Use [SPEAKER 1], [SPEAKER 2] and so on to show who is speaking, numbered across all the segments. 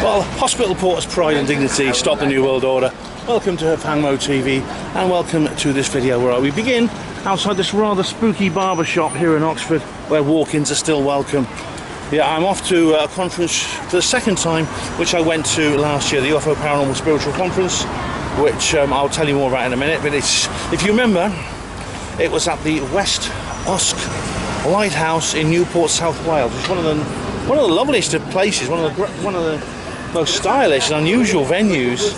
[SPEAKER 1] Well, hospital porters' pride and dignity, stop the New World Order. Welcome to HPANWO TV and welcome to this video where we begin outside this rather spooky barber shop here in Oxford where walk-ins are still welcome. Yeah, I'm off to a conference for the second time, which I went to last year, the UFO Paranormal Spiritual Conference, which I'll tell you more about in a minute. But it's, if you remember, it was at the West Usk Lighthouse in Newport, South Wales. It's one of the loveliest of places, one of the most stylish and unusual venues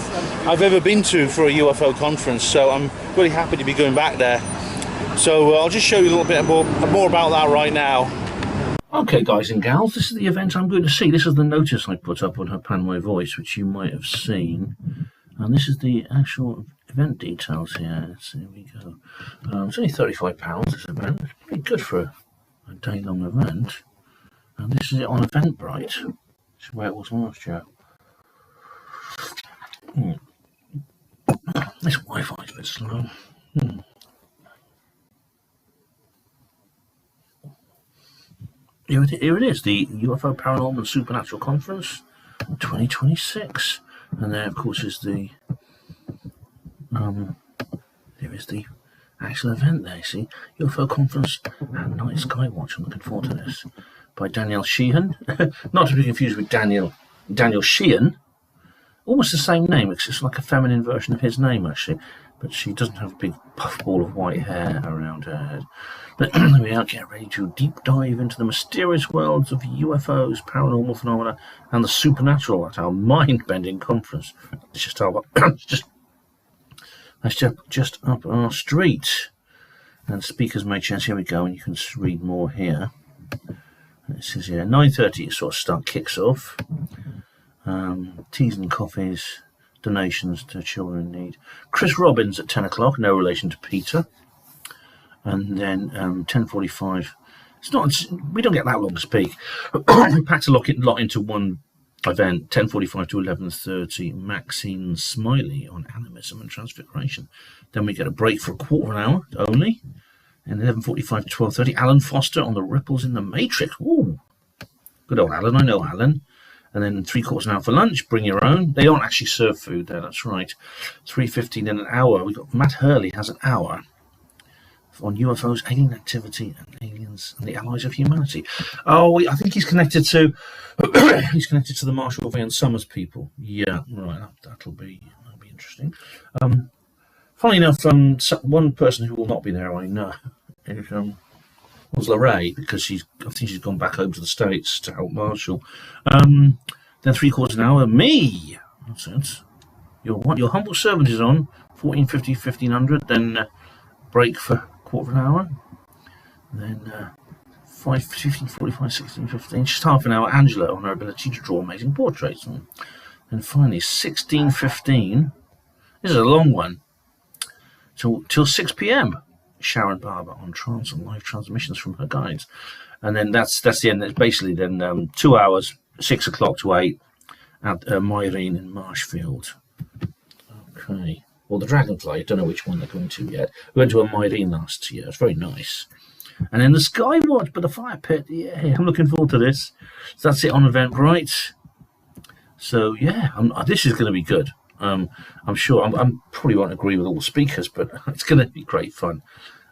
[SPEAKER 1] I've ever been to for a UFO conference. So I'm really happy to be going back there. So I'll just show you a little bit more about that right now. Okay, guys and gals, this is the event I'm going to see. This is the notice I put up on HPANWO Voice, which you might have seen. And this is the actual event details here. So here we go. It's only £35, this event. It's pretty good for a day-long event. And this is it on Eventbrite. This is where it was last year. This Wi-Fi is a bit slow. Here it is, the UFO Paranormal and Supernatural Conference 2026. And there, of course, is the there is the actual event there, see? UFO Conference and Night Sky Watch. I'm looking forward to this. By Danielle Sheehan. Not to be confused with Daniel Sheehan. Almost the same name, it's just like a feminine version of his name, actually. But she doesn't have a big puff ball of white hair around her head. But we are getting ready to deep dive into the mysterious worlds of UFOs, paranormal phenomena, and the supernatural at our mind-bending conference. It's just just up our street. And speakers may change. Here we go, and you can read more here. It says here 9:30 it sort of kicks off. Teas and coffees, donations to children in need. Chris Robbins at 10 o'clock, no relation to Peter. And then 10:45. We don't get that long to speak. We packed a lot into one event. 10:45 to 11:30. Maxine Smiley on animism and transfiguration. Then we get a break for a quarter of an hour only. And 11:45 to 12:30. Alan Foster on the ripples in the Matrix. Ooh, good old Alan. I know Alan. And then 3/4 an hour for lunch. Bring your own. They don't actually serve food there. That's right. 3:15 in an hour. We got Matt Hurley has an hour on UFOs, alien activity, and aliens and the allies of humanity. Oh, I think he's connected to the Marshall V and Summers people. Yeah, right. That'll be interesting. Funnily enough, one person who will not be there, I know, was Lorraine, because I think she's gone back home to the States to help Marshall. Then 3/4 an hour, me. That's it. Your humble servant is on 14:50, 1500. Then break for quarter of an hour. Then 5:15, 45, 16, 15. Just half an hour. Angela on her ability to draw amazing portraits. And finally 16:15. This is a long one. Till 6 p.m. Sharon Barber on trance and live transmissions from her guides. And then that's the end. It's basically then 2 hours, 6 o'clock to 8 at Myrene in Marshfield. Okay. Well, the Dragonfly, I don't know which one they're going to yet. We went to a Myrene last year. It's very nice. And then the Skywatch, but the fire pit. Yeah, I'm looking forward to this. So that's it on Eventbrite. So yeah, this is going to be good. I'm sure I probably won't agree with all the speakers, but it's going to be great fun.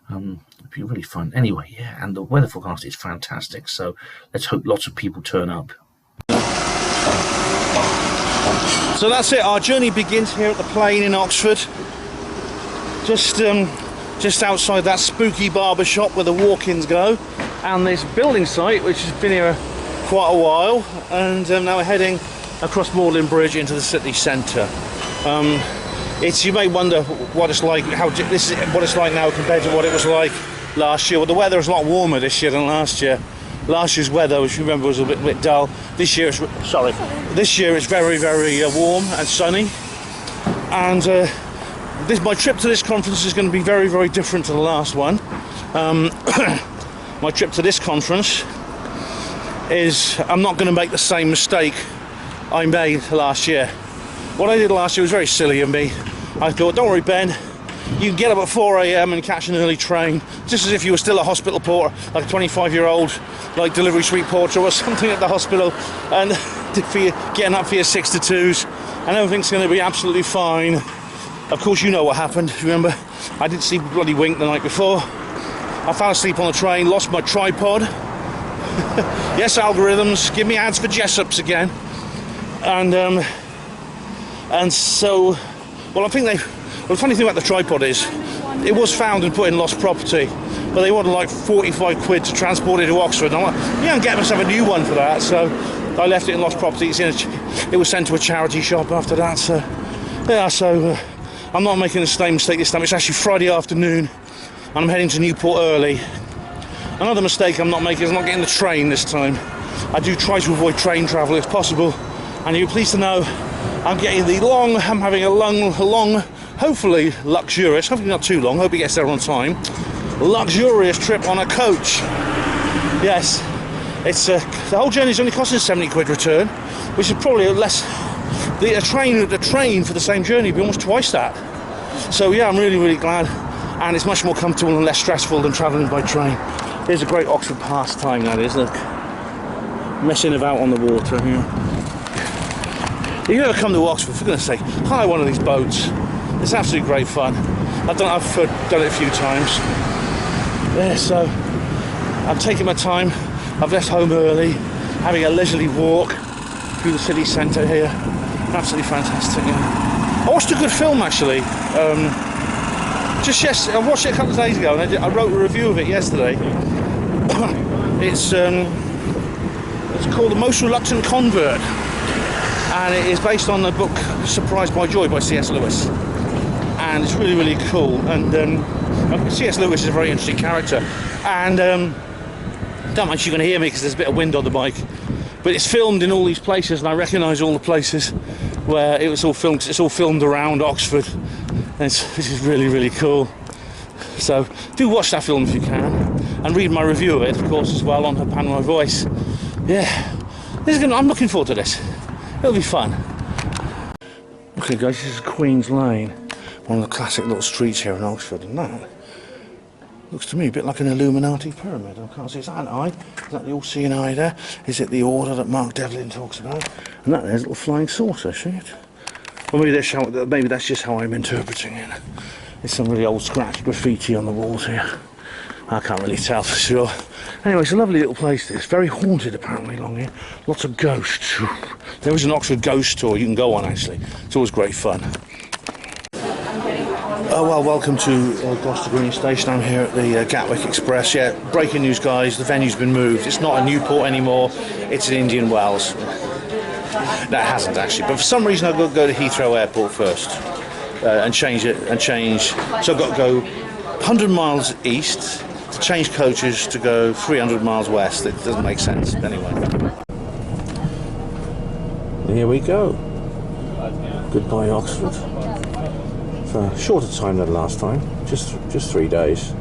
[SPEAKER 1] It'll be really fun. Anyway, yeah, and the weather forecast is fantastic, so let's hope lots of people turn up. So that's it. Our journey begins here at the Plain in Oxford, just outside that spooky barber shop where the walk-ins go, and this building site which has been here quite a while. And now we're heading across Magdalen Bridge into the city centre. You may wonder what it's like, what it's like now compared to what it was like last year. Well, the weather is a lot warmer this year than last year. Last year's weather, which you remember, was a bit dull. This year it's very, very warm and sunny. And my trip to this conference is going to be very, very different to the last one. My trip to this conference is, I'm not going to make the same mistake I made last year. What I did last year was very silly of me. I thought, don't worry, Ben, you can get up at 4 a.m. and catch an early train, just as if you were still a hospital porter, like a 25-year-old, like delivery suite porter or something at the hospital, and getting up for your 6 to 2s, and everything's going to be absolutely fine. Of course, you know what happened. Remember, I didn't sleep a bloody wink the night before. I fell asleep on the train, lost my tripod. Yes, algorithms, give me ads for Jessops again. And so, well, I think well, the funny thing about the tripod is, it was found and put in lost property, but they wanted like 45 quid to transport it to Oxford. And I'm like, yeah, I'm getting myself a new one for that. So I left it in lost property. It was sent to a charity shop after that. So yeah, so I'm not making the same mistake this time. It's actually Friday afternoon, and I'm heading to Newport early. Another mistake I'm not making is not getting the train this time. I do try to avoid train travel if possible, and you're pleased to know I'm having a long, hopefully luxurious, hopefully not too long, hope he gets there on time, luxurious trip on a coach. Yes, it's the whole journey's only costing 70 quid return, which is probably less. The train for the same journey would be almost twice that. So yeah, I'm really glad, and it's much more comfortable and less stressful than travelling by train. Here's a great Oxford pastime, that is. Look, messing about on the water here. If you ever come to Oxford, for goodness sake, hire one of these boats. It's absolutely great fun. I've done it a few times. Yeah, so I'm taking my time. I've left home early, having a leisurely walk through the city centre here. Absolutely fantastic. Yeah. I watched a good film actually. I watched it a couple of days ago, and I wrote a review of it yesterday. It's called The Most Reluctant Convert, and it is based on the book Surprised by Joy by C.S. Lewis, and it's really cool. And C.S. Lewis is a very interesting character, and don't mind, you're going to hear me because there's a bit of wind on the bike, but it's filmed in all these places, and I recognise all the places where it was all filmed. It's all filmed around Oxford, and this is really cool. So do watch that film if you can, and read my review of it, of course, as well, on HPANWO Voice. Yeah, I'm looking forward to this. It'll be fun. Okay guys, this is Queen's Lane, one of the classic little streets here in Oxford, and that looks to me a bit like an Illuminati pyramid. I can't see, is that an eye? Is that the all-seeing eye there? Is it the order that Mark Devlin talks about? And that there's a little flying saucer, see it? Well, maybe that's just how I'm interpreting it. There's some really old scratch graffiti on the walls here. I can't really tell for sure. Anyway, it's a lovely little place. It's very haunted apparently along here. Lots of ghosts. There is an Oxford ghost tour you can go on actually. It's always great fun. Oh well, welcome to Gloucester Green Station. I'm here at the Gatwick Express. Yeah, breaking news guys, the venue's been moved. It's not a Newport anymore, it's in Indian Wells. No, it hasn't actually, but for some reason I've got to go to Heathrow Airport first and change. So I've got to go 100 miles east to change coaches to go 300 miles west. It doesn't make sense. Anyway. Here we go. Goodbye Oxford. For a shorter time than last time. Just 3 days.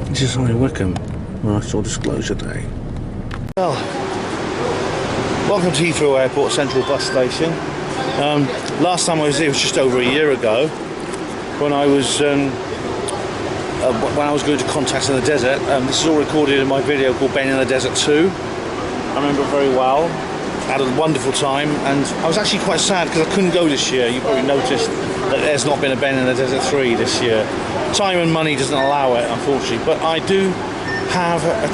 [SPEAKER 1] This is High Wycombe, where I saw Disclosure Day. Well, welcome to Heathrow Airport Central Bus Station. Last time I was here was just over a year ago, when I was going to Contacts in the Desert. This is all recorded in my video called Ben in the Desert 2. I remember it very well. I had a wonderful time, and I was actually quite sad because I couldn't go this year. You probably noticed that there's not been a Ben in the Desert 3 this year. Time and money doesn't allow it, unfortunately, but I do have a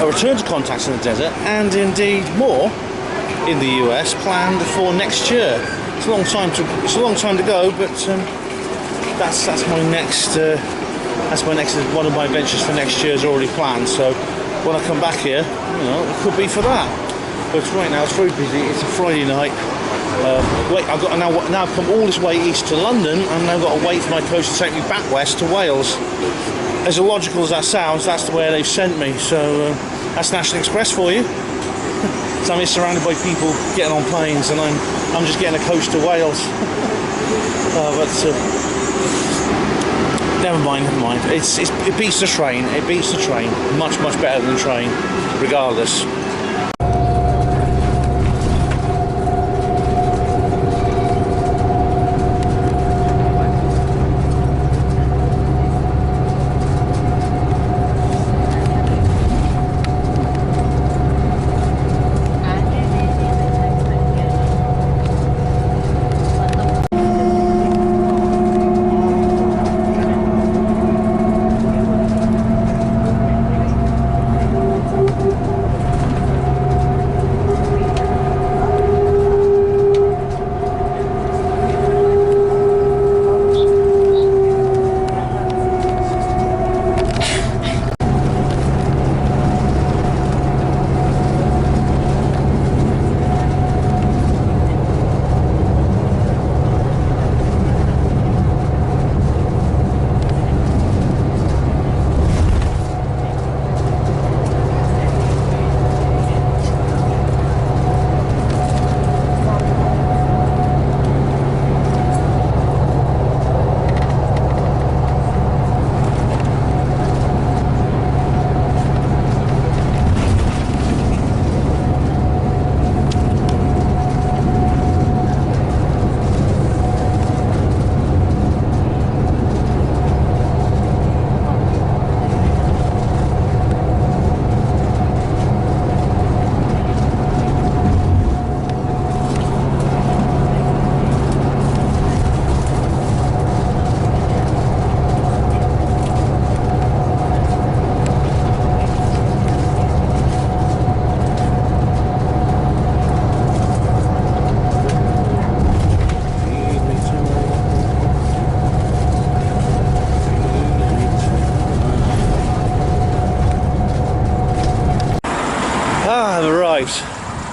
[SPEAKER 1] return to Contacts in the Desert, and indeed more in the US planned for next year. It's a long time to go, but that's my next one of my adventures for next year is already planned. So when I come back here, it could be for that. But right now it's very busy. It's a Friday night. I've got now I've come all this way east to London, and now I've got to wait for my coach to take me back west to Wales. As illogical as that sounds, that's the way they've sent me. So that's National Express for you. So I'm surrounded by people getting on planes, and I'm just getting a coach to Wales. Never mind. It beats the train. It beats the train. Much better than the train, regardless.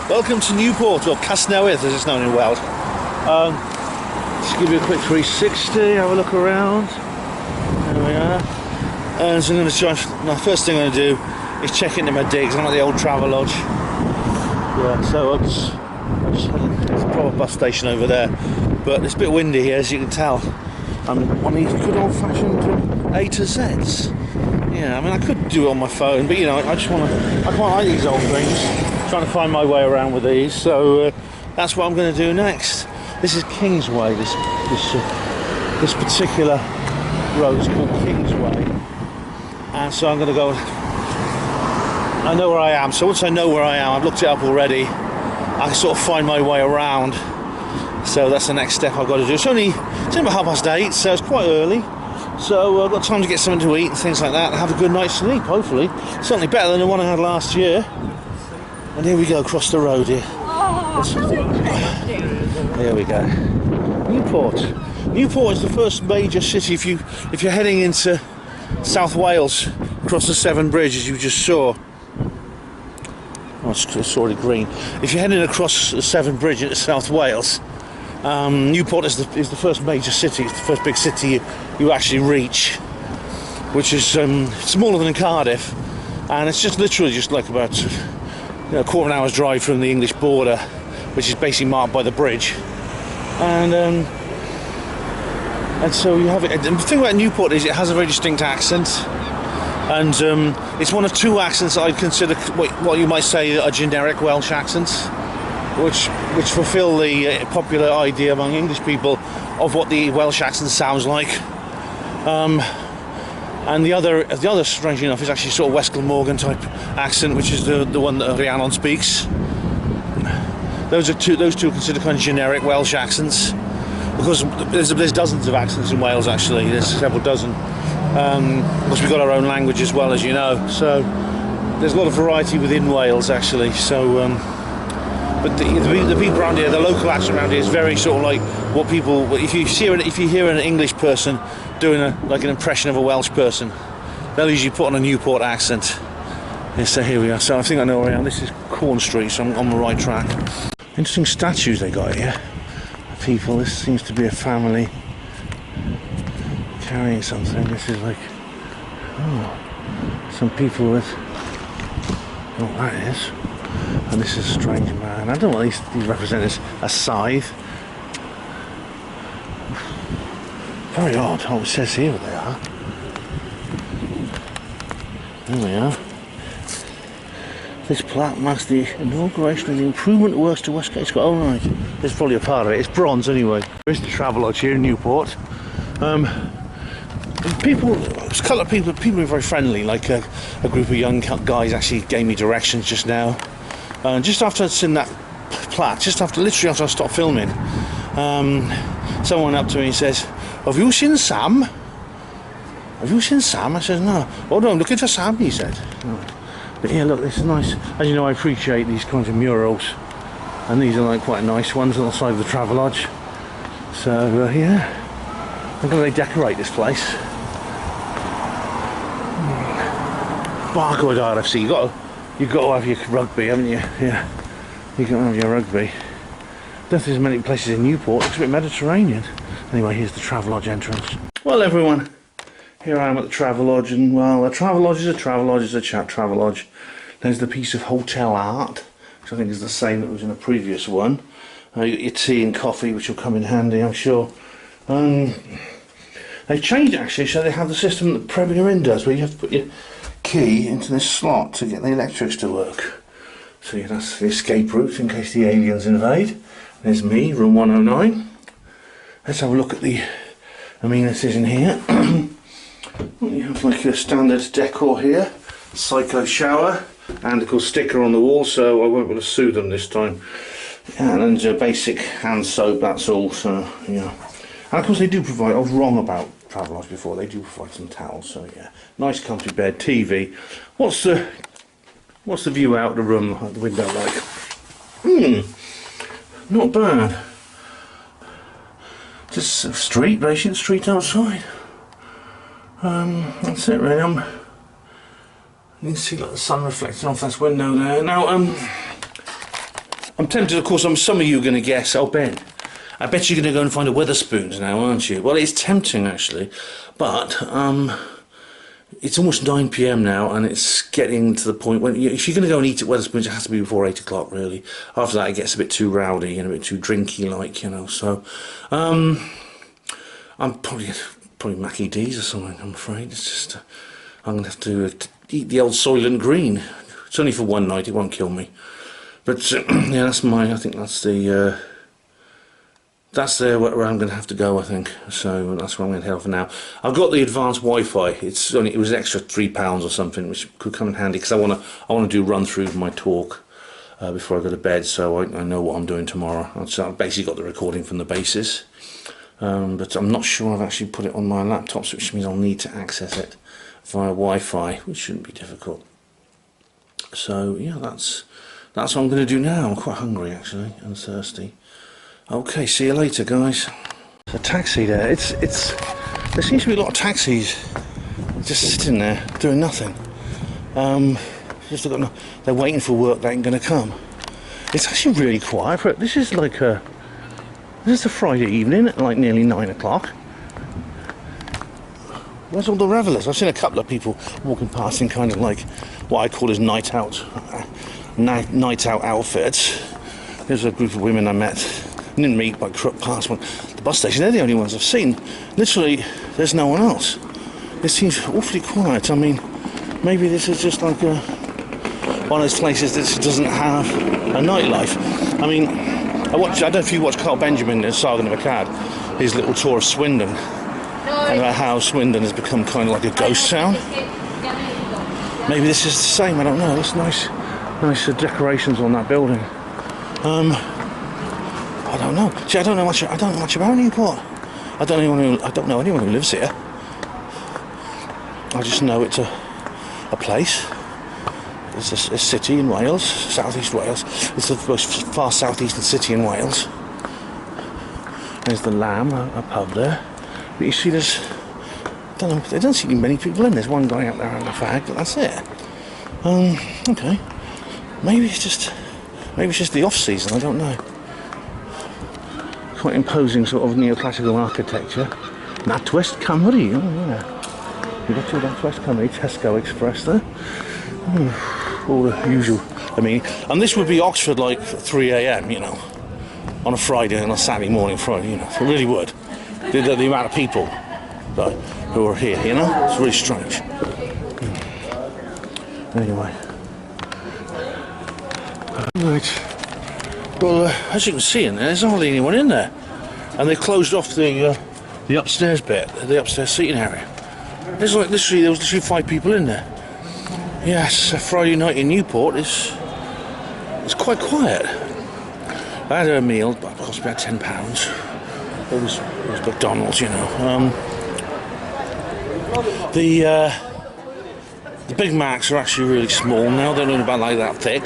[SPEAKER 1] Welcome to Newport, or Casnewydd as it's known in Wales. Just give you a quick 360, have a look around. There we are. And so I'm going to try, the first thing I'm going to do is check into my digs. I'm at the old Travelodge. Yeah, so I'm just there's a proper bus station over there. But it's a bit windy here, as you can tell. I'm on these good old-fashioned A to Zs. Yeah, I mean, I could do it on my phone, but you know, I quite like these old things. Trying to find my way around with these, so that's what I'm going to do next. This is Kingsway. This particular road is called Kingsway, and so I'm going to go. I know where I am, so once I know where I am, I've looked it up already. I can sort of find my way around. So that's the next step I've got to do. It's only about 8:30, so it's quite early. So I've got time to get something to eat and things like that, and have a good night's sleep. Hopefully, certainly better than the one I had last year. And here we go, across the road here. Here we go. Newport is the first major city if you're heading into South Wales, across the Severn Bridge, as you just saw. Oh, it's already green. If you're heading across the Severn Bridge into South Wales, Newport is the first major city. It's the first big city you actually reach, which is smaller than Cardiff, and it's just literally just like about a quarter of an hour's drive from the English border, which is basically marked by the bridge. And so you have it. And the thing about Newport is it has a very distinct accent, and it's one of two accents I'd consider what you might say are generic Welsh accents, which fulfil the popular idea among English people of what the Welsh accent sounds like. And the other, strangely enough, is actually sort of West Glamorgan type accent, which is the one that Rhiannon speaks. Those two are considered kind of generic Welsh accents, because there's dozens of accents in Wales. Actually, there's several dozen. Because we've got our own language as well, as you know. So there's a lot of variety within Wales, actually. So, but the people around here, the local accent around here is very sort of like what people. If you hear an English person doing an impression of a Welsh person, they'll usually put on a Newport accent. Yeah, so here we are. So I think I know where I am. This is Corn Street, so I'm on the right track. Interesting statues they got here. People. This seems to be a family carrying something. This is like some people with. What that is. And this is a strange man. I don't know what these represent as a scythe. Very odd. Oh, it says here they are. There we are. This plaque marks the inauguration of the improvement works to Westgate Square. Oh right, this is probably a part of it. It's bronze anyway. There's the Travelodge here in Newport. People, it's a couple of people are very friendly, like a group of young guys actually gave me directions just now. Just after I'd seen that plaque, literally after I stopped filming, someone went up to me and says, "Have you seen Sam? Have you seen Sam?" I said, "No." "Oh no, I'm looking for Sam," he said. But yeah, look, this is nice. As you know, I appreciate these kinds of murals, and these are like quite nice ones on the side of the Travelodge. So yeah, I'm going to decorate this place. Bargoed RFC, you've got to have your rugby, haven't you? Yeah, you've got to have your rugby. Don't think there's many places in Newport. It's a bit Mediterranean. Anyway, here's the Travelodge entrance. Well, everyone, here I am at the Travelodge, and well, a Travelodge is a Travelodge, is a Travelodge. There's the piece of hotel art, which I think is the same that was in a previous one. You get your tea and coffee, which will come in handy, I'm sure. They've changed actually, so they have the system that Premier Inn does, where you have to put your key into this slot to get the electrics to work. So yeah, that's the escape route in case the aliens invade. There's me, room 109. Let's have a look at the amenities in here. You have like a standard decor here, psycho shower, and of course sticker on the wall, so I won't be able to sue them this time. And then basic hand soap, that's all. So yeah, and of course they do provide. I was wrong about Travelodge before. They do provide some towels. So yeah, nice comfy bed, TV. What's the view out the room, out the window like? Not bad. Just a street, basically, street outside. That's it really. You can see like the sun reflecting off this window there. Now, I'm tempted, of course, some of you are going to guess, oh Ben, I bet you're going to go and find a Wetherspoons now, aren't you? Well, it's tempting actually, but it's almost 9 PM now, and it's getting to the point when if you're going to go and eat at Wetherspoons, it has to be before 8 o'clock really. After that it gets a bit too rowdy and a bit too drinky like, you know, so I'm probably Mackie D's or something, I'm afraid. It's just I'm going to have to eat the old Soylent Green. It's only for one night, it won't kill me. But yeah, that's I think that's where I'm going to have to go, I think. So that's where I'm going to head off for now. I've got the advanced Wi-Fi. It was an extra £3 or something, which could come in handy because I want to do run through my talk before I go to bed, so I know what I'm doing tomorrow. So I've basically got the recording from the basis, but I'm not sure I've actually put it on my laptop, which means I'll need to access it via Wi-Fi, which shouldn't be difficult. So yeah, that's what I'm going to do now. I'm quite hungry actually and thirsty. Okay, see you later, guys. There's a taxi there. There seems to be a lot of taxis just sitting there doing nothing. They're waiting for work that ain't going to come. It's actually really quiet. This is a Friday evening at like nearly 9 o'clock. Where's all the revellers? I've seen a couple of people walking past in kind of like what I call as night out outfits. There's a group of women I met. Didn't meet, but crook past the bus station. They're the only ones I've seen. Literally, there's no one else. It seems awfully quiet. I mean, maybe this is just like one of those places that doesn't have a nightlife. I mean, I don't know if you watch Carl Benjamin in Saga of a Cad, his little tour of Swindon, and about how Swindon has become kind of like a ghost town. Maybe this is the same. I don't know. It's nice decorations on that building. I don't know. See, I don't know much about Newport. I don't know anyone who lives here. I just know it's a place. It's a city in Wales, southeast Wales. It's the most far southeastern city in Wales. There's the Lamb, a pub there. But you see, there don't seem to be many people in. There's one guy out there having a fag, but that's it. Okay. Maybe it's just the off season. I don't know. Quite imposing sort of neoclassical architecture. NatWest Cymru, oh yeah. You've got to NatWest Cymru, Tesco Express there. All the usual I mean, and this would be Oxford like 3 a.m. you know, on a Friday and a Saturday morning, Friday, you know, it really would. The amount of people who are here, you know, it's really strange. Anyway, right. Well, as you can see in there, there's hardly anyone in there, and they've closed off the upstairs bit, the upstairs seating area. There was literally 5 people in there. Yes, a Friday night in Newport is quite quiet. I had a meal, but it cost me about £10. It was McDonald's, you know. The Big Macs are actually really small now. They're only about like that thick.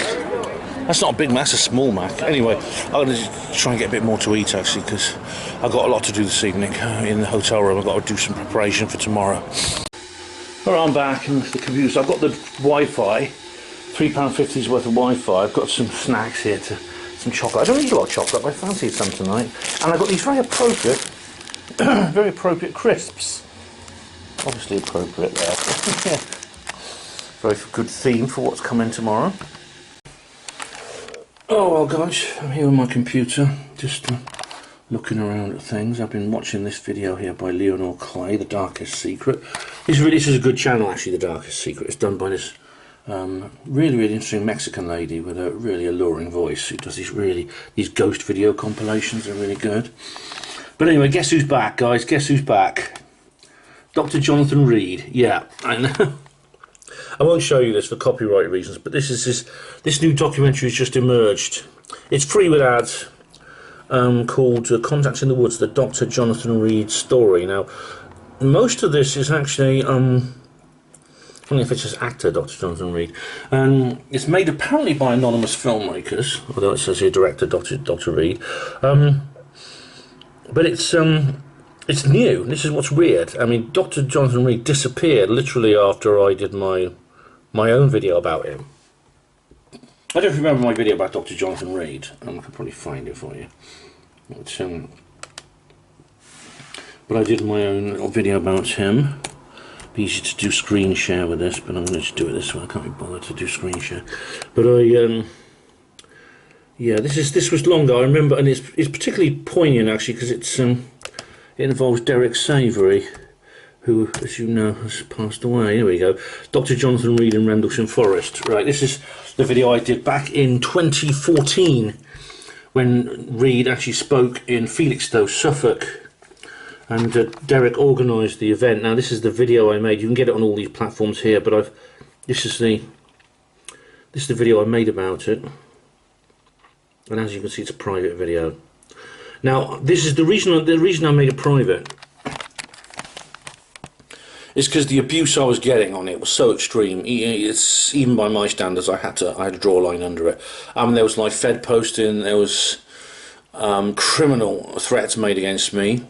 [SPEAKER 1] That's not a Big Mac, that's a small Mac. Anyway, I'm going to try and get a bit more to eat actually, because I've got a lot to do this evening in the hotel room. I've got to do some preparation for tomorrow. Alright, I'm back in the computer. I've got the Wi-Fi, £3.50's worth of Wi-Fi. I've got some snacks here, some chocolate. I don't eat a lot of chocolate, but I fancied some tonight. And I've got these very appropriate, very appropriate crisps. Obviously appropriate there. Very good theme for what's coming tomorrow. Oh well guys, I'm here on my computer, just looking around at things. I've been watching this video here by Leonore Clay, The Darkest Secret. This is a good channel actually, The Darkest Secret. It's done by this really interesting Mexican lady with a really alluring voice who does these ghost video compilations. Are really good. But anyway, guess who's back guys, guess who's back? Dr. Jonathan Reed. Yeah, I know. I won't show you this for copyright reasons, but this new documentary has just emerged. It's free with ads, called Contacts in the Woods, the Dr. Jonathan Reed story. Now, most of this is actually, I don't know if it's just actor Dr. Jonathan Reed, and it's made apparently by anonymous filmmakers, although it says here director Dr. Reed, but it's new. This is what's weird. I mean, Dr. Jonathan Reed disappeared literally after I did my own video about him. I don't know if you remember my video about Dr. Jonathan Reed. I could probably find it for you. But I did my own little video about him. It'd be easy to do screen share with this, but I'm going to just do it this way. I can't be bothered to do screen share. But yeah, this was longer. I remember, and it's particularly poignant actually because it involves Derek Savory, who, as you know, has passed away. Here we go. Dr. Jonathan Reed in Rendlesham Forest. Right, this is the video I did back in 2014 when Reed actually spoke in Felixstowe, Suffolk, and Derek organised the event. Now, this is the video I made. You can get it on all these platforms here, but this is the video I made about it. And as you can see, it's a private video. Now, this is the reason I made it private is because the abuse I was getting on it was so extreme. It's even by my standards, I had to draw a line under it. There was like Fed posting, there was criminal threats made against me.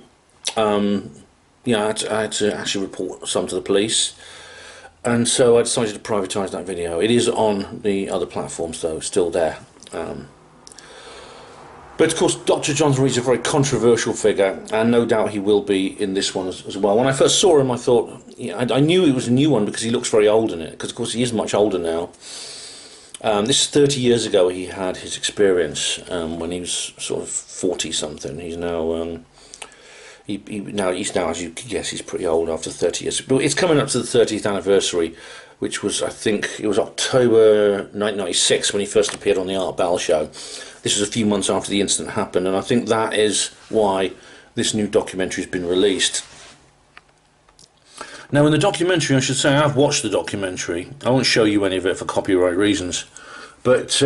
[SPEAKER 1] Yeah, I had to actually report some to the police, and so I decided to privatise that video. It is on the other platforms though, still there. But of course, Dr. Jonathan Reed is a very controversial figure, and no doubt he will be in this one as well. When I first saw him, I thought, I knew it was a new one because he looks very old in it, because of course he is much older now. This is 30 years ago he had his experience, when he was sort of 40-something. He's now, he's now, as you can guess, he's pretty old after 30 years. But it's coming up to the 30th anniversary, which was, I think, it was October 1996 when he first appeared on the Art Bell show. This was a few months after the incident happened, and I think that is why this new documentary has been released. Now, in the documentary, I should say, I've watched the documentary. I won't show you any of it for copyright reasons, but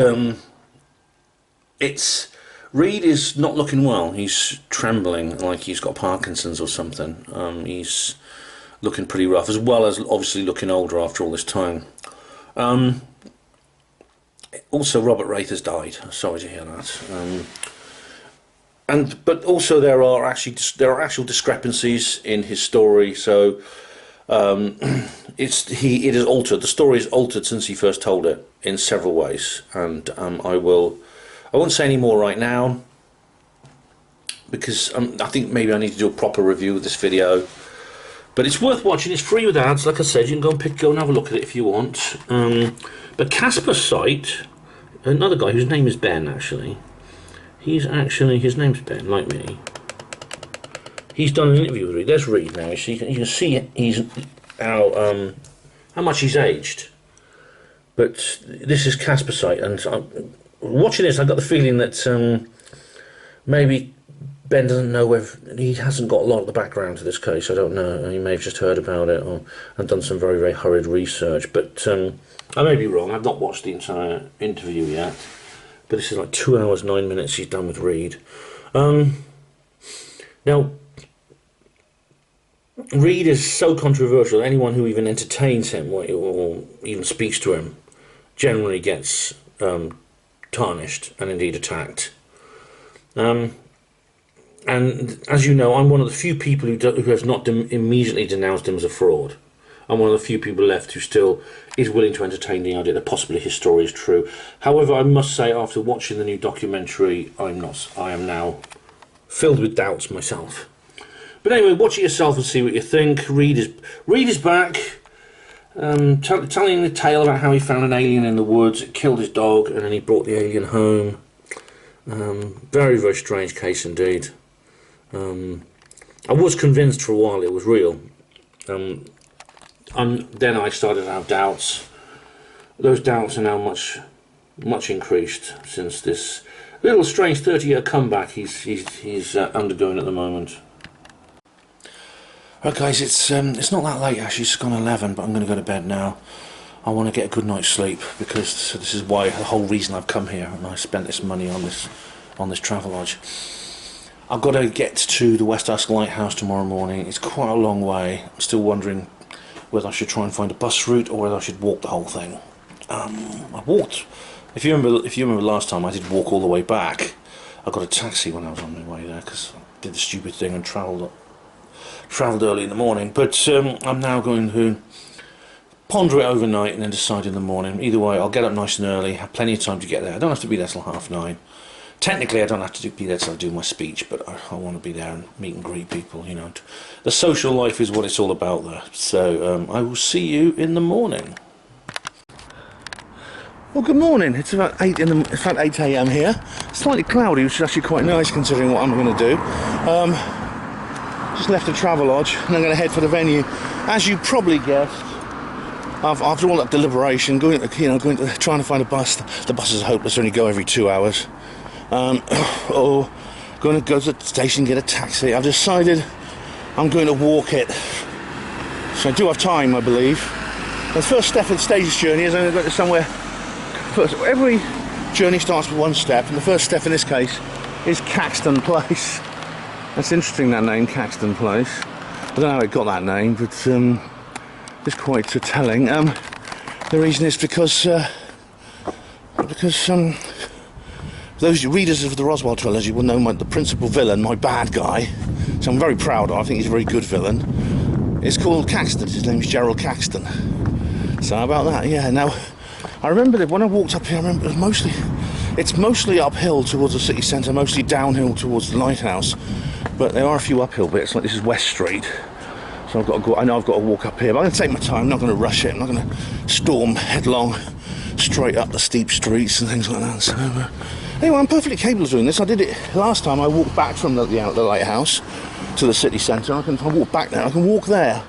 [SPEAKER 1] Reed is not looking well. He's trembling like he's got Parkinson's or something. He's looking pretty rough, as well as obviously looking older after all this time. Also, Robert Wraith has died. Sorry to hear that. But also there are actual discrepancies in his story. So it is altered. The story is altered since he first told it in several ways, and I won't say any more right now because I think maybe I need to do a proper review of this video. But it's worth watching. It's free with ads. Like I said, you can go and have a look at it if you want. But Casper's site another guy whose name is Ben, actually. His name's Ben, like me. He's done an interview with Reed. There's Reed now. You can see he's how much he's aged. But this is Caspersite, and watching this, I got the feeling that maybe Ben doesn't know whether he hasn't got a lot of the background to this case. I don't know. He may have just heard about it or and done some very, very hurried research. But I may be wrong. I've not watched the entire interview yet. But this is like 2 hours 9 minutes he's done with Reed. Now, Reed is so controversial. Anyone who even entertains him or even speaks to him generally gets tarnished and indeed attacked. And as you know, I'm one of the few people who has not immediately denounced him as a fraud. I'm one of the few people left who still is willing to entertain the idea that possibly his story is true. However, I must say, after watching the new documentary, I am now filled with doubts myself. But anyway, watch it yourself and see what you think. Reed is back, telling the tale about how he found an alien in the woods, it killed his dog, and then he brought the alien home. Very, very strange case indeed. I was convinced for a while it was real. And then I started to have doubts. Those doubts are now much increased since this little strange 30-year comeback he's undergoing at the moment. Right, guys, it's not that late actually. It's gone 11, but I'm going to go to bed now. I want to get a good night's sleep because this is why the whole reason I've come here and I spent this money on this travel lodge. I've got to get to the West Usk Lighthouse tomorrow morning. It's quite a long way. I'm still wondering whether I should try and find a bus route or whether I should walk the whole thing. I walked. If you remember last time, I did walk all the way back. I got a taxi when I was on my way there because I did the stupid thing and travelled early in the morning. But I'm now going to ponder it overnight and then decide in the morning. Either way, I'll get up nice and early, have plenty of time to get there. I don't have to be there till 9:30. Technically, I don't have to be there till I do my speech, but I want to be there and meet and greet people, you know. The social life is what it's all about there. So I will see you in the morning. Well, good morning. It's about 8 a.m. here. Slightly cloudy, which is actually quite nice considering what I'm going to do. Just left the travel lodge and I'm going to head for the venue. As you probably guessed, after all that deliberation, going to trying to find a bus. The buses are hopeless; they only go every 2 hours. Or going to go to the station, get a taxi. I've decided I'm going to walk it. So I do have time, I believe. The first step of the stage journey is I'm going to go to somewhere. First, every journey starts with one step, and the first step in this case is Caxton Place. That's interesting, that name, Caxton Place. I don't know how it got that name, but it's quite telling. The reason is because those readers of the Roswell trilogy will know the principal villain, my bad guy, so I'm very proud of. I think he's a very good villain. It's called Caxton. His name's Gerald Caxton. So how about that? Yeah. Now, I remember that when I walked up here, I remember it's mostly uphill towards the city centre, mostly downhill towards the lighthouse, but there are a few uphill bits. Like this is West Street, so I've got to go. I know I've got to walk up here, but I'm going to take my time. I'm not going to rush it. I'm not going to storm headlong straight up the steep streets and things like that. So. Anyway, I'm perfectly capable of doing this. I did it last time. I walked back from the lighthouse to the city centre. If I walk back there, I can walk there.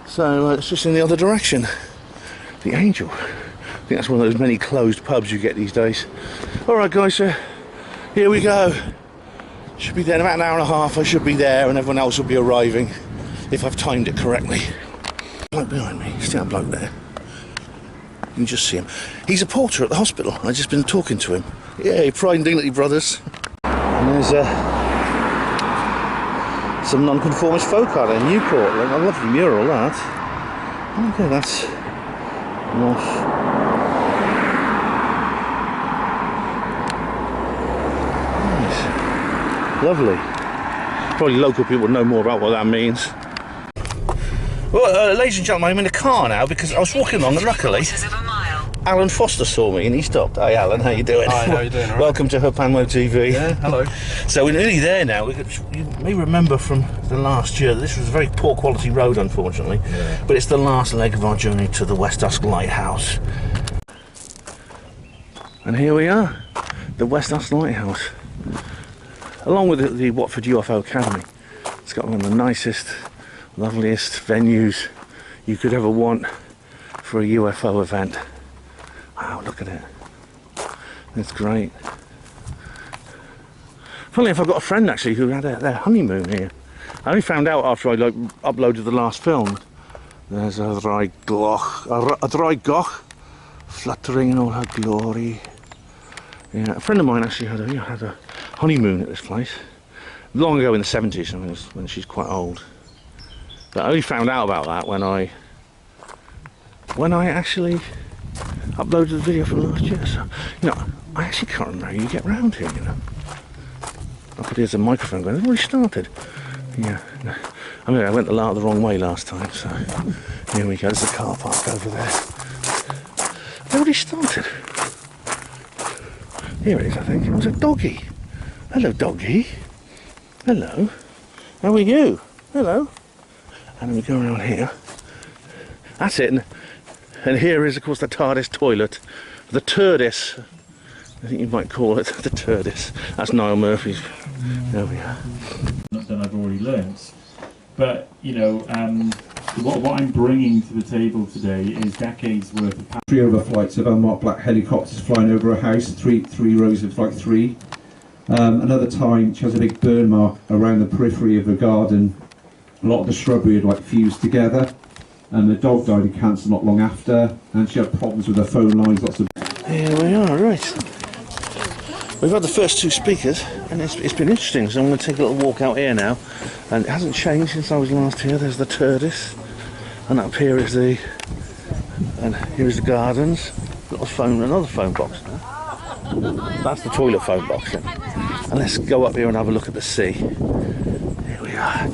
[SPEAKER 1] So it's just in the other direction. The Angel. I think that's one of those many closed pubs you get these days. Alright guys, so here we go. Should be there in about an hour and a half. I should be there and everyone else will be arriving if I've timed it correctly. Bloke behind me. See that bloke there? You can just see him. He's a porter at the hospital. I've just been talking to him. Yeah, Pride and Dignity Brothers. And there's some non-conformist folk art in Newport. A lovely mural, that. Okay, that's nice. Lovely. Probably local people know more about what that means. Well, ladies and gentlemen, I'm in a car now because I was walking along and luckily Alan Foster saw me and he stopped. Hi Alan, how you doing?
[SPEAKER 2] Hi, how you doing? All right?
[SPEAKER 1] Welcome to HPANWO TV.
[SPEAKER 2] Yeah, hello.
[SPEAKER 1] So we're nearly there now. You may remember from the last year that this was a very poor quality road, unfortunately. Yeah. But it's the last leg of our journey to the West Usk Lighthouse. And here we are, the West Usk Lighthouse, along with the Watford UFO Academy. It's got one of the nicest, loveliest venues you could ever want for a UFO event. Wow, look at it. It's great. Funnily enough, I've got a friend actually who had their honeymoon here. I only found out after I uploaded the last film. There's a dry goch, fluttering in all her glory. Yeah, a friend of mine actually had a honeymoon at this place long ago in the 70s. I mean, when she's quite old. But I only found out about that when I actually uploaded the video from last year. So, you know, I actually can't remember how you get round here, you know. Look, there's a microphone going. It's already started. Yeah. I mean, I went the wrong way last time, so here we go. There's a car park over there. They already started. Here it is, I think. It was a doggy. Hello, doggy. Hello. How are you? Hello. And then we go around here. That's it. And here is, of course, the TARDIS toilet. The TARDIS. I think you might call it the TARDIS. That's Niall Murphy's. There we are.
[SPEAKER 2] That I've already learnt. But, you know, what I'm bringing to the table today is decades worth of...
[SPEAKER 3] 3 overflights of unmarked black helicopters flying over a house, three rows of flight 3. Another time she has a big burn mark around the periphery of the garden. A lot of the shrubbery had fused together, and the dog died of cancer not long after, and she had problems with her phone lines, lots of...
[SPEAKER 1] Here we are, right. We've had the first 2 speakers, and it's been interesting, so I'm going to take a little walk out here now, and it hasn't changed since I was last here. There's the TARDIS, and up here is and here's the gardens. Another phone box now. That's the toilet phone box. And let's go up here and have a look at the sea. Here we are.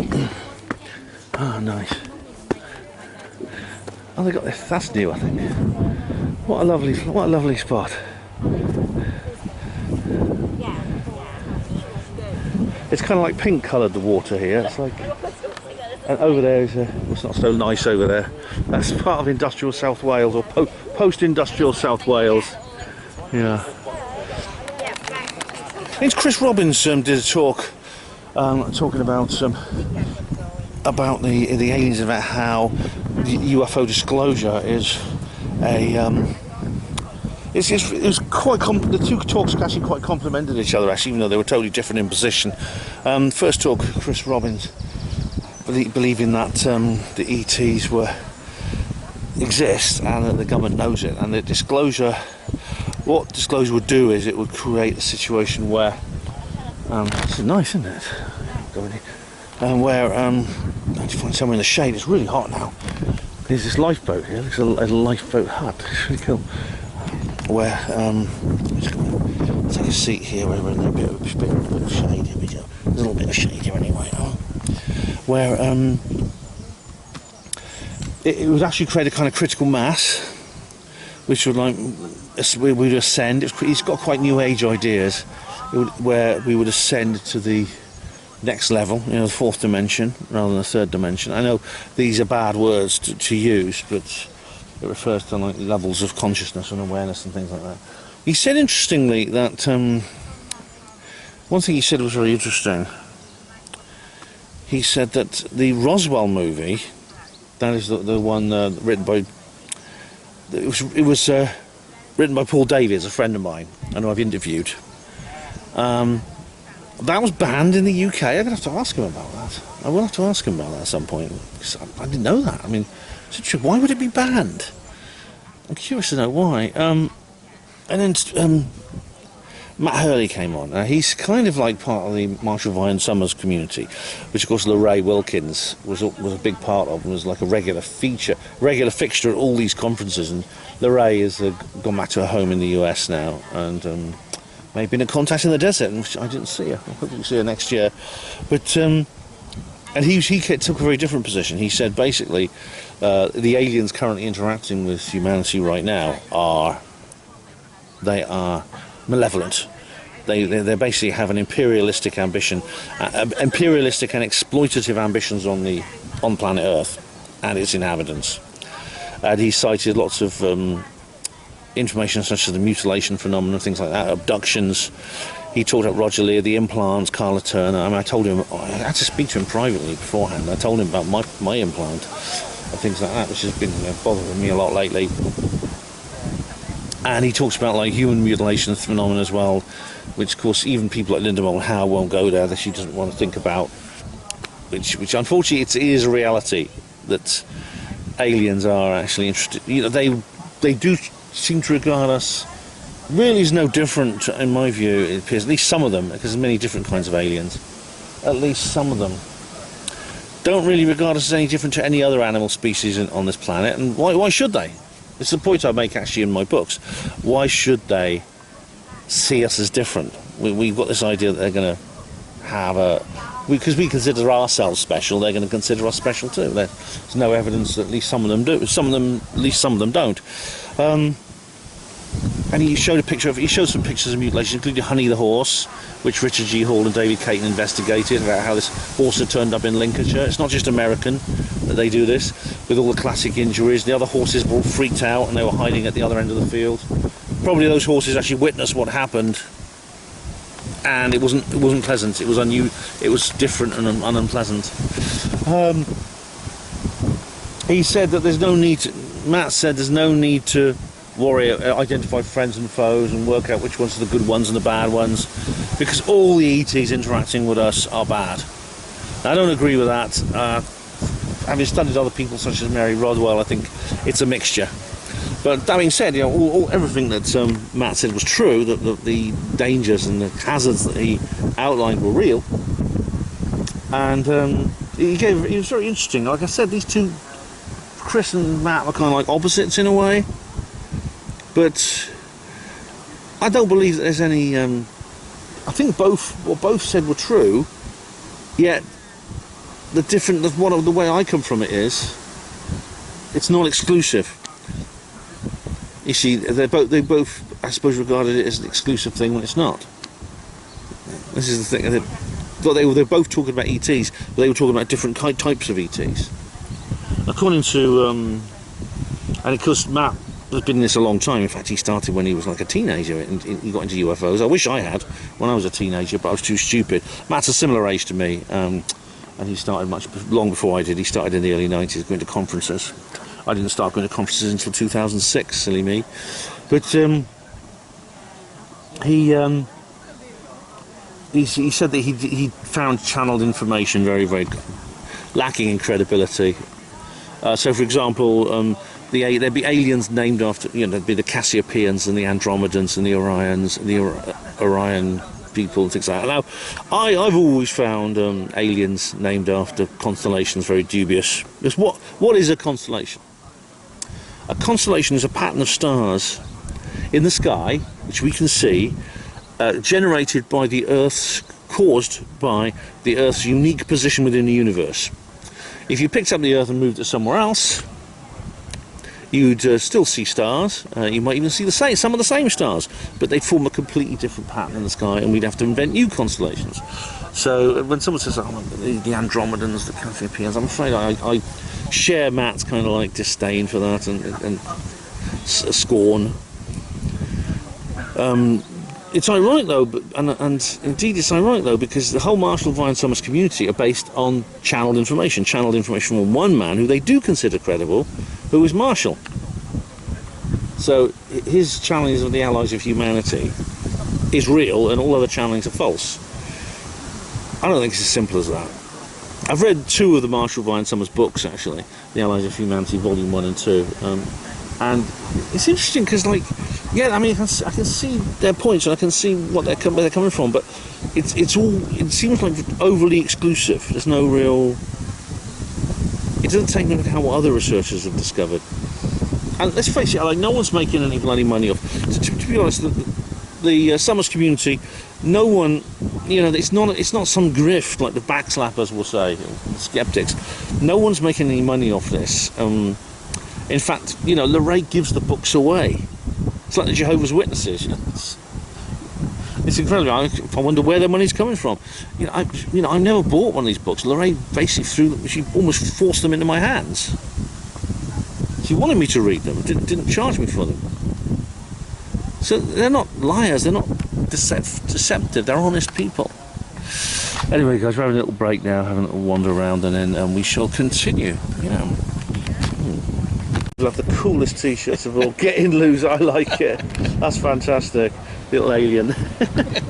[SPEAKER 1] Oh, nice. Oh, they got this. That's new, I think. What a lovely spot. It's kind of like pink coloured, the water here. It's like, and over there is it's not so nice over there. That's part of industrial South Wales, or post-industrial South Wales. Yeah. It's Chris Robbins did a talk talking about the aliens, about how the UFO disclosure is a it's quite the 2 talks actually quite complemented each other, actually, even though they were totally different in position. First talk, Chris Robbins believing that the ETs exist and that the government knows it, and the disclosure, what disclosure would do is it would create a situation where this is nice, isn't it? Where I need to find somewhere in the shade. It's really hot now. There's this lifeboat here. It's a lifeboat hut. It's really cool. Where I'm just going to take a seat here where we're in a bit of shade. Here we go. There's a little bit of shade here anyway. Where it would actually create a kind of critical mass, which would we would ascend. He's got quite new age ideas, where we would ascend to the next level, you know, the 4th dimension rather than the 3rd dimension. I know these are bad words to use, but it refers to levels of consciousness and awareness and things like that. He said, interestingly, that one thing he said was very interesting. He said that the Roswell movie, that is the one written by, it was written by Paul Davies, a friend of mine, I know I've interviewed. That was banned in the UK. I'm going to have to ask him about that. I will have to ask him about that at some point, because I didn't know that. I mean, why would it be banned? I'm curious to know why. And then Matt Hurley came on. He's kind of like part of the Marshall Vine Summers community, which of course Lorraine Wilkins was a big part of, and was like a regular fixture at all these conferences. And Lorraine has gone back to her home in the US now, and may have been in contact in the desert, which I didn't see her. I hope we'll see her next year. But and he took a very different position. He said basically the aliens currently interacting with humanity right now are malevolent. They basically have an imperialistic ambition, imperialistic and exploitative ambitions on planet Earth and its inhabitants. And he cited lots of information such as the mutilation phenomenon, things like that, abductions. He talked about Roger Lear, the implants, Carla Turner. I mean, I told him, I had to speak to him privately beforehand. I told him about my implant and things like that, which has been bothering me a lot lately. And he talks about like human mutilation phenomenon as well, which of course even people like Linda Moulton Howe won't go there, that she doesn't want to think about. Which unfortunately it is a reality that aliens are actually interested. You know, they do seem to regard us really as no different, in my view. It appears, at least some of them, because there's many different kinds of aliens. At least some of them don't really regard us as any different to any other animal species on this planet. And why should they? It's the point I make actually in my books. Why should they see us as different? We've got this idea that they're going to have because we consider ourselves special, they're going to consider us special too. There's no evidence that at least some of them do. At least some of them don't. And he showed some pictures of mutilation, including Honey the horse, which Richard G. Hall and David Caton investigated, about how this horse had turned up in Lincolnshire. It's not just American that they do this, with all the classic injuries. The other horses were all freaked out and they were hiding at the other end of the field. Probably those horses actually witnessed what happened, and it wasn't pleasant. It was it was different and unpleasant. He said that Matt said there's no need to worry, identify friends and foes and work out which ones are the good ones and the bad ones, because all the ETs interacting with us are bad. Now, I don't agree with that. Having studied other people such as Mary Rodwell, I think it's a mixture. But that being said, you know, everything that Matt said was true, that the dangers and the hazards that he outlined were real. And he was very interesting. Like I said, these two, Chris and Matt, were kind of like opposites in a way. But I don't believe that there's any. I think what both said were true. Yet the way I come from it is, it's not exclusive. You see, they both, I suppose, regarded it as an exclusive thing when it's not. This is the thing. They were both talking about ETs, but they were talking about different types of ETs. According to, and of course, Matt has been in this a long time. In fact, he started when he was like a teenager and he got into UFOs. I wish I had when I was a teenager, but I was too stupid. Matt's a similar age to me, and he started long before I did. He started in the early 90s going to conferences. I didn't start going to conferences until 2006, silly me. But he said that he found channeled information very, very lacking in credibility. So, for example, there'd be aliens named after, there'd be the Cassiopeians and the Andromedans and the Orions, and the Orion people and things like that. Now, I've always found aliens named after constellations very dubious. Because what is a constellation? A constellation is a pattern of stars in the sky, which we can see, generated by the Earth's, caused by the Earth's unique position within the universe. If you picked up the Earth and moved it somewhere else, you'd still see stars. You might even see some of the same stars, but they'd form a completely different pattern in the sky, and we'd have to invent new constellations. So when someone says, the Andromedans, the Cassiopeians, I'm afraid I share Matt's kind of like disdain for that and scorn. It's ironic though, and indeed it's ironic though, because the whole Marshall Vine Summers community are based on channeled information from one man who they do consider credible, who is Marshall. So his challenge of the allies of humanity is real, and all other channelings are false. I don't think it's as simple as that. I've read 2 of the Marshall Vine Summers books, actually, The Allies of Humanity, Volume 1 and 2, and it's interesting because, like, yeah, I mean, I can see their points and I can see where they're coming from, but it seems like overly exclusive. There's no real. It doesn't take into account what other researchers have discovered. And let's face it, like, no one's making any bloody money off. To be honest, the Summers community, no one. It's not some grift like the backslappers will say, skeptics. No one's making any money off this. In fact, Lorraine gives the books away. It's like the Jehovah's Witnesses. It's incredible. I wonder where their money's coming from. I never bought one of these books. Lorraine basically she almost forced them into my hands. She wanted me to read them. Didn't charge me for them. So they're not liars, they're not deceptive, they're honest people. Anyway, guys, we're having a little break now, having a little wander around, and then we shall continue. Yeah. Love the coolest t-shirts of all. Get in, loser, I like it. That's fantastic. Little alien.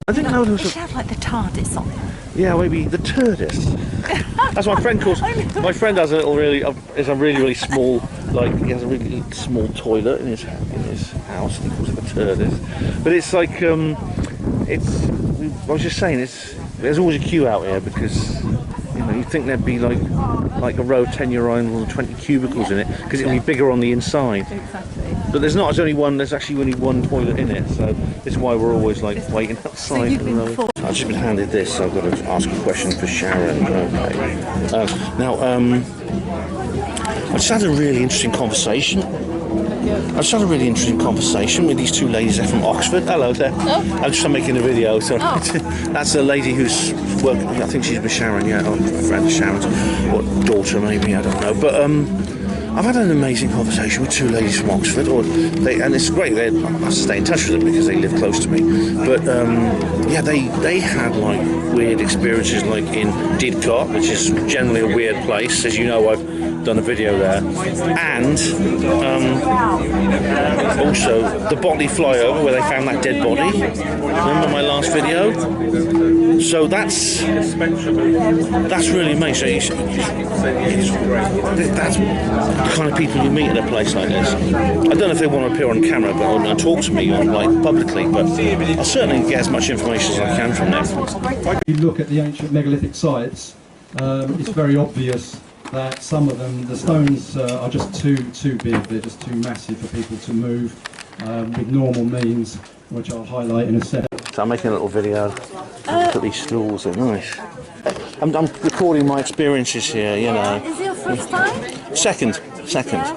[SPEAKER 1] I didn't know there was
[SPEAKER 4] It should have like the TARDIS on it.
[SPEAKER 1] Yeah, maybe the TARDIS. That's what my friend calls. My friend has a little really small, like he has a really small toilet in his house, and he calls it the TARDIS. But it's like I was just saying, there's always a queue out here because you'd think there'd be like a row of 10 urinals and 20 cubicles in it because it'll be bigger on the inside.
[SPEAKER 4] Exactly.
[SPEAKER 1] But there's not. There's actually only one toilet in it, so this is why we're always like waiting outside.
[SPEAKER 4] So you've been
[SPEAKER 1] I've just been handed this, so I've got to ask a question for Sharon. Okay. I just had a really interesting conversation. With these two ladies. They're from Oxford. Hello there.
[SPEAKER 4] Oh.
[SPEAKER 1] I'm just making a video. So that's a lady who's working. I think she's with Sharon. Yeah, or a friend of Sharon's, or daughter maybe. I don't know. But I've had an amazing conversation with two ladies from Oxford, and it's great. I stay in touch with them because they live close to me. But they had like weird experiences, like in Didcot, which is generally a weird place. As you know, I've done a video there, and also the Botley flyover where they found that dead body. Remember my last video? So that's really amazing. That's the kind of people you meet at a place like this. I don't know if they want to appear on camera or talk to me publicly, but I'll certainly get as much information as I can from them.
[SPEAKER 5] If you look at the ancient megalithic sites, it's very obvious that some of them, the stones are just too big, they're just too massive for people to move with normal means, which I'll highlight in a second.
[SPEAKER 1] So I'm making a little video. Look at these stools, they're nice. I'm recording my experiences here, you know.
[SPEAKER 4] Is it your first time?
[SPEAKER 1] Second.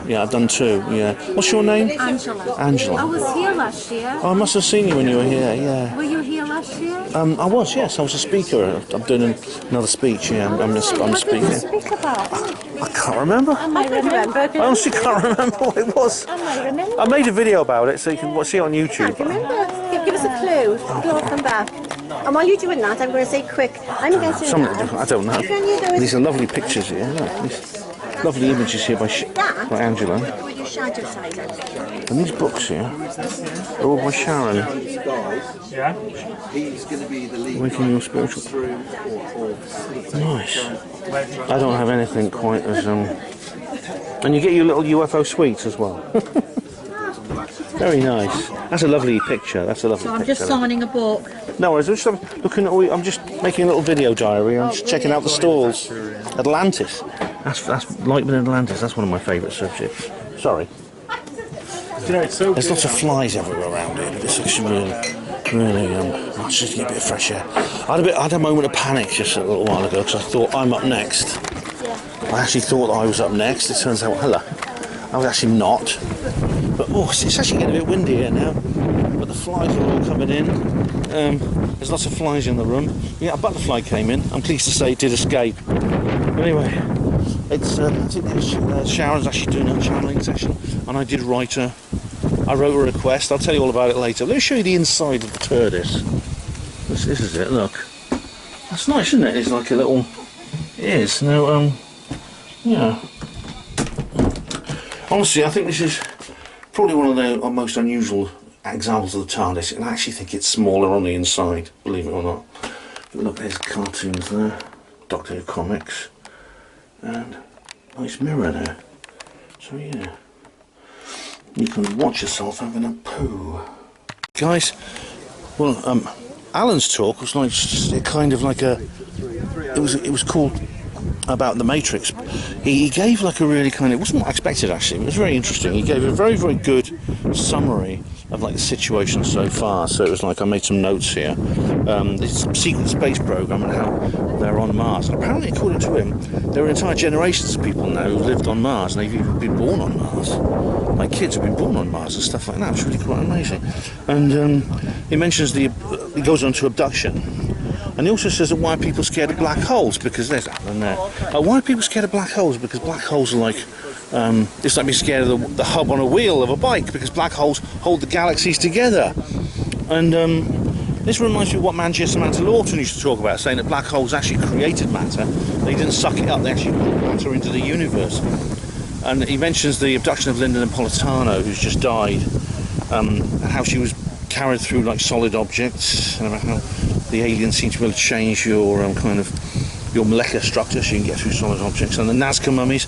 [SPEAKER 1] Yeah, I've done two. Yeah. What's your name?
[SPEAKER 4] Angela.
[SPEAKER 1] Angela.
[SPEAKER 4] I was here last year.
[SPEAKER 1] Oh, I must have seen you when you were here. Yeah.
[SPEAKER 4] Were you here last year?
[SPEAKER 1] I was. Yes, I was a speaker. I'm doing another speech. Yeah, I'm a
[SPEAKER 4] What
[SPEAKER 1] speaker.
[SPEAKER 4] did you speak about?
[SPEAKER 1] I can't remember.
[SPEAKER 4] I might remember.
[SPEAKER 1] I honestly can't remember what it was.
[SPEAKER 4] I might remember.
[SPEAKER 1] I made a video about it, so you can see it on YouTube.
[SPEAKER 6] Remember, give us a clue. Go off and back. And while you're doing that, I'm going to say quick. I'm going to
[SPEAKER 1] I don't know. These are lovely pictures here. Look, these lovely images here by Angela.
[SPEAKER 6] with your shadow side out.
[SPEAKER 1] And these books here are all by Sharon.
[SPEAKER 2] Yeah.
[SPEAKER 1] Waking your spiritual. Nice. I don't have anything quite as and you get your little UFO suites as well. Very nice. That's a lovely picture.
[SPEAKER 4] So I'm just signing a book.
[SPEAKER 1] No, I was just looking at. I'm just making a little video diary. I'm just checking out the stalls. Atlantis. That's Lightman and Atlantis. That's one of my favourite subjects. Sorry.
[SPEAKER 2] You know, it's so
[SPEAKER 1] There's lots of flies everywhere around here. This is really. I just get a bit of fresh air. I had a moment of panic just a little while ago because I thought I'm up next. I actually thought I was up next. It turns out, I was actually not. But it's actually getting a bit windy here now. But the flies are all coming in. There's lots of flies in the room. Yeah, a butterfly came in. I'm pleased to say it did escape. But anyway, I think Sharon's actually doing a channeling session, and I wrote a request. I'll tell you all about it later. Let me show you the inside of the TARDIS. This is it. Look, that's nice, isn't it? It's like a little. It is. Now, yeah. Honestly, I think this is probably one of the most unusual examples of the TARDIS, and I actually think it's smaller on the inside, believe it or not. But look, there's cartoons there, Doctor Who comics, and nice mirror there. So yeah, you can watch yourself having a poo. Guys, well, Alan's talk was like just kind of like a. It was called about the Matrix. He gave like a really kind of, it wasn't what I expected actually, it was very interesting. He gave a very, very good summary of like the situation so far. So it was like, I made some notes here. This secret space program and how they're on Mars. And apparently, according to him, there are entire generations of people now who've lived on Mars, and they've even been born on Mars. Like kids have been born on Mars and stuff like that. It's really quite amazing. And he mentions he goes on to abduction. And he also says that why are people scared of black holes? Because there's Alan there. Why are people scared of black holes? Because black holes are like It's like being scared of the hub on a wheel of a bike, because black holes hold the galaxies together. And this reminds me of what Manchester Samantha Lawton used to talk about, saying that black holes actually created matter. They didn't suck it up, they actually put matter into the universe. And he mentions the abduction of Linda Napolitano, who's just died, and how she was carried through like solid objects, and about how the aliens seem to be able to change your your molecular structure so you can get through solid objects. And the Nazca mummies,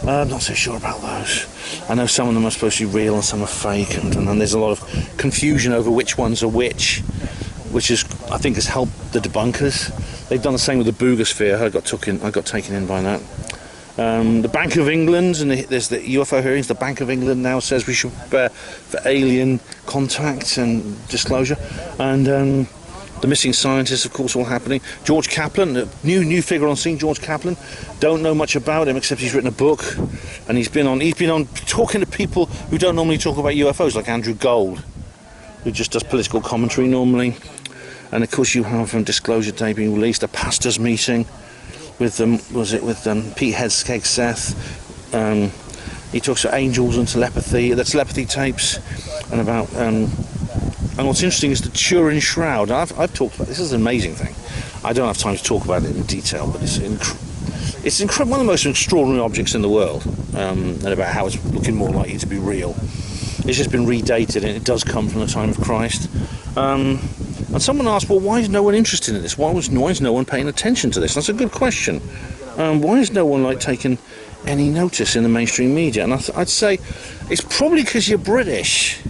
[SPEAKER 1] I'm not so sure about those. I know some of them are supposed to be real and some are fake, and there's a lot of confusion over which ones are which is, I think, has helped the debunkers. They've done the same with the Boogosphere. I got taken in by that. The Bank of England, and there's the UFO hearings. The Bank of England now says we should prepare for alien contact and disclosure, and the missing scientists, of course, all happening. George Kaplan, the new figure on scene. George Kaplan, don't know much about him except he's written a book, and he's been on talking to people who don't normally talk about UFOs, like Andrew Gold, who just does political commentary normally. And of course, you have Disclosure Day being released, a pastors' meeting with Pete Hegseth. He talks about angels and telepathy, the telepathy tapes, and about and what's interesting is the Turin Shroud. I've talked about this. Is an amazing thing. I don't have time to talk about it in detail, but it's one of the most extraordinary objects in the world, and about how it's looking more likely to be real. It's just been redated, and it does come from the time of Christ. And someone asked, well, why is no one interested in this? Why is no one paying attention to this? That's a good question. Why is no one taking any notice in the mainstream media? And I'd say it's probably because you're British.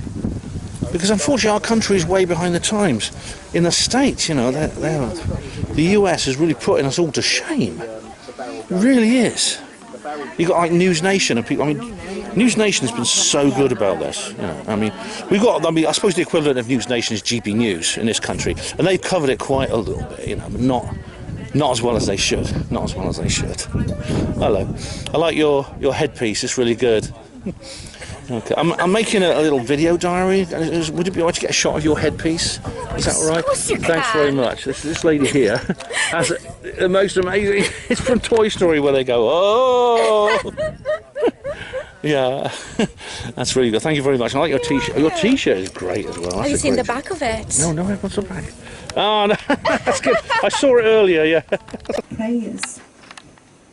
[SPEAKER 1] Because unfortunately our country is way behind the times. In the States, the US is really putting us all to shame. It really is. You've got News Nation and people. News Nation has been so good about this. I suppose the equivalent of News Nation is GB News in this country, and they've covered it quite a little bit, but not as well as they should. Not as well as they should. Hello, I like your headpiece. It's really good. Okay, I'm making a little video diary. Would it be alright to get a shot of your headpiece? Is that all right?
[SPEAKER 6] Of course you
[SPEAKER 1] Thanks
[SPEAKER 6] can.
[SPEAKER 1] very much. This lady here has the most amazing. It's from Toy Story where they go, oh. Yeah, that's really good. Thank you very much. I like your t-shirt. Your t-shirt is great as well.
[SPEAKER 6] Have you seen the back of it?
[SPEAKER 1] No, what's the back? Oh, no, that's good. I saw it earlier, yeah.
[SPEAKER 7] Prayers,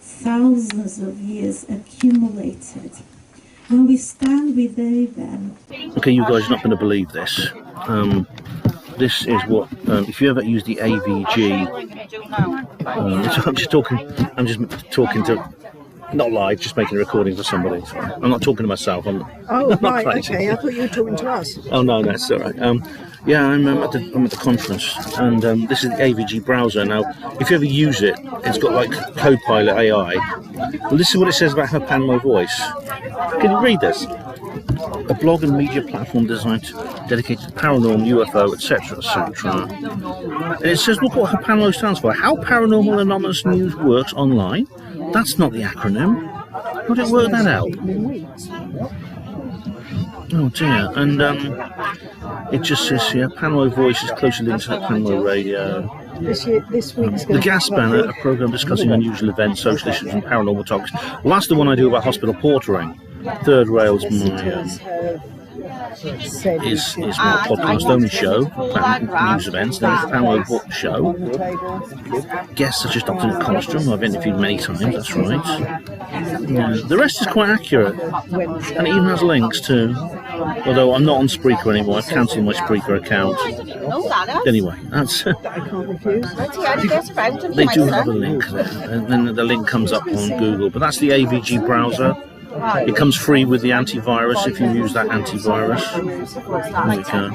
[SPEAKER 7] thousands of years accumulated. When we stand with them.
[SPEAKER 1] Okay, you guys are not going to believe this. This is what, if you ever use the AVG, I'm just talking to, not live, just making a recording for somebody. I'm not talking to myself. I'm
[SPEAKER 8] right,
[SPEAKER 1] crazy.
[SPEAKER 8] okay, I thought you were talking to us.
[SPEAKER 1] Oh no, that's all right. Yeah, I'm at the conference, and this is the AVG browser. Now, if you ever use it, it's got like Copilot AI. Well, this is what it says about her HPANWO voice. Can you read this? A blog and media platform designed dedicated to paranormal, UFO, etc., etc. And it says, look what HPANWO stands for. How Paranormal Anonymous News Works Online. That's not the acronym. How did it work that out? Oh dear. And it just says here, PANWO Voice is closely linked to PANWO Radio.
[SPEAKER 8] This week's
[SPEAKER 1] The Gas Banner, a programme discussing unusual events, social issues and paranormal topics. Well, that's the one I do about hospital portering. Third Rail's my is my podcast-only show, news events. Then there's the PANWO Book Show. Guests such as Dr. Nick Colostrum, who I've interviewed many times, that's right. Yeah. The rest is quite accurate. And it even has links too. Although I'm not on Spreaker anymore, I've cancelled my Spreaker account. Anyway, that's... They do have a link there, and then the link comes up on Google. But that's the AVG browser. It comes free with the antivirus if you use that antivirus. There we go.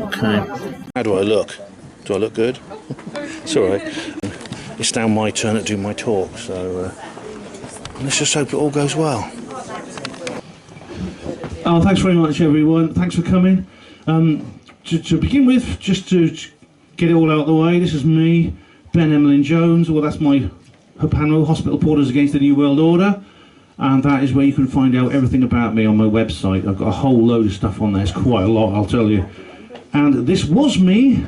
[SPEAKER 1] Okay. How do I look? Do I look good? It's alright. It's now my turn to do my talk, so let's just hope it all goes well. Oh, thanks very much, everyone. Thanks for coming. To begin with, just to get it all out of the way, this is me, Ben Emlyn-Jones. Well, that's my HPANWO, Hospital Porters Against the New World Order. And that is where you can find out everything about me on my website. I've got a whole load of stuff on there. It's quite a lot, I'll tell you. And this was me,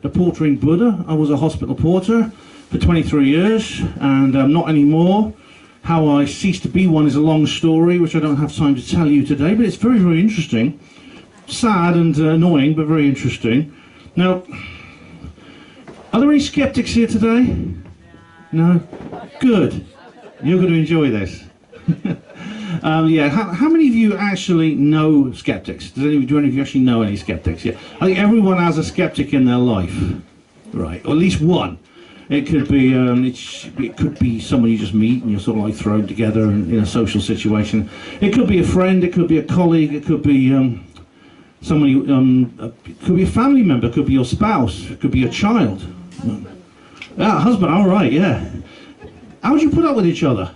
[SPEAKER 1] the portering Buddha. I was a hospital porter for 23 years, and not anymore. how I ceased to be one is a long story, which I don't have time to tell you today, but it's very, very interesting. Sad and annoying, but very interesting. Now, are there any skeptics here today? No? Good. You're going to enjoy this. Yeah, how many of you actually know skeptics? Do any of you actually know any skeptics? Yeah, I think everyone has a skeptic in their life, right? Or at least one. It could be it could be someone you just meet and you're sort of like thrown together in a social situation. It could be a friend. It could be a colleague. It could be somebody. It could be a family member. It could be your spouse. It could be your child. Husband. All right. Yeah. How would you put up with each other?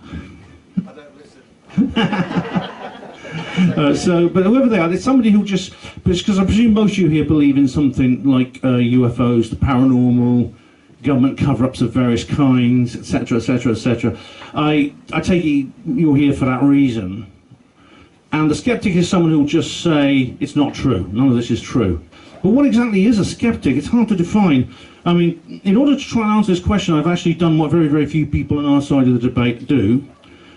[SPEAKER 1] But whoever they are, there's somebody who just, because I presume most of you here believe in something like UFOs, the paranormal, government cover-ups of various kinds, etc., etc., etc. I take it you're here for that reason. And the skeptic is someone who will just say it's not true, none of this is true. But what exactly is a skeptic? It's hard to define. I mean, in order to try and answer this question, I've actually done what very, very few people on our side of the debate do.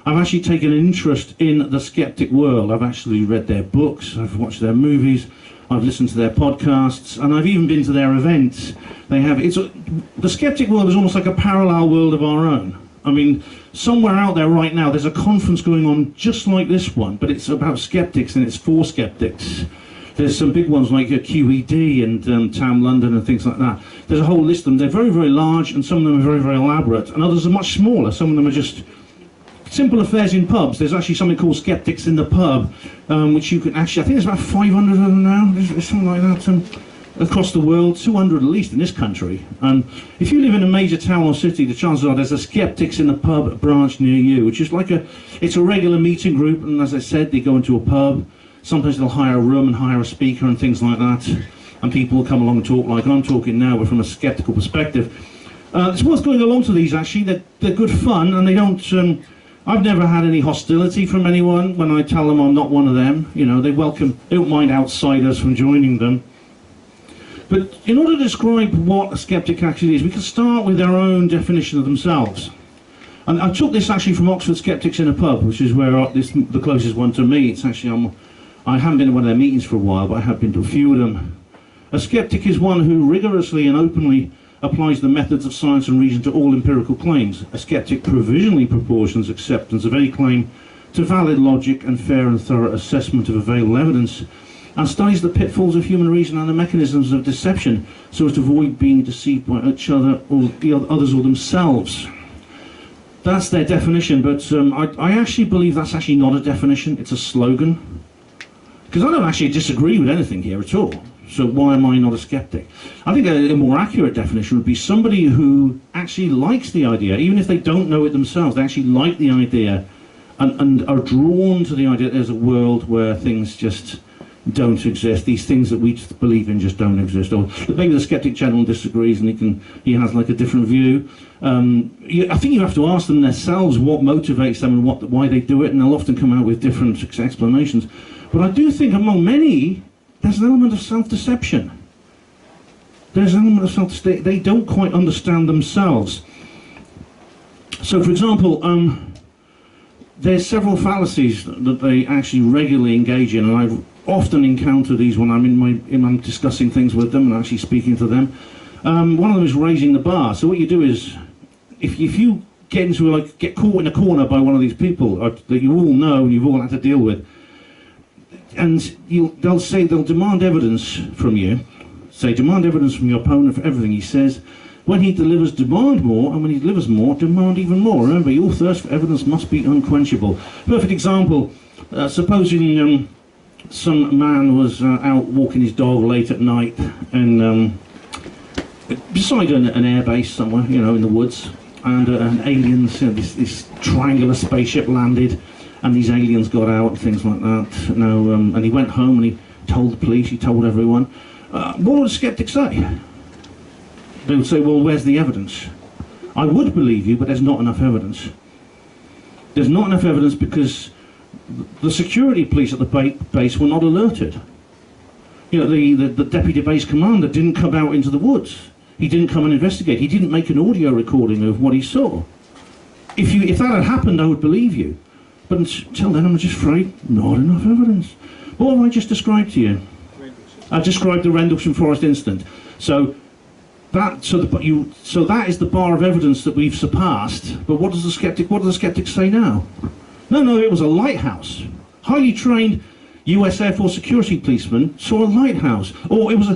[SPEAKER 1] I've actually taken an interest in the skeptic world. I've actually read their books, I've watched their movies, I've listened to their podcasts, and I've even been to their events. The skeptic world is almost like a parallel world of our own. I mean, somewhere out there right now, there's a conference going on just like this one, but it's about skeptics and it's for skeptics. There's some big ones like QED and Town London and things like that. There's a whole list of them. They're very, very large, and some of them are very, very elaborate, and others are much smaller. Some of them are just simple affairs in pubs. There's actually something called Skeptics in the Pub, which you can actually, I think there's about 500 of them now, there's something like that, across the world, 200 at least in this country. If you live in a major town or city, the chances are there's a Skeptics in the Pub branch near you, which is like it's a regular meeting group, and as I said, they go into a pub. Sometimes they'll hire a room and hire a speaker and things like that, and people will come along and talk like I'm talking now, but from a skeptical perspective. It's worth going along to these, actually. They're good fun, and they don't... I've never had any hostility from anyone when I tell them I'm not one of them. You know, they don't mind outsiders from joining them. But in order to describe what a skeptic actually is, we can start with their own definition of themselves. And I took this actually from Oxford Skeptics in a Pub, which is where the closest one to me. It's actually, I haven't been to one of their meetings for a while, but I have been to a few of them. A skeptic is one who rigorously and openly applies the methods of science and reason to all empirical claims. A skeptic provisionally proportions acceptance of any claim to valid logic and fair and thorough assessment of available evidence, and studies the pitfalls of human reason and the mechanisms of deception so as to avoid being deceived by each other or the others or themselves. That's their definition, but I actually believe that's actually not a definition, it's a slogan. Because I don't actually disagree with anything here at all. So why am I not a skeptic? I think a more accurate definition would be somebody who actually likes the idea, even if they don't know it themselves, they actually like the idea and are drawn to the idea that there's a world where things just don't exist. These things that we believe in just don't exist. Or maybe the skeptic gentleman disagrees and he has like a different view. I think you have to ask them themselves what motivates them and why they do it, and they'll often come out with different explanations. But I do think among many, there's an element of self-deception. There's an element of self-deception. They don't quite understand themselves. So, for example, there's several fallacies that they actually regularly engage in, and I've often encountered these when I'm discussing things with them and actually speaking to them. One of them is raising the bar. So what you do is, if you get caught in a corner by one of these people that you all know and you've all had to deal with, and they'll demand evidence from you. Say, demand evidence from your opponent for everything he says. When he delivers, demand more, and when he delivers more, demand even more. Remember, your thirst for evidence must be unquenchable. Perfect example, supposing some man was out walking his dog late at night and beside an airbase somewhere, you know, in the woods, and aliens, you know, this triangular spaceship landed, and these aliens got out and things like that. And he went home and he told the police, he told everyone. What would a skeptic say? They would say, well, where's the evidence? I would believe you, but there's not enough evidence. There's not enough evidence because the security police at the base were not alerted. You know, the deputy base commander didn't come out into the woods. He didn't come and investigate. He didn't make an audio recording of what he saw. if that had happened, I would believe you. But until then, I'm just afraid not enough evidence. What have I just described to you? I've described the Rendlesham Forest incident. So that is the bar of evidence that we've surpassed. But what do the skeptics say now? No, it was a lighthouse. Highly trained US Air Force security policemen saw a lighthouse. Or it was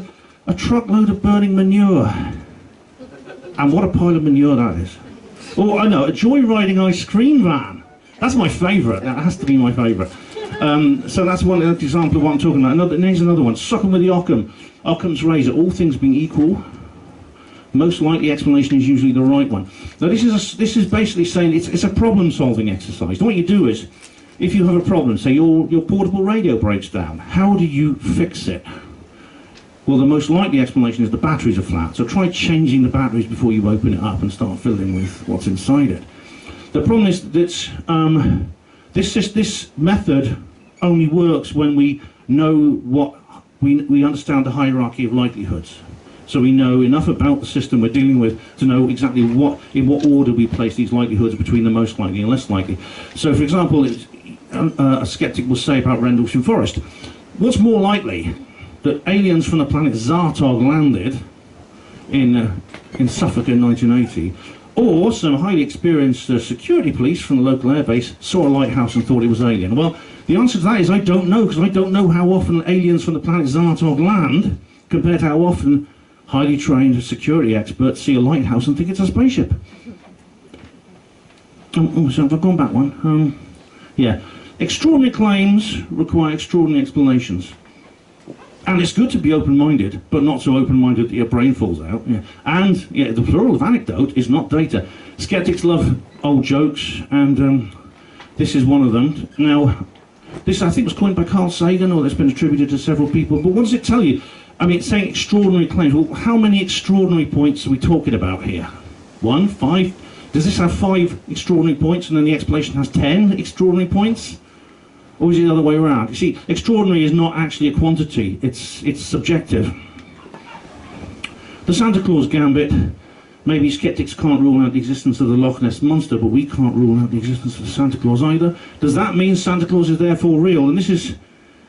[SPEAKER 1] a truckload of burning manure. And what a pile of manure that is. Or I know, a joyriding ice cream van. That's my favourite. That has to be my favourite. So that's one example of what I'm talking about. Here's another one. Sucking with the Occam. Occam's razor. All things being equal, most likely explanation is usually the right one. Now this is basically saying it's a problem-solving exercise. And what you do is, if you have a problem, say your portable radio breaks down, how do you fix it? Well, the most likely explanation is the batteries are flat. So try changing the batteries before you open it up and start filling with what's inside it. The problem is that this method only works when we know what we understand the hierarchy of likelihoods. So we know enough about the system we're dealing with to know exactly in what order we place these likelihoods between the most likely and less likely. So, for example, a skeptic will say about Rendlesham Forest, what's more likely, that aliens from the planet Zartog landed in Suffolk in 1980, or some highly experienced security police from the local airbase saw a lighthouse and thought it was alien? Well, the answer to that is I don't know, because I don't know how often aliens from the planet Zartog land compared to how often highly trained security experts see a lighthouse and think it's a spaceship. So have I gone back one? Yeah. Extraordinary claims require extraordinary explanations. And it's good to be open-minded, but not so open-minded that your brain falls out. Yeah. And the plural of anecdote is not data. Skeptics love old jokes, and this is one of them. Now, this I think was coined by Carl Sagan, or it's been attributed to several people, but what does it tell you? I mean, it's saying extraordinary claims. Well, how many extraordinary points are we talking about here? 1, 5? Does this have 5 extraordinary points, and then the explanation has 10 extraordinary points? Or is it the other way around? You see, extraordinary is not actually a quantity, it's subjective. The Santa Claus gambit, maybe skeptics can't rule out the existence of the Loch Ness Monster, but we can't rule out the existence of Santa Claus either. Does that mean Santa Claus is therefore real? And this is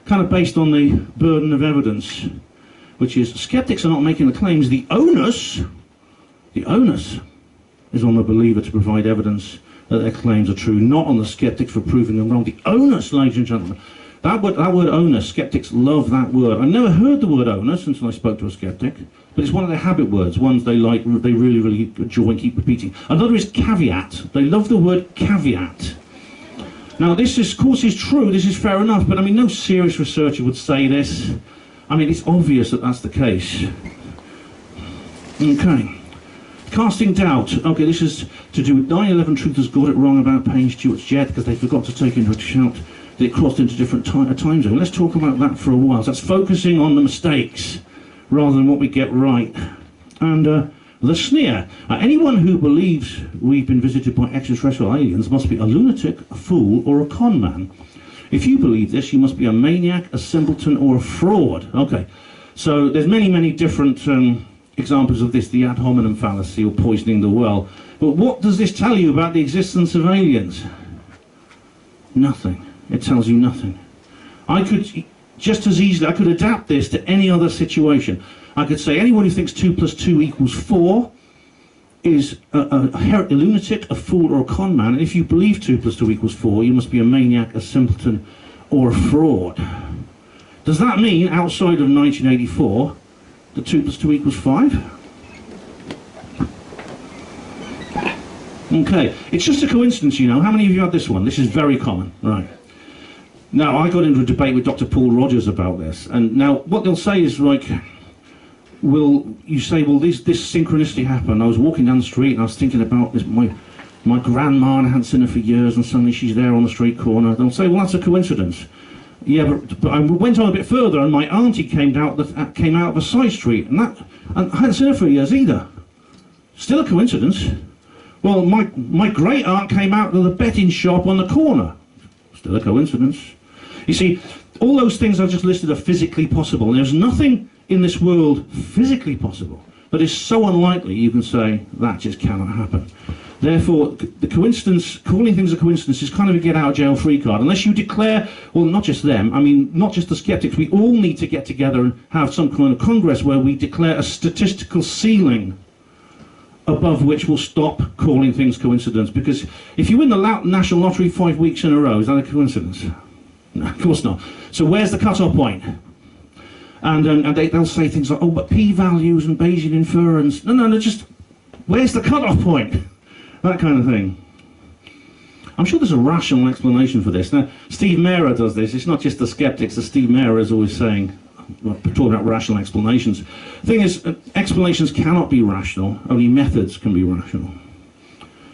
[SPEAKER 1] kind of based on the burden of evidence, which is skeptics are not making the claims. The onus is on the believer to provide evidence that their claims are true, not on the skeptic for proving them wrong. The onus, ladies and gentlemen. That word onus, skeptics love that word. I never heard the word onus until I spoke to a skeptic, but it's one of their habit words, ones they like, they really, really enjoy and keep repeating. Another is caveat. They love the word caveat. Now this is, of course, is true, this is fair enough, but I mean, no serious researcher would say this. I mean, it's obvious that that's the case. Okay. Casting doubt. Okay, this is to do with 9/11 truthers got it wrong about Payne Stewart's jet because they forgot to take into account that it crossed into different time zones. Let's talk about that for a while. So that's focusing on the mistakes rather than what we get right. And the sneer. Anyone who believes we've been visited by extraterrestrial aliens must be a lunatic, a fool, or a con man. If you believe this, you must be a maniac, a simpleton, or a fraud. Okay, so there's many, many different examples of this, the ad hominem fallacy or poisoning the well. But what does this tell you about the existence of aliens? Nothing. It tells you nothing. I could just as easily, I could adapt this to any other situation. I could say anyone who thinks 2 + 2 = 4 is a lunatic, a fool, or a con man. And if you believe 2 + 2 = 4, you must be a maniac, a simpleton, or a fraud. Does that mean, outside of 1984, that 2 + 2 = 5? Okay, it's just a coincidence, you know. How many of you had this one? This is very common, right? Now, I got into a debate with Dr. Paul Rogers about this, and now what they'll say is like, you say, well, this synchronicity happened. I was walking down the street and I was thinking about this, my grandma, and I hadn't seen her for years, and suddenly she's there on the street corner. They'll say, well, that's a coincidence. Yeah, but I went on a bit further, and my auntie came out of a side street, and I hadn't seen her for years either. Still a coincidence. Well, my great aunt came out of the betting shop on the corner. Still a coincidence. You see, all those things I've just listed are physically possible, and there's nothing in this world physically possible that is so unlikely you can say that just cannot happen. Therefore, the coincidence, calling things a coincidence, is kind of a get-out-of-jail-free card. Unless you declare, well, not just them, I mean, not just the skeptics, we all need to get together and have some kind of congress where we declare a statistical ceiling above which we'll stop calling things coincidence. Because if you win the National Lottery 5 weeks in a row, is that a coincidence? No, of course not. So where's the cut-off point? And they'll say things like, oh, but p-values and Bayesian inference. No, just, where's the cut-off point? That kind of thing. I'm sure there's a rational explanation for this. Now, Steve Mehrer does this. It's not just the skeptics. The Steve Mehrer is always saying, talking about rational explanations. The thing is, explanations cannot be rational. Only methods can be rational.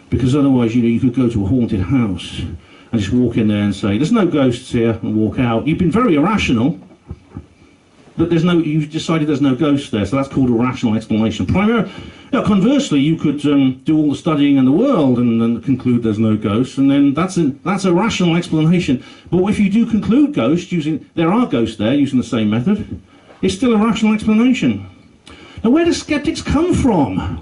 [SPEAKER 1] Because otherwise, you could go to a haunted house and just walk in there and say, there's no ghosts here, and walk out. You've been very irrational, but you've decided there's no ghosts there, so that's called a rational explanation. Conversely, you could do all the studying in the world and then conclude there's no ghosts, and then that's a rational explanation. But if you do conclude ghosts there are ghosts there using the same method, it's still a rational explanation. Now, where do skeptics come from?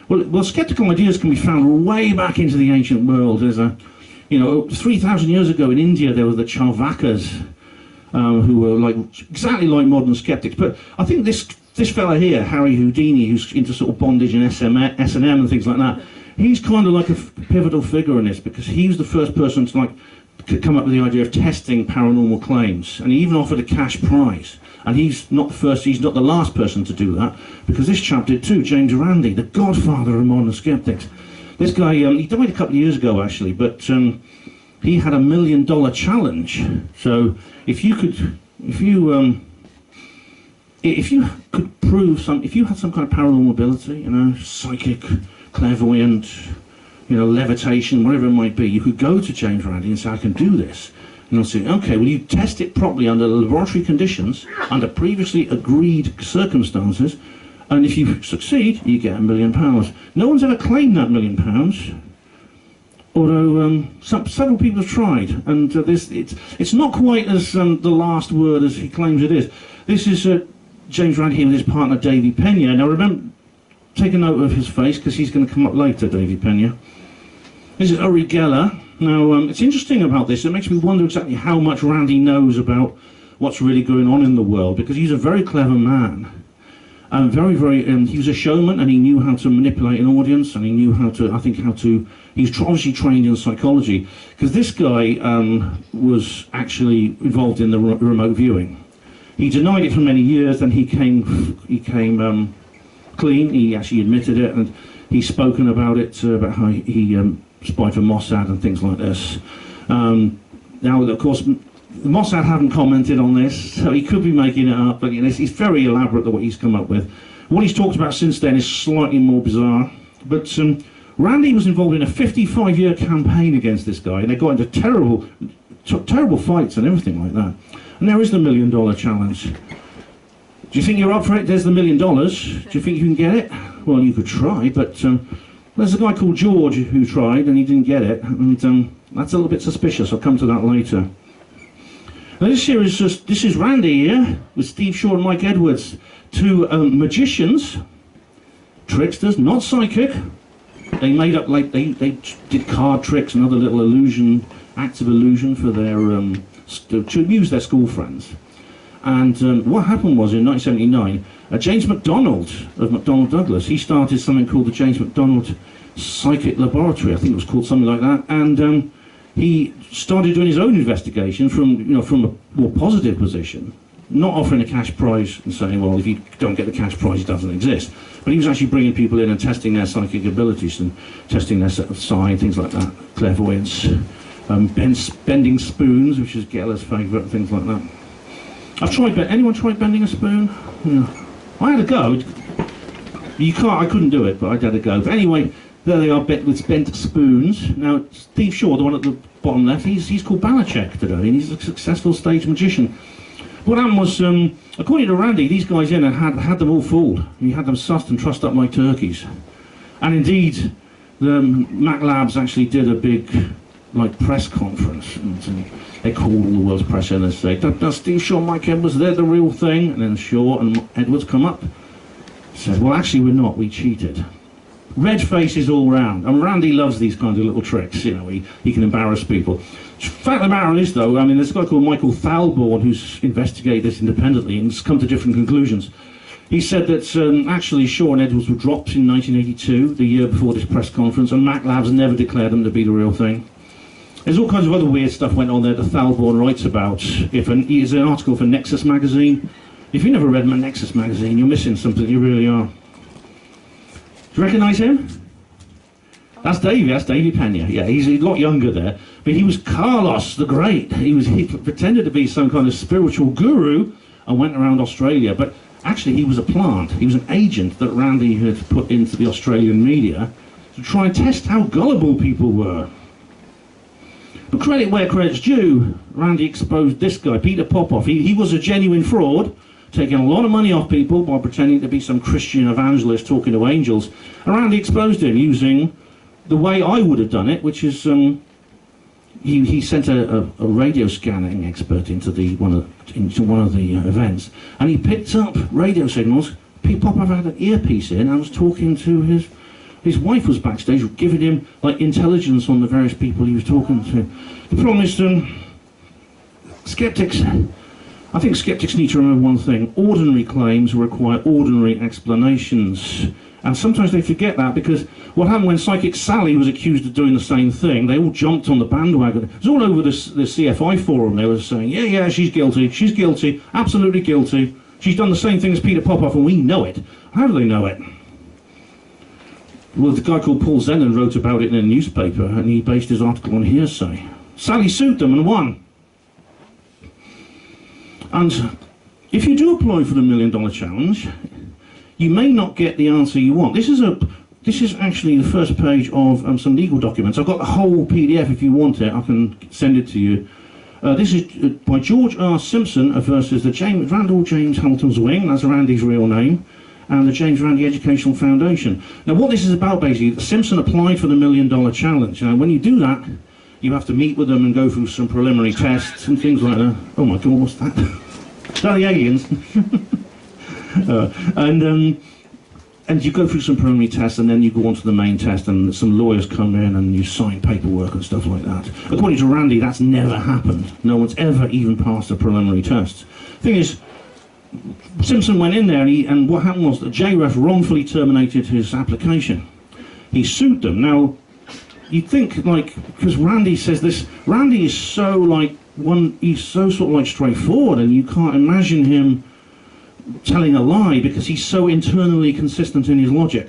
[SPEAKER 1] Well, skeptical ideas can be found way back into the ancient world. There's 3,000 years ago in India, there were the Charvakas, who were exactly like modern skeptics. But I think this fella here, Harry Houdini, who's into sort of bondage and S&M and things like that, he's kind of like a pivotal figure in this, because he was the first person to come up with the idea of testing paranormal claims, and he even offered a cash prize. And he's not the last person to do that, because this chap did too, James Randi, the godfather of modern skeptics. This guy, he died a couple of years ago actually, but he had $1 million challenge. So if you could prove if you had some kind of paranormal ability, psychic, clairvoyant, levitation, whatever it might be, you could go to James Randi and say, I can do this. And they'll say, okay, well, you test it properly under laboratory conditions, under previously agreed circumstances, and if you succeed, you get £1 million. No one's ever claimed that £1 million, although several people have tried, and it's not quite as the last word as he claims it is. This is James Randi with his partner Davy Pena. Now remember, take a note of his face, because he's going to come up later, Davy Pena. This is Uri Geller. Now, it's interesting about this. It makes me wonder exactly how much Randi knows about what's really going on in the world, because he's a very clever man. And he was a showman, and he knew how to manipulate an audience, and he knew he's obviously trained in psychology, because this guy was actually involved in the remote viewing. He denied it for many years, then he came clean. He actually admitted it, and he's spoken about it, about how he spied for Mossad and things like this. Now, of course, Mossad haven't commented on this, so he could be making it up, but it's very elaborate what he's come up with. What he's talked about since then is slightly more bizarre, but Randi was involved in a 55-year campaign against this guy, and they got into terrible fights and everything like that. And there is the $1 million challenge. Do you think you're up for it? There's the $1 million. Do you think you can get it? Well, you could try, but there's a guy called George who tried and he didn't get it, and that's a little bit suspicious. I'll come to that later. Now, this is Randi here with Steve Shaw and Mike Edwards, two magicians, tricksters, not psychic. They made up they did card tricks and other little acts of illusion for their to amuse their school friends. And what happened was in 1979, James MacDonald of McDonnell Douglas, he started something called the James MacDonald Psychic Laboratory. I think it was called something like that. And he started doing his own investigation from a more positive position, not offering a cash prize and saying, well, if you don't get the cash prize, it doesn't exist. But he was actually bringing people in and testing their psychic abilities and testing their sight, things like that, clairvoyance, bending spoons, which is Geller's favourite, things like that. Anyone tried bending a spoon? Yeah. I had a go. I couldn't do it, but I had a go. But anyway, there they are with bent spoons. Now, Steve Shaw, the one at the bottom left, he's called Balachek today, and he's a successful stage magician. What happened was, according to Randi, these guys in had them all fooled. He had them sussed and trussed up like turkeys. And indeed, the Mac Labs actually did a big press conference, and they called all the world's press in and say, does Steve Shaw, Mike Edwards, they're the real thing? And then Shaw and Edwards come up, says, well, actually we're not, we cheated. Red faces all round. And Randy loves these kinds of little tricks, you know, he can embarrass people. Fact of the matter is, though, I mean, there's a guy called Michael Thalborn who's investigated this independently and has come to different conclusions. He said that actually Shaw and Edwards were dropped in 1982, the year before this press conference, and Mac Labs never declared them to be the real thing. There's all kinds of other weird stuff went on there that Thalborn writes about. Here's an article for Nexus magazine. If you never read Nexus magazine, you're missing something, you really are. Do you recognise him? That's Davy Pena. Yeah, he's a lot younger there. But he was Carlos the Great. He pretended to be some kind of spiritual guru and went around Australia. But actually he was a plant. He was an agent that Randy had put into the Australian media to try and test how gullible people were. But credit where credit's due, Randy exposed this guy, Peter Popoff. He was a genuine fraud, taking a lot of money off people by pretending to be some Christian evangelist talking to angels. And Randy exposed him using the way I would have done it, which is he sent a radio scanning expert into one of the events, and he picked up radio signals. Pete Popoff had an earpiece in and was talking to his wife was backstage, giving him like intelligence on the various people he was talking to. The problem is, skeptics. I think skeptics need to remember one thing: ordinary claims require ordinary explanations. And sometimes they forget that, because what happened when Psychic Sally was accused of doing the same thing, they all jumped on the bandwagon. It was all over the CFI forum. They were saying, yeah, she's guilty, absolutely guilty. She's done the same thing as Peter Popoff, and we know it. How do they know it? Well, the guy called Paul Zenon wrote about it in a newspaper, and he based his article on hearsay. Sally sued them and won. And if you do apply for the $1 Million Challenge, you may not get the answer you want. This is actually the first page of some legal documents. I've got the whole PDF. If you want it, I can send it to you. This is by George R. Simpson versus the Randall James Hamilton's Wing. That's Randy's real name. And the James Randi Educational Foundation. Now, what this is about, basically, Simpson applied for the $1 Million Challenge. Now, when you do that, you have to meet with them and go through some preliminary tests and things like that. Oh my God, what's that? Is that the aliens? And you go through some preliminary tests, and then you go on to the main test, and some lawyers come in and you sign paperwork and stuff like that. According to Randy, that's never happened. No one's ever even passed a preliminary test. Thing is, Simpson went in there, and what happened was that JREF wrongfully terminated his application. He sued them. Now, you'd think, like, because Randy says this, Randy is so like he's so sort of like straightforward, and you can't imagine him telling a lie, because he's so internally consistent in his logic.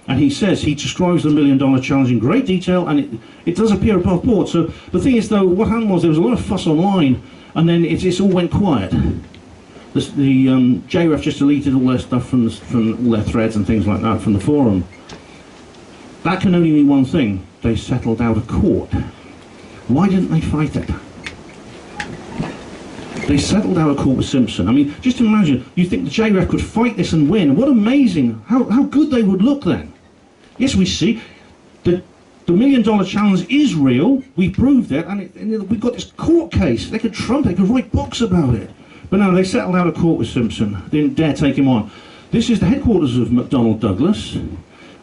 [SPEAKER 1] And he says, he describes the $1 Million Challenge in great detail, and it does appear above board. So the thing is, though, what happened was there was a lot of fuss online, and then it all went quiet. The JREF just deleted all their stuff from all their threads and things like that from the forum. That can only mean one thing: they settled out of court. Why didn't they fight it? They settled out of court with Simpson. I mean, just imagine, you think the JREF could fight this and win. What amazing, how good they would look then. Yes, we see, the $1 Million Challenge is real, we proved it, and we've got this court case. They could trump it, they could write books about it. But no, they settled out of court with Simpson. They didn't dare take him on. This is the headquarters of McDonnell Douglas,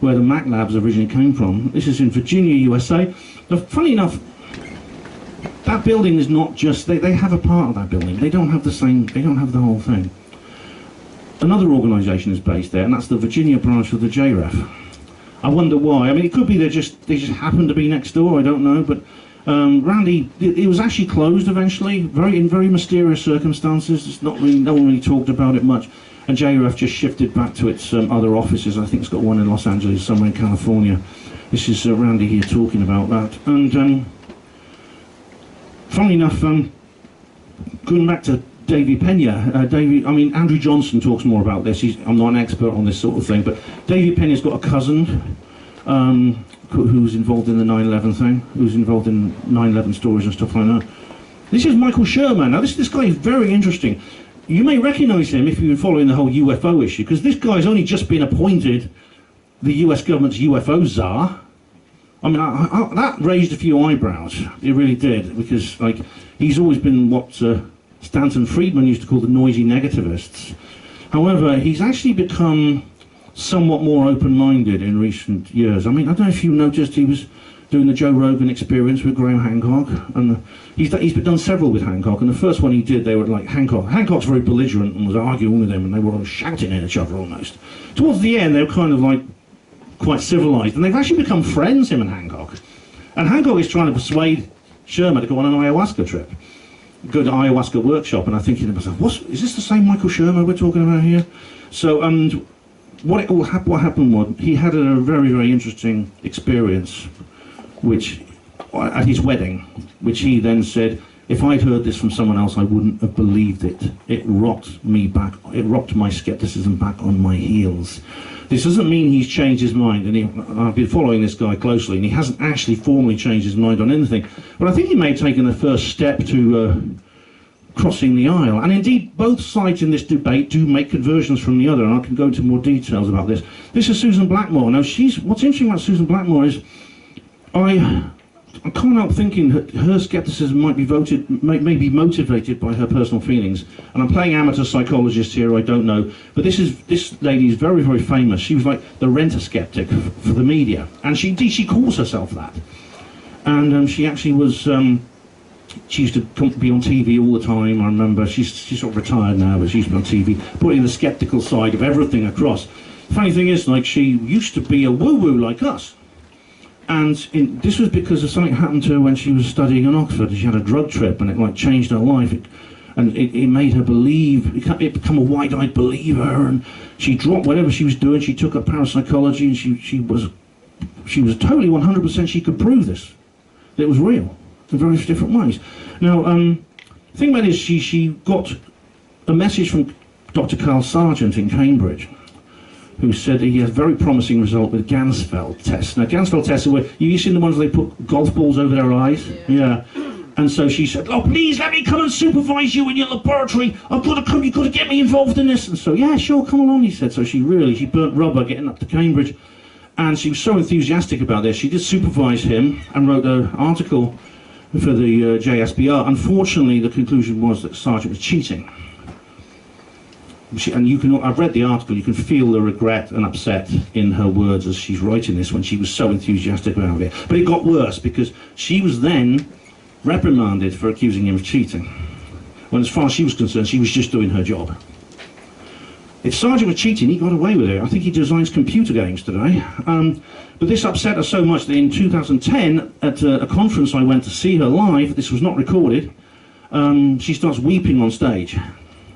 [SPEAKER 1] where the Mac Labs originally came from. This is in Virginia, USA. Now, funny enough, that building is not just, they have a part of that building. They don't have the whole thing. Another organisation is based there, and that's the Virginia branch of the JREF. I wonder why. I mean, it could be they just happen to be next door, I don't know, but Randy, it was actually closed eventually, in very mysterious circumstances. It's not really, no one really talked about it much, and JRF just shifted back to its other offices. I think it's got one in Los Angeles, somewhere in California. This is Randy here talking about that. And funnily enough, going back to Davy Pena, Andrew Johnson talks more about this. I'm not an expert on this sort of thing, but Davy Pena's got a cousin who's involved in the 9/11 thing, who's involved in 9/11 stories and stuff like that. This is Michael Sherman. Now, this guy is very interesting. You may recognise him if you've been following the whole UFO issue, because this guy's only just been appointed the US government's UFO czar. I mean, that raised a few eyebrows. It really did, because like he's always been what Stanton Friedman used to call the noisy negativists. However, he's actually become somewhat more open-minded in recent years. I mean, I don't know if you noticed he was doing the Joe Rogan Experience with Graham Hancock, and he's done several with Hancock, and the first one he did, they were like, Hancock's very belligerent and was arguing with him, and they were all shouting at each other almost. Towards the end, they were kind of like quite civilized, and they've actually become friends, him and Hancock. And Hancock is trying to persuade Shermer to go on an ayahuasca trip, go to ayahuasca workshop, and I think to myself, is this the same Michael Shermer we're talking about here? So, what happened was, he had a very, very interesting experience, which, at his wedding, which he then said, if I'd heard this from someone else, I wouldn't have believed it. It rocked my skepticism back on my heels. This doesn't mean he's changed his mind, and I've been following this guy closely, and he hasn't actually formally changed his mind on anything. But I think he may have taken the first step to crossing the aisle. And indeed, both sides in this debate do make conversions from the other, and I can go into more details about this. This is Susan Blackmore. Now, what's interesting about Susan Blackmore is, I can't help thinking that her skepticism might be motivated by her personal feelings. And I'm playing amateur psychologist here, I don't know. But this lady is very, very famous. She was like the renter-skeptic for the media. And she calls herself that. And she actually was, she used to be on TV all the time. I remember, she's sort of retired now, but she used to be on TV, putting the skeptical side of everything across. The funny thing is, like, she used to be a woo-woo like us. And this was because of something happened to her when she was studying in Oxford. She had a drug trip, and it like changed her life. It made her believe, it become a wide-eyed believer, and she dropped whatever she was doing. She took up parapsychology, and she was totally 100% she could prove this. That it was real in various different ways. Now, the thing about it is she got a message from Dr. Carl Sargent in Cambridge, who said he has a very promising result with Ganzfeld tests. Now, Ganzfeld tests are where, you've seen the ones where they put golf balls over their eyes? Yeah. And so she said, oh, please let me come and supervise you in your laboratory. I've got to come, you've got to get me involved in this. And so, yeah, sure, come along, he said. So she burnt rubber getting up to Cambridge. And she was so enthusiastic about this, she did supervise him and wrote an article for the JSBR. Unfortunately, the conclusion was that Sargent was cheating. And I've read the article, you can feel the regret and upset in her words as she's writing this, when she was so enthusiastic about it. But it got worse, because she was then reprimanded for accusing him of cheating, when as far as she was concerned, she was just doing her job. If Sargent was cheating, he got away with it. I think he designs computer games today. But this upset her so much that in 2010, at a conference I went to see her live, this was not recorded, she starts weeping on stage.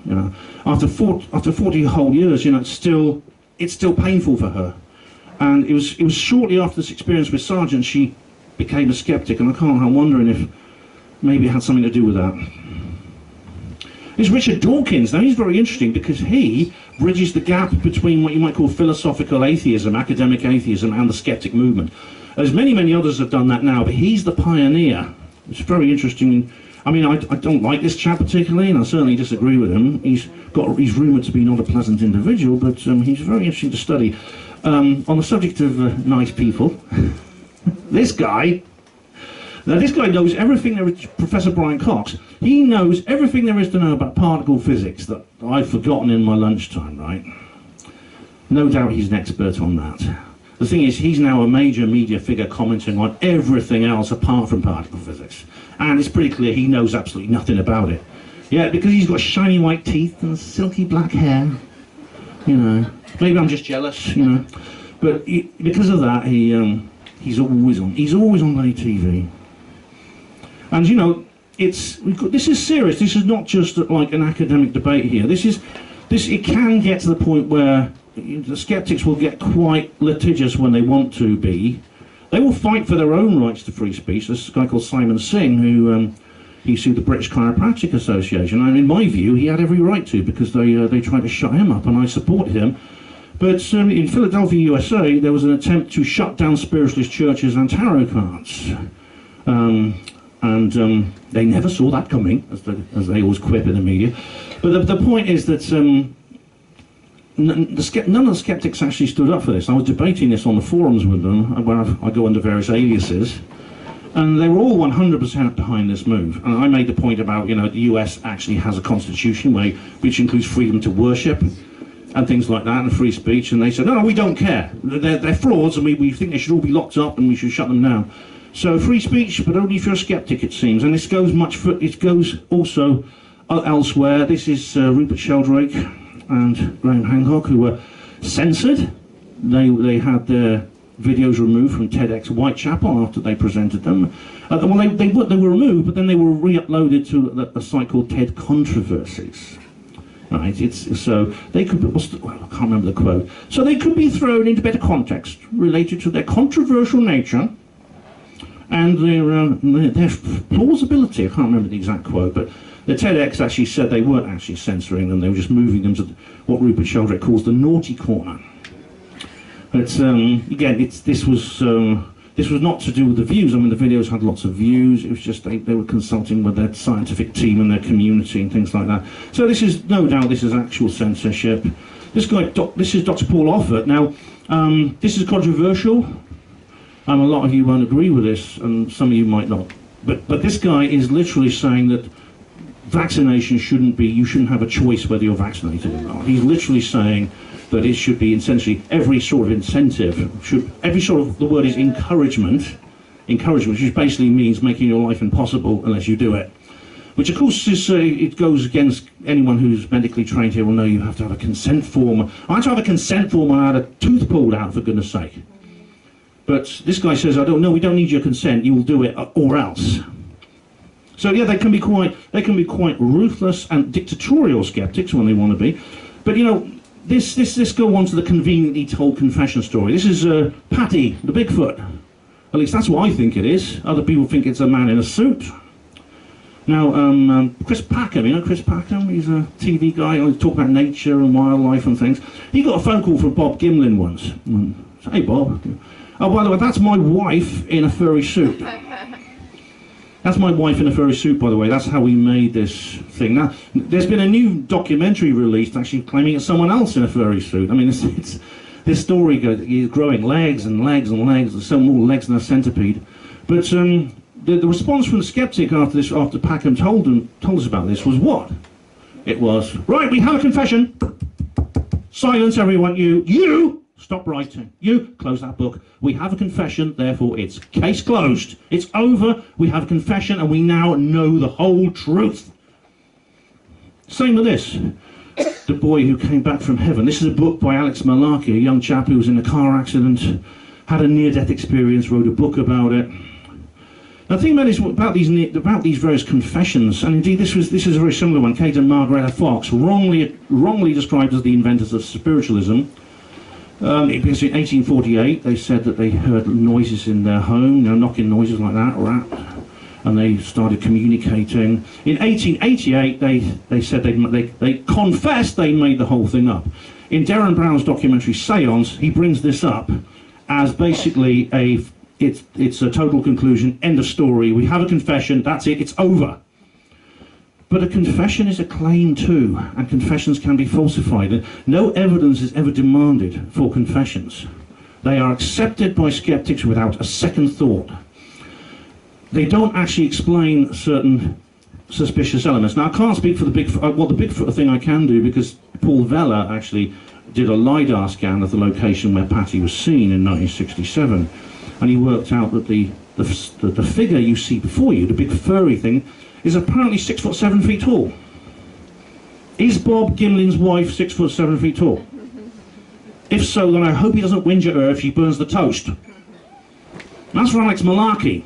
[SPEAKER 1] You know, after 40 whole years, you know, it's still painful for her. And it was shortly after this experience with Sargent she became a skeptic, and I can't help wondering if maybe it had something to do with that. There's Richard Dawkins. Now, he's very interesting because he bridges the gap between what you might call philosophical atheism, academic atheism, and the skeptic movement. There's many others have done that now, but he's the pioneer. It's very interesting. I mean, I don't like this chap particularly, and I certainly disagree with him. He's rumoured to be not a pleasant individual, but he's very interesting to study. On the subject of nice people, this guy knows everything there is. Professor Brian Cox, he knows everything there is to know about particle physics that I've forgotten in my lunchtime, right? No doubt he's an expert on that. The thing is, he's now a major media figure commenting on everything else apart from particle physics. And it's pretty clear he knows absolutely nothing about it. Yeah, because he's got shiny white teeth and silky black hair. You know, maybe I'm just jealous, you know. But because of that, he's always on bloody TV. And you know, this is serious. This is not just like an academic debate here. It can get to the point where the skeptics will get quite litigious when they want to be. They will fight for their own rights to free speech. There's a guy called Simon Singh who he sued the British Chiropractic Association, and in my view he had every right to, because they tried to shut him up, and I supported him. But in Philadelphia, USA, there was an attempt to shut down spiritualist churches and tarot cards. They never saw that coming, as they always quip in the media. But the point is that none of the skeptics actually stood up for this. I was debating this on the forums with them, where I go under various aliases, and they were all 100% behind this move. And I made the point about, you know, the US actually has a constitution which includes freedom to worship. and things like that, and free speech, and they said, no, we don't care. They're frauds, and we think they should all be locked up, and we should shut them down. So free speech, but only if you're a skeptic, it seems. And this goes it goes also elsewhere. This is Rupert Sheldrake and Graham Hancock, who were censored. They had their videos removed from TEDx Whitechapel after they presented them. Well, they were removed, but then they were re-uploaded to a site called TED Controversies. Right, so they could be, well, I can't remember the quote. So they could be thrown into better context related to their controversial nature and their plausibility. I can't remember the exact quote, but the TEDx actually said they weren't actually censoring them; they were just moving them to what Rupert Sheldrake calls the naughty corner. But again, this was not to do with the views. I mean, the videos had lots of views. It was just they were consulting with their scientific team and their community and things like that. So this is, no doubt, this is actual censorship. This guy, this is Dr. Paul Offord. Now, this is controversial. A lot of you won't agree with this, and some of you might not. But this guy is literally saying that vaccination you shouldn't have a choice whether you're vaccinated or not. He's literally saying that it should be essentially every sort of incentive, the word is encouragement, which basically means making your life impossible unless you do it. Which of course is, it goes against anyone who's medically trained here will know you have to have a consent form. I had to have a consent form when I had a tooth pulled out, for goodness sake. But this guy says, we don't need your consent, you will do it or else. So yeah, they can be quite ruthless and dictatorial skeptics when they want to be. But you know, This go on to the conveniently told confession story. This is Patty, the Bigfoot. At least that's what I think it is. Other people think it's a man in a suit. Now, Chris Packham, you know Chris Packham? He's a TV guy, he talks about nature and wildlife and things. He got a phone call from Bob Gimlin once. Hey, Bob. Oh, by the way, that's my wife in a furry suit. That's my wife in a furry suit, by the way. That's how we made this thing. Now, there's been a new documentary released actually claiming it's someone else in a furry suit. I mean, this story goes, he's growing legs and legs and legs. There's so more legs than a centipede. But the response from the skeptic after Packham told us about this was what? It was, right, we have a confession. Silence, everyone. You stop writing. You close that book. We have a confession, therefore it's case closed. It's over. We have a confession and we now know the whole truth. Same with this. The Boy Who Came Back from Heaven. This is a book by Alex Malarkey, a young chap who was in a car accident, had a near-death experience, wrote a book about it. Now, the thing about these various confessions, and indeed this is a very similar one. Kate and Margaret Fox, wrongly described as the inventors of spiritualism. Because in 1848 they said that they heard noises in their home, knocking noises like that, and they started communicating. In 1888 they said they confessed they made the whole thing up. In Derren Brown's documentary Seance, he brings this up as basically it's a total conclusion, end of story. We have a confession, that's it, it's over. But a confession is a claim too, and confessions can be falsified. And no evidence is ever demanded for confessions. They are accepted by skeptics without a second thought. They don't actually explain certain suspicious elements. Now, I can't speak for the Bigfoot. Well, the Bigfoot thing I can do, because Paul Vella actually did a LiDAR scan of the location where Patty was seen in 1967, and he worked out that the figure you see before you, the big furry thing, is apparently 6'7" tall. Is Bob Gimlin's wife 6'7" tall? If so, then I hope he doesn't whinge at her if she burns the toast. That's for Alex Malarkey.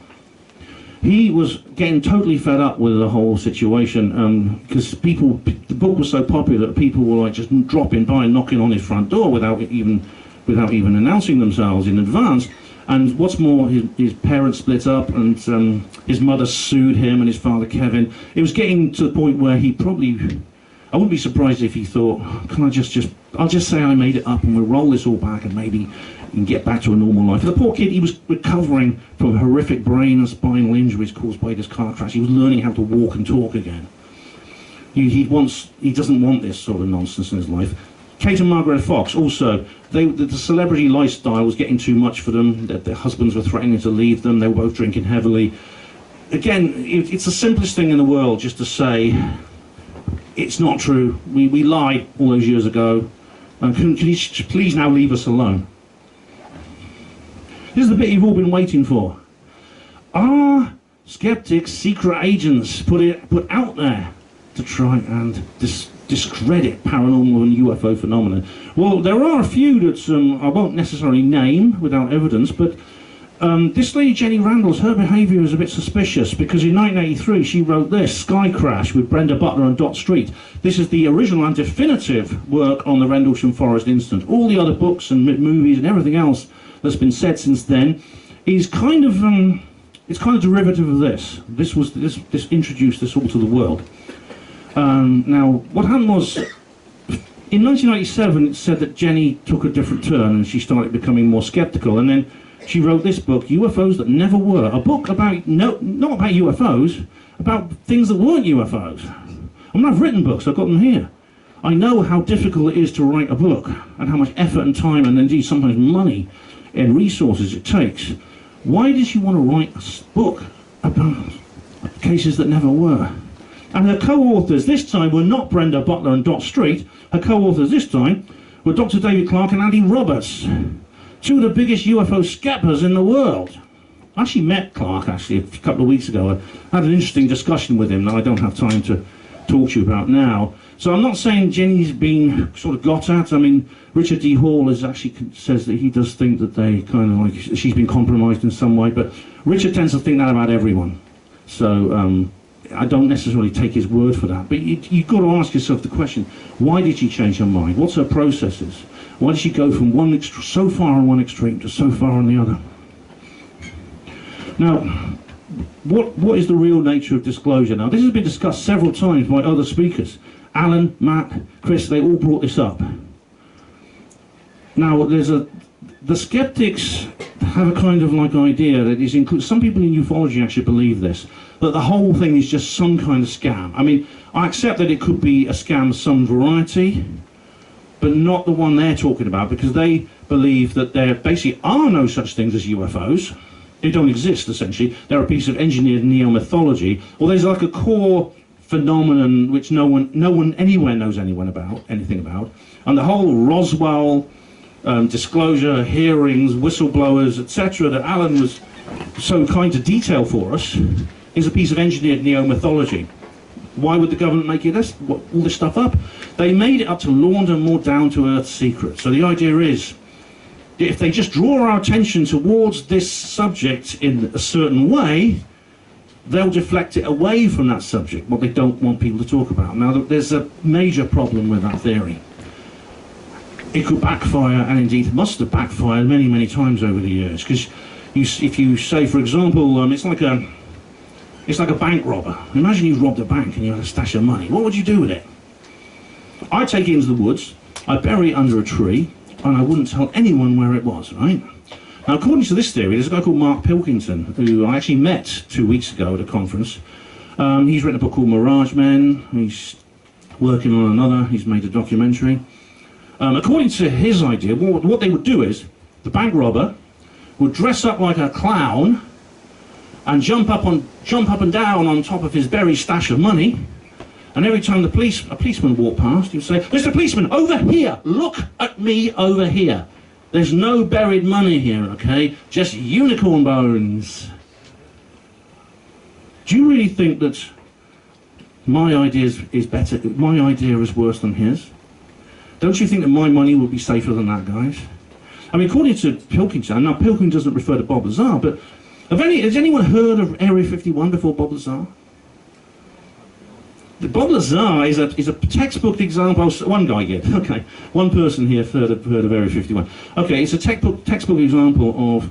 [SPEAKER 1] He was getting totally fed up with the whole situation because the book was so popular that people were like just dropping by and knocking on his front door without even announcing themselves in advance. And what's more, his parents split up, and his mother sued him and his father Kevin. It was getting to the point where he probably, I wouldn't be surprised if he thought, can I'll just say I made it up and we'll roll this all back and maybe and get back to a normal life. The poor kid, he was recovering from horrific brain and spinal injuries caused by this car crash. He was learning how to walk and talk again. He doesn't want this sort of nonsense in his life. Kate and Margaret Fox also, the celebrity lifestyle was getting too much for them. Their husbands were threatening to leave them. They were both drinking heavily. Again, it's the simplest thing in the world just to say, it's not true. We lied all those years ago. Can you please now leave us alone? This is the bit you've all been waiting for. Are skeptics secret agents put out there to try and discredit paranormal and UFO phenomena? Well, there are a few that I won't necessarily name without evidence, but this lady Jenny Randles, her behaviour is a bit suspicious, because in 1983 she wrote this, Sky Crash, with Brenda Butler and Dot Street. This is the original and definitive work on the Rendlesham Forest incident. All the other books and movies and everything else that's been said since then is kind of it's kind of derivative of this. This introduced this all to the world. Now, what happened was, in 1997, it said that Jenny took a different turn and she started becoming more sceptical, and then she wrote this book, UFOs That Never Were, a book about, not about UFOs, about things that weren't UFOs. I mean, I've written books, I've got them here. I know how difficult it is to write a book, and how much effort and time, and indeed sometimes money and resources it takes. Why did she want to write a book about cases that never were? And her co-authors this time were not Brenda Butler and Dot Street. Her co-authors this time were Dr. David Clark and Andy Roberts, two of the biggest UFO scappers in the world. I actually met Clark a couple of weeks ago. I had an interesting discussion with him that I don't have time to talk to you about now. So I'm not saying Jenny's been sort of got at. I mean, Richard D. Hall says that he does think that they kind of like, she's been compromised in some way, but Richard tends to think that about everyone. So I don't necessarily take his word for that. But you've got to ask yourself the question, why did she change her mind? What's her processes? Why did she go from so far on one extreme to so far on the other? Now, what is the real nature of disclosure? Now, this has been discussed several times by other speakers. Alan, Matt, Chris, they all brought this up. Now, the skeptics have a kind of like idea that is included. Some people in ufology actually believe this, that the whole thing is just some kind of scam. I mean, I accept that it could be a scam of some variety, but not the one they're talking about, because they believe that there basically are no such things as UFOs. They don't exist, essentially. They're a piece of engineered neo-mythology, or there's like a core phenomenon which no one anywhere knows anything about. And the whole Roswell disclosure, hearings, whistleblowers, etc., that Alan was so kind to detail for us, is a piece of engineered neo-mythology. Why would the government make all this stuff up? They made it up to launder more down-to-earth secrets. So the idea is, if they just draw our attention towards this subject in a certain way, they'll deflect it away from that subject, what they don't want people to talk about. Now, there's a major problem with that theory. It could backfire, and indeed must have backfired many, many times over the years. Because if you say, for example, it's like a bank robber. Imagine you robbed a bank and you had a stash of money. What would you do with it? I'd take it into the woods, I'd bury it under a tree, and I wouldn't tell anyone where it was, right? Now, according to this theory, there's a guy called Mark Pilkington, who I actually met 2 weeks ago at a conference. He's written a book called Mirage Men. He's working on another. He's made a documentary. According to his idea, what they would do is, the bank robber would dress up like a clown and jump up and down on top of his buried stash of money. And every time a policeman walked past, he'd say, "Mr. Policeman, over here, look at me over here. There's no buried money here, okay? Just unicorn bones." Do you really think that my idea is better? My idea is worse than his? Don't you think that my money would be safer than that, guys? I mean, according to Pilkington, now Pilkington doesn't refer to Bob Lazar, but has anyone heard of Area 51 before Bob Lazar? Bob Lazar is a textbook example. One guy did. Okay, one person here heard of Area 51. Okay, it's a textbook example of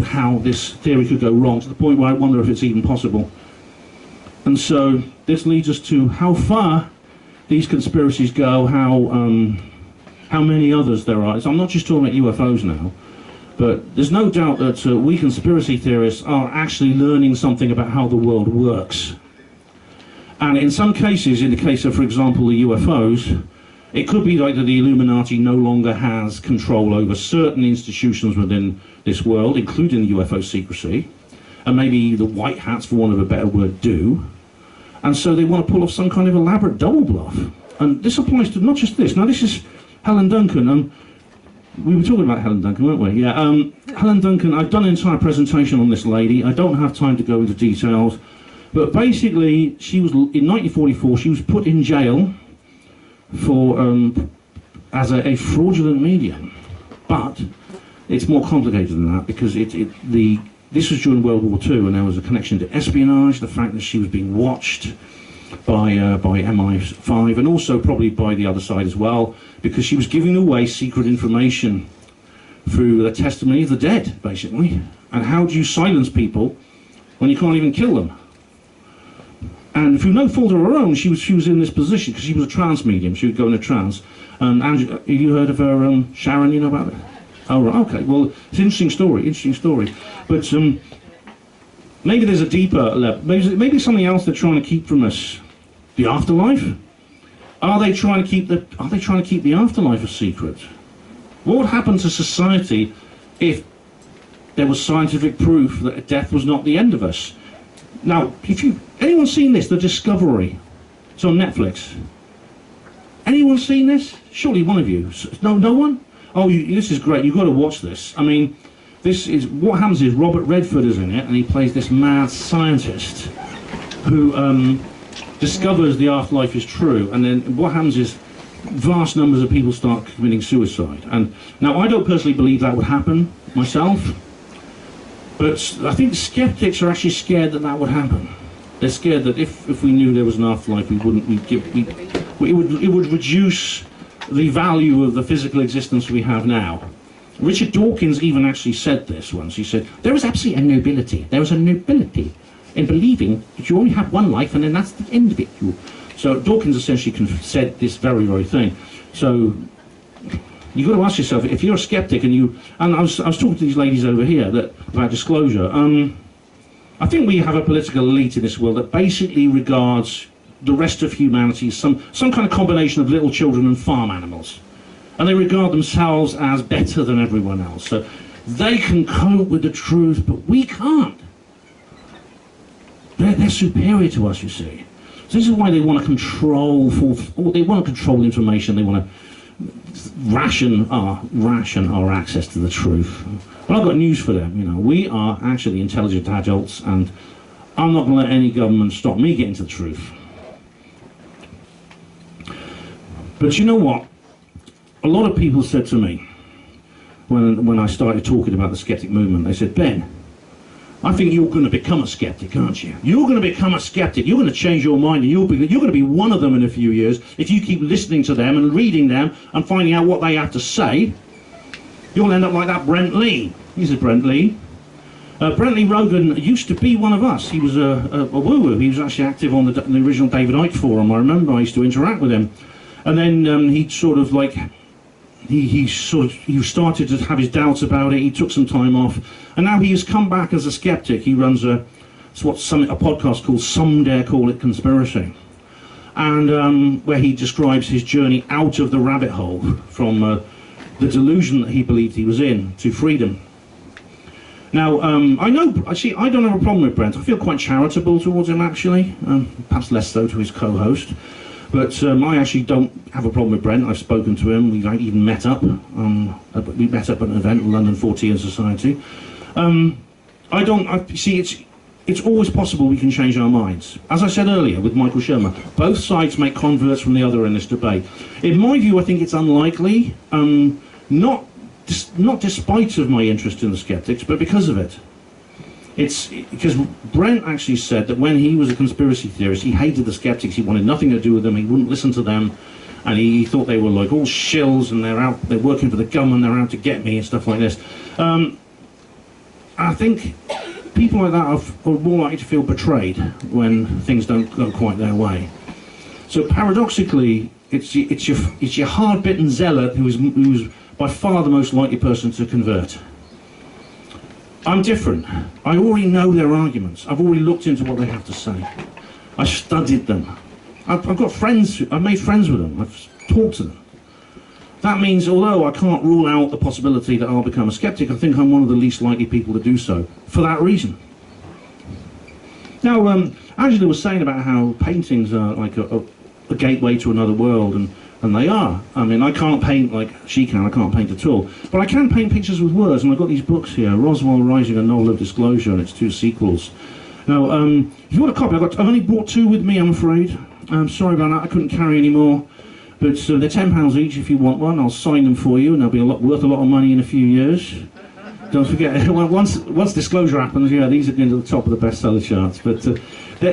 [SPEAKER 1] how this theory could go wrong, to the point where I wonder if it's even possible. And so this leads us to how far these conspiracies go, how many others there are. So I'm not just talking about UFOs now, but there's no doubt that we conspiracy theorists are actually learning something about how the world works. And in some cases, in the case of, for example, the UFOs, it could be like that the Illuminati no longer has control over certain institutions within this world, including the UFO secrecy, and maybe the white hats, for want of a better word, do. And so they want to pull off some kind of elaborate double bluff. And this applies to not just this. Now, this is Helen Duncan, we were talking about Helen Duncan, weren't we? Yeah, Helen Duncan, I've done an entire presentation on this lady. I don't have time to go into details, but basically, she was, in 1944, she was put in jail for, as a fraudulent medium. But it's more complicated than that, because this was during World War II, and there was a connection to espionage, the fact that she was being watched by MI5, and also probably by the other side as well, because she was giving away secret information through the testimony of the dead, basically. And how do you silence people when you can't even kill them? And through no fault of her own, she was in this position because she was a trance medium. She would go in a trance. And Angela, have you heard of her, Sharon? You know about it? Oh, right, okay. Well, it's an interesting story. But maybe there's a deeper level. Maybe something else they're trying to keep from us. The afterlife? Are they trying to keep the afterlife a secret? What would happen to society if there was scientific proof that death was not the end of us? Now, anyone seen this? The Discovery. It's on Netflix. Anyone seen this? Surely one of you. No one? Oh, this is great. You've got to watch this. I mean, what happens is Robert Redford is in it, and he plays this mad scientist who discovers the afterlife is true, and then what happens is vast numbers of people start committing suicide. And now, I don't personally believe that would happen myself, but I think skeptics are actually scared that would happen. They're scared that if we knew there was an afterlife, it would reduce the value of the physical existence we have now. Richard Dawkins even actually said this once. He said, there is absolutely a nobility. There is a nobility in believing that you only have one life and then that's the end of it. So Dawkins essentially said this very, very thing. So you've got to ask yourself, if you're a skeptic and I was talking to these ladies over here about disclosure. I think we have a political elite in this world that basically regards the rest of humanity as some kind of combination of little children and farm animals. And they regard themselves as better than everyone else. So they can cope with the truth, but we can't. They're superior to us, you see. So this is why they want to control information. They want to ration our access to the truth. Well, I've got news for them. We are actually intelligent adults, and I'm not going to let any government stop me getting to the truth. But you know what? A lot of people said to me when I started talking about the skeptic movement, they said, Ben, I think you're going to become a skeptic, aren't you? You're going to become a skeptic. You're going to change your mind, and you're going to be one of them in a few years if you keep listening to them and reading them and finding out what they have to say. You'll end up like that Brent Lee. This is Brent Lee. Brent Lee Rogan used to be one of us. He was a woo-woo. He was actually active on the original David Icke forum. I remember I used to interact with him. And then he sort of like, he started to have his doubts about it. He took some time off. And now he has come back as a skeptic. He runs a podcast called Some Dare Call It Conspiracy. And where he describes his journey out of the rabbit hole from the delusion that he believed he was in to freedom. Now, I don't have a problem with Brent. I feel quite charitable towards him, actually. Perhaps less so to his co-host. But I actually don't have a problem with Brent. I've spoken to him. We've even met up. We met up at an event, London 14 Society. It's always possible we can change our minds. As I said earlier with Michael Shermer, both sides make converts from the other in this debate. In my view, I think it's unlikely, not despite of my interest in the skeptics, but because of it. It's because Brent actually said that when he was a conspiracy theorist, he hated the skeptics. He wanted nothing to do with them. He wouldn't listen to them, and he thought they were like all shills, and they're working for the government. They're out to get me and stuff like this. I think people like that are more likely to feel betrayed when things don't go quite their way. So paradoxically, it's your hard-bitten zealot who's by far the most likely person to convert. I'm different. I already know their arguments. I've already looked into what they have to say. I studied them. I've got friends. I've made friends with them. I've talked to them. That means, although I can't rule out the possibility that I'll become a skeptic, I think I'm one of the least likely people to do so for that reason. Now, Angela was saying about how paintings are like a gateway to another world, and And they are. I mean, I can't paint like she can, I can't paint at all. But I can paint pictures with words, and I've got these books here, Roswell Rising, A Novel of Disclosure, and its 2 sequels. Now, if you want a copy, I've only brought 2 with me, I'm afraid. I'm sorry about that, I couldn't carry any more. But they're £10 each if you want one. I'll sign them for you, and they'll be worth a lot of money in a few years. Don't forget, once Disclosure happens, yeah, these are going to the top of the bestseller charts. But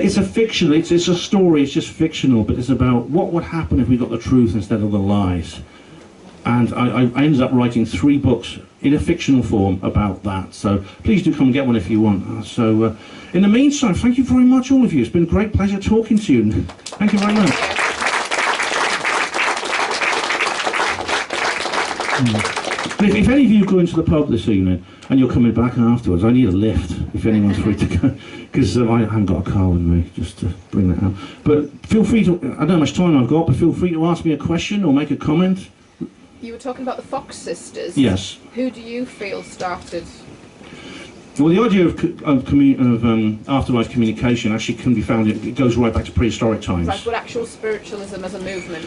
[SPEAKER 1] it's a fiction, it's a story, it's just fictional, but it's about what would happen if we got the truth instead of the lies. And I ended up writing 3 books in a fictional form about that. So please do come and get one if you want. So in the meantime, thank you very much, all of you. It's been a great pleasure talking to you. Thank you very much. If any of you go into the pub this evening and you're coming back afterwards, I need a lift if anyone's free to go, because I haven't got a car with me, just to bring that out. But feel free to, I don't know how much time I've got, but feel free to ask me a question or make a comment.
[SPEAKER 9] You were talking about the Fox sisters.
[SPEAKER 1] Yes.
[SPEAKER 9] Who do you feel started?
[SPEAKER 1] Well, the idea of afterlife communication actually can be found, it goes right back to prehistoric times.
[SPEAKER 9] Right, but actual spiritualism as a movement.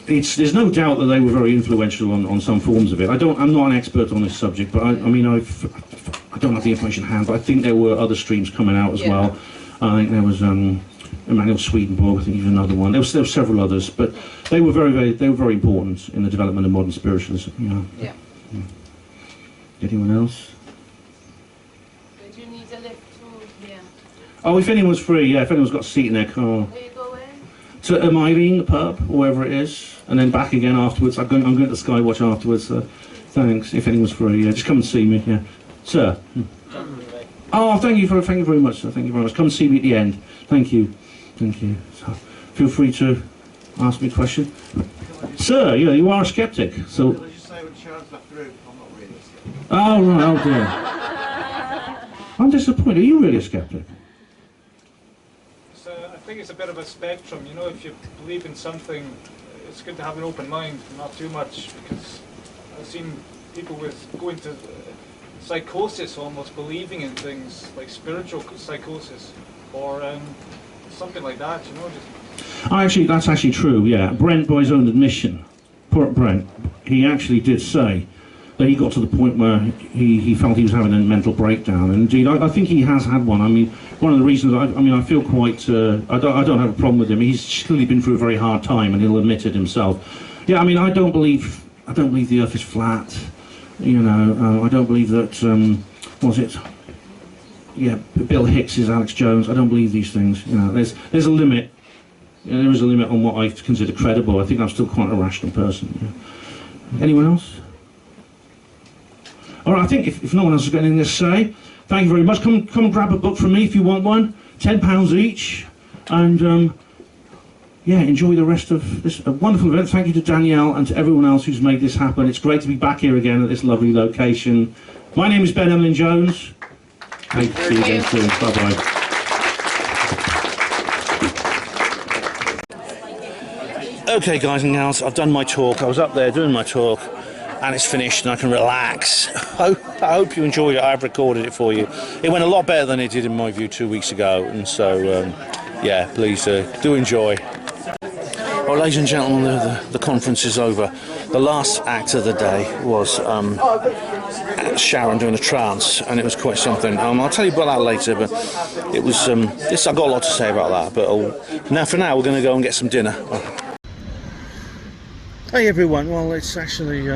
[SPEAKER 1] There's no doubt that they were very influential on some forms of it. I'm not an expert on this subject, but I don't have the information at hand, but I think there were other streams coming out as well. I think there was Emanuel Swedenborg, I think he was another one. There were several others, but they were very important in the development of modern spiritualism. You know.
[SPEAKER 9] Yeah.
[SPEAKER 1] Anyone else?
[SPEAKER 10] Do you need a lift to here?
[SPEAKER 1] Oh, if anyone's free, yeah, if anyone's got a seat in their car.
[SPEAKER 10] Where you going?
[SPEAKER 1] To Emlyn, the pub, or wherever it is, and then back again afterwards. I'm going to Skywatch afterwards, so thanks. If anyone's free, yeah, just come and see me, yeah. Sir? Oh, thank you very much, sir, thank you very much. Come and see me at the end. Thank you. Thank you. So, feel free to ask me a question. Sir, yeah, you are a skeptic, so...
[SPEAKER 11] Can I just say when Sharon's left the room, I'm not really a skeptic.
[SPEAKER 1] Oh, right, oh dear. I'm disappointed. Are you really a skeptic?
[SPEAKER 11] I think it's a bit of a spectrum, you know, if you believe in something, it's good to have an open mind, not too much, because I've seen people go into psychosis, almost believing in things, like spiritual psychosis, or something like that, you know.
[SPEAKER 1] That's actually true, yeah. Brent, by his own admission, poor Brent, he actually did say that he got to the point where he felt he was having a mental breakdown, and indeed, I think he has had one. I mean, one of the reasons, I feel quite, I don't have a problem with him. He's clearly been through a very hard time, and he'll admit it himself. Yeah, I mean, I don't believe the Earth is flat. You know, I don't believe that. Was it? Yeah, Bill Hicks is Alex Jones. I don't believe these things. You know, there's a limit. Yeah, there is a limit on what I consider credible. I think I'm still quite a rational person. Yeah. Anyone else? All right, I think if no one else has got anything to say, thank you very much. Come and grab a book from me if you want one. £10 each, and yeah, enjoy the rest of this wonderful event. Thank you to Danielle and to everyone else who's made this happen. It's great to be back here again at this lovely location. My name is Ben Emlyn-Jones. Thank you. See you again soon. Bye-bye. Okay, guys and gals, I've done my talk. I was up there doing my talk, and it's finished, and I can relax. I hope you enjoyed it. I've recorded it for you. It went a lot better than it did in my view 2 weeks ago, and so yeah, please do enjoy. Well, ladies and gentlemen, the conference is over. The last act of the day was Sharon doing a trance, and it was quite something. I'll tell you about that later, but it was. I've got a lot to say about that, but for now, we're going to go and get some dinner. Hey everyone, well, it's actually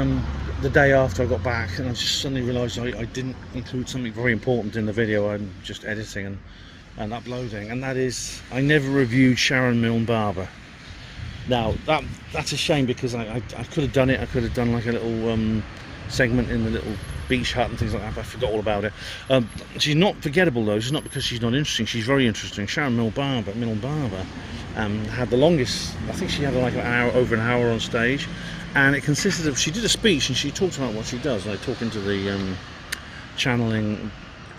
[SPEAKER 1] the day after I got back, and I just suddenly realised I didn't include something very important in the video. I'm just editing and uploading, and that is, I never reviewed Sharon Milne Barber. Now, that's a shame, because I could have done it. I could have done like a little segment in the little beach hut and things like that, but I forgot all about it. She's not forgettable though. It's not because she's not interesting. She's very interesting. Sharon Milne Barber had the longest, I think she had like over an hour on stage, and it consisted of, she did a speech and she talked about what she does, like talking to the channeling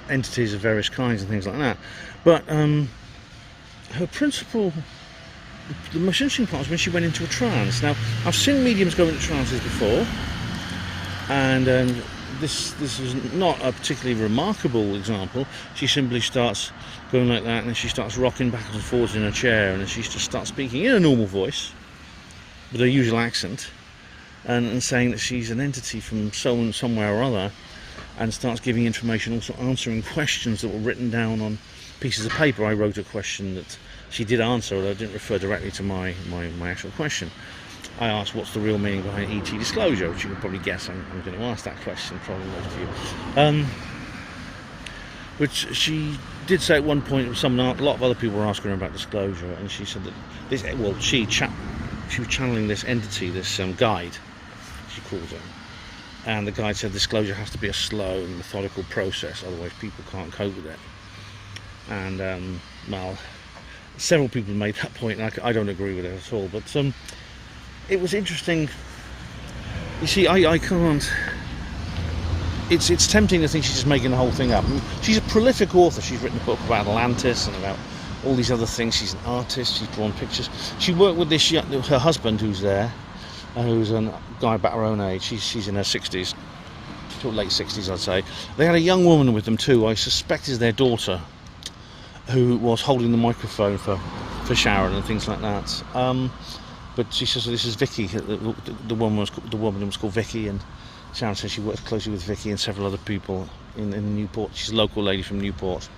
[SPEAKER 1] entities of various kinds and things like that. But her principal, the most interesting part was when she went into a trance. Now, I've seen mediums go into trances before, and this is not a particularly remarkable example. She simply starts going like that, and then she starts rocking backwards and forwards in her chair, and then she just starts speaking in a normal voice, with her usual accent, and saying that she's an entity from somewhere or other, and starts giving information, also answering questions that were written down on pieces of paper. I wrote a question that she did answer, although I didn't refer directly to my actual question. I asked what's the real meaning behind ET disclosure, which you can probably guess I'm going to ask that question, probably most of you. Which she did say at one point, a lot of other people were asking her about disclosure, and she said that she was channeling this entity, this guide, she calls it, and the guide said disclosure has to be a slow and methodical process, otherwise people can't cope with it. And well, several people made that point, and I don't agree with it at all, but it was interesting. You see, I can't. It's tempting to think she's just making the whole thing up. She's a prolific author. She's written a book about Atlantis and about all these other things. She's an artist. She's drawn pictures. She worked with her husband, who's there, who's a guy about her own age. She's in her 60s, to late 60s, I'd say. They had a young woman with them too. I suspect is their daughter, who was holding the microphone for Sharon and things like that. But she says this is Vicky. The woman was called Vicky, and Sharon says she works closely with Vicky and several other people in Newport. She's a local lady from Newport.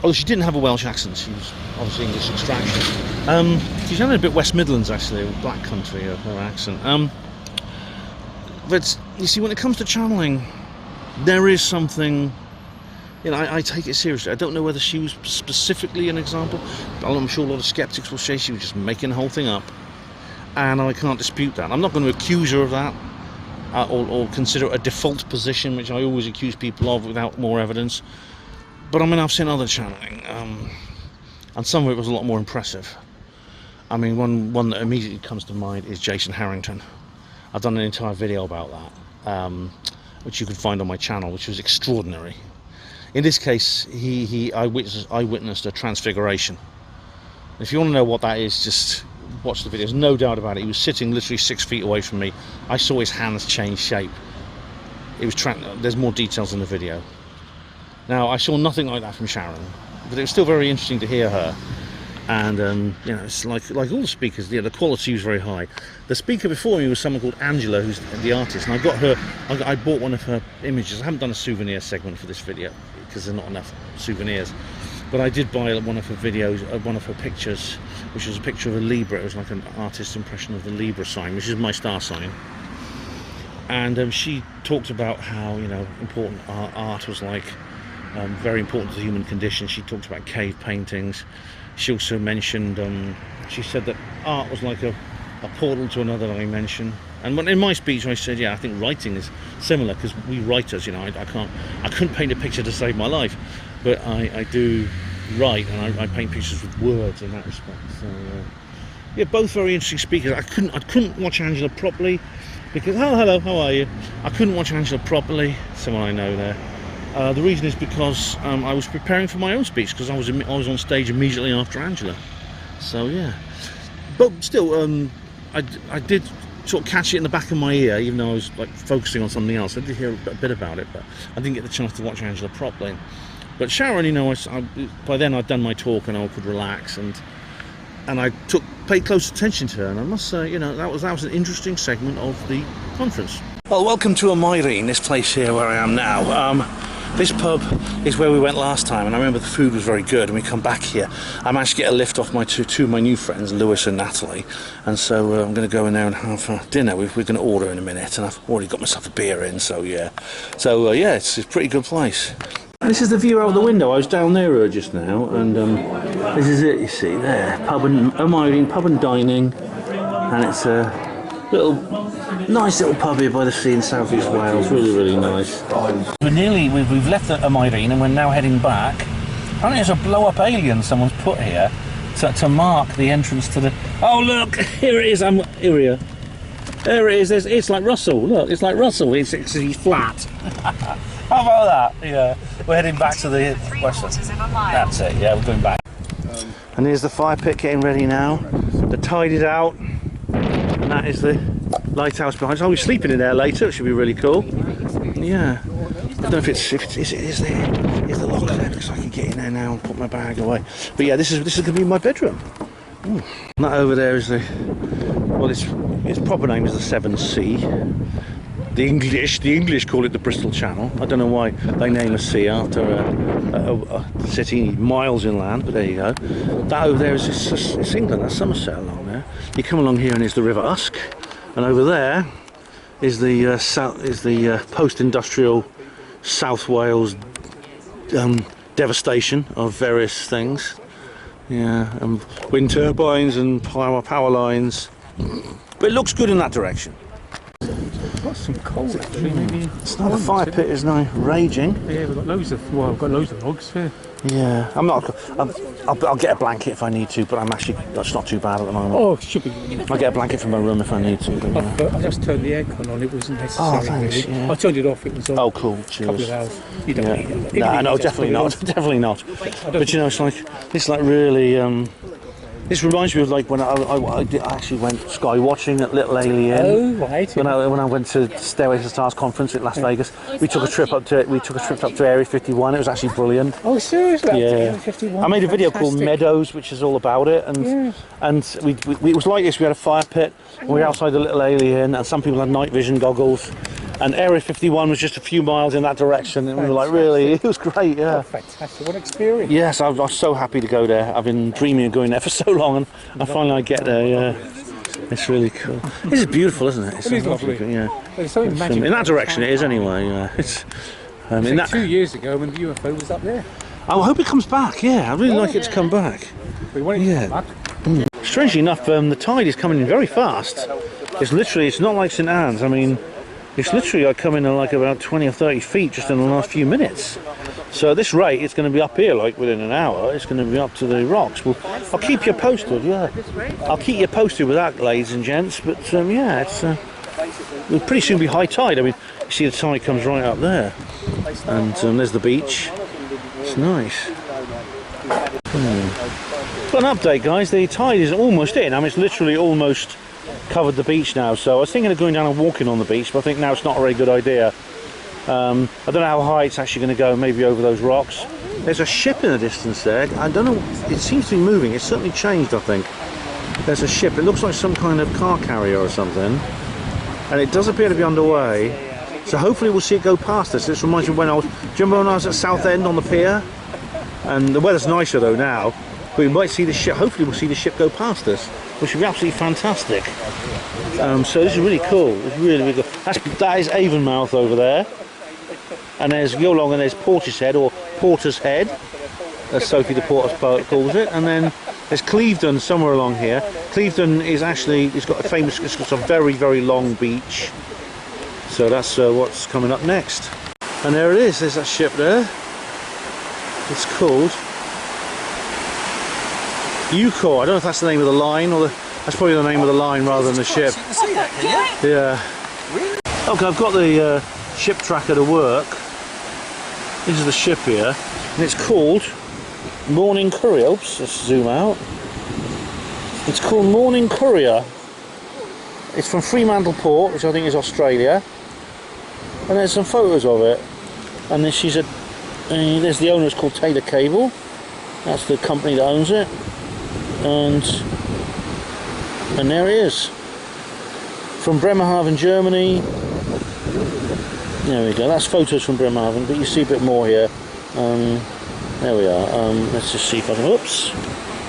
[SPEAKER 1] Although she didn't have a Welsh accent, she was obviously English extraction. She sounded a bit West Midlands, actually, with Black Country, her accent. But you see, when it comes to channeling, there is something. I take it seriously. I don't know whether she was specifically an example, but I'm sure a lot of skeptics will say she was just making the whole thing up, and I can't dispute that. I'm not going to accuse her of that, or consider it a default position, which I always accuse people of without more evidence. But I mean, I've seen other channeling, and some of it was a lot more impressive. I mean, one that immediately comes to mind is Jason Harrington. I've done an entire video about that, which you can find on my channel, which was extraordinary. In this case, I witnessed a transfiguration. If you want to know what that is, just watch the video. There's no doubt about it. He was sitting literally 6 feet away from me. I saw his hands change shape. It was there's more details in the video. Now, I saw nothing like that from Sharon, but it was still very interesting to hear her. And it's like all the speakers, the quality was very high. The speaker before me was someone called Angela, who's the artist, and I bought one of her images. I haven't done a souvenir segment for this video because there's not enough souvenirs, but I did buy one of her videos, one of her pictures, which was a picture of a Libra. It was like an artist's impression of the Libra sign, which is my star sign. And she talked about how important art was, like very important to the human condition. She talked about cave paintings. She also mentioned, she said that art was like a portal to another dimension. And in my speech I said, yeah, I think writing is similar, because we writers, I couldn't paint a picture to save my life, but I do write, and I paint pictures with words in that respect. So yeah, both very interesting speakers. I couldn't watch Angela properly because, oh hello, how are you? I couldn't watch Angela properly, someone I know there. The reason is because I was preparing for my own speech, because I was on stage immediately after Angela. So yeah, but still, I did sort of catch it in the back of my ear, even though I was like focusing on something else. I did hear a bit about it, but I didn't get the chance to watch Angela properly. But Sharon, by then I'd done my talk and I could relax, and I paid close attention to her, and I must say, that was an interesting segment of the conference. Well, welcome to Emlyn, this place here where I am now. This pub is where we went last time, and I remember the food was very good, and we come back here. I managed to get a lift off my two of my new friends, Lewis and Natalie, and so I'm going to go in there and have dinner. We're going to order in a minute, and I've already got myself a beer in, so yeah. So yeah, it's a pretty good place. This is the view out the window. I was down there just now, and this is it, you see, there. Emlyn pub and dining, and it's a nice little pub here by the sea in South East Wales. Really, really nice. We've left Emlyn and we're now heading back. Apparently there's a blow-up alien someone's put here to mark the entrance to the... Oh look, here it is. Here. There it is. It's like Russell. Look, it's like Russell. He's flat. How about that? Yeah. We're heading back to the west. That's it. Yeah, we're going back. And here's the fire pit getting ready now. The tide is out. And that is the lighthouse behind us. I'll be sleeping in there later. It should be really cool. Yeah. I don't know if is the lock there, because I can get in there now and put my bag away. But yeah, this is going to be my bedroom. Ooh. And that over there is the well, its proper name is the Severn Sea. The English call it the Bristol Channel. I don't know why they name a sea after a city miles inland, but there you go. That over there it's England. That's Somerset along there. You come along here and it's the River Usk, and over there is the post-industrial South Wales devastation of various things. Yeah, wind turbines and power lines. But it looks good in that direction.
[SPEAKER 12] Got some coal actually, maybe.
[SPEAKER 1] It's not a fire pit, is now raging.
[SPEAKER 12] Yeah, we've got loads of logs here.
[SPEAKER 1] Yeah, I'll get a blanket if I need to, but that's not too bad at the moment.
[SPEAKER 12] Oh, it should be.
[SPEAKER 1] I'll get a blanket from my room if I need to. But,
[SPEAKER 12] I just turned the aircon on, it wasn't necessary.
[SPEAKER 1] Oh, thanks,
[SPEAKER 12] really.
[SPEAKER 1] yeah.
[SPEAKER 12] I turned it off, it was on.
[SPEAKER 1] Oh, cool, cheers.
[SPEAKER 12] A couple of hours. You don't need it.
[SPEAKER 1] No, definitely not. Definitely not. But you know, it's like really. This reminds me of like when I actually went sky watching at Little Alien.
[SPEAKER 12] Oh, right.
[SPEAKER 1] When I went to Stairway to the Stars conference at Las Vegas, we took a trip up to Area 51. It was actually brilliant.
[SPEAKER 12] Oh, seriously?
[SPEAKER 1] Yeah.
[SPEAKER 12] Area 51.
[SPEAKER 1] I made a video called Meadows, which is all about it, and it was like this. We had a fire pit. And we were outside the Little Alien, and some people had night vision goggles. And Area 51 was just a few miles in that direction, and we were like, really, it was great, yeah.
[SPEAKER 12] Oh, fantastic, what experience.
[SPEAKER 1] Yes, I was so happy to go there. I've been dreaming of going there for so long, and finally I get there, yeah. It's really cool. This is beautiful, isn't it?
[SPEAKER 12] It is lovely.
[SPEAKER 1] Yeah.
[SPEAKER 12] There's something magical.
[SPEAKER 1] In that direction it is anyway, yeah. It's, in that
[SPEAKER 12] 2 years ago when the UFO was up there.
[SPEAKER 1] I hope it comes back, yeah. I really like it to come back.
[SPEAKER 12] We want it to come back.
[SPEAKER 1] Strangely enough, the tide is coming in very fast. It's not like St Anne's. I mean, it's literally like coming in like about 20 or 30 feet just in the last few minutes. So at this rate, it's going to be up here like within an hour. It's going to be up to the rocks. Well, I'll keep you posted, yeah. I'll keep you posted with that, ladies and gents. But yeah, it'll pretty soon be high tide. I mean, you see the tide comes right up there. And there's the beach. It's nice. But an update, guys. The tide is almost in. I mean, it's literally almost covered the beach now. So I was thinking of going down and walking on the beach, but I think now it's not a very good idea. I don't know how high it's actually going to go, maybe over those rocks. There's a ship in the distance there. I don't know, it seems to be moving. It's certainly changed, I think. There's a ship. It looks like some kind of car carrier or something. And it does appear to be underway. So hopefully we'll see it go past us. This reminds me of when do you remember when I was at Southend on the pier? And the weather's nicer though now. But we might see the ship, hopefully we'll see the ship go past us, which would be absolutely fantastic. So this is really cool. It's really, really cool. That is Avonmouth over there. And there's Yolong and there's Portishead, or Porter's Head, as Sophie the Porter's poet calls it. And then there's Clevedon somewhere along here. Clevedon is actually, it's got a very, very long beach. So that's what's coming up next. And there it is, there's that ship there. It's called Eucor. I don't know if that's the name of the line, or that's probably the name of the line rather than the ship.
[SPEAKER 13] You can see that, can you?
[SPEAKER 1] Yeah. Really? Okay, I've got the ship tracker to work. This is the ship here, and it's called Morning Courier. Oops, let's zoom out. It's called Morning Courier. It's from Fremantle Port, which I think is Australia. And there's some photos of it. And then there's the owner, is called Taylor Cable. That's the company that owns it. And there it is. From Bremerhaven, Germany. There we go, that's photos from Bremerhaven, but you see a bit more here. There we are. Let's just see if I can, oops,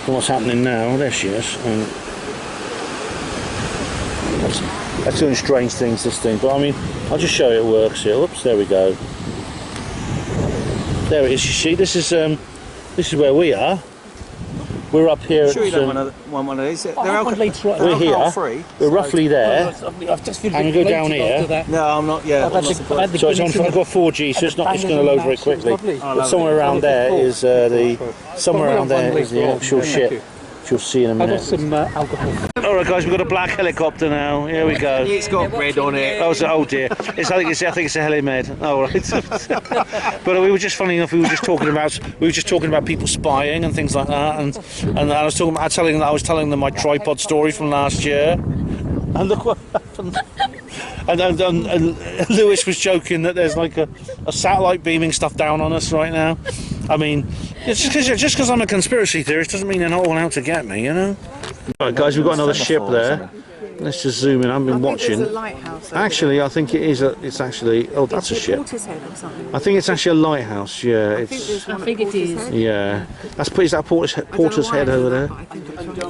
[SPEAKER 1] what's happening now. There she is. That's doing strange things, this thing, but I mean, I'll just show you it works here. Oops, there we go. There it is, you see, this is where we are. We're up here.
[SPEAKER 13] Sure, you don't want one of these. They're
[SPEAKER 1] we're here.
[SPEAKER 13] Free.
[SPEAKER 1] We're roughly there.
[SPEAKER 12] I've just
[SPEAKER 1] and you go down here.
[SPEAKER 13] No, I'm not. Yeah.
[SPEAKER 1] So it's on. I've got 4G, so it's not. It's going to load very quickly. But somewhere around there is the actual ship. You'll see in a minute.
[SPEAKER 12] I've got some alcohol.
[SPEAKER 1] Alright guys, we've got a black helicopter now. Here we go.
[SPEAKER 13] It's got red on it.
[SPEAKER 1] Oh dear. I think it's a helimed. Oh right. But we were just, funny enough, we were just talking about people spying and things like that, and I was telling them my tripod story from last year. And look what happened. And Lewis was joking that there's like a satellite beaming stuff down on us right now. I mean, just because I'm a conspiracy theorist doesn't mean they're not all out to get me, you know? Right, guys, we've got another ship there. Let's just zoom in. I've been watching.
[SPEAKER 9] There's a lighthouse.
[SPEAKER 1] Actually, I think it is. It's actually. Oh, that's a ship. I think it's actually a lighthouse. Yeah,
[SPEAKER 9] I think it is.
[SPEAKER 1] Yeah, is that Porter's Head over there?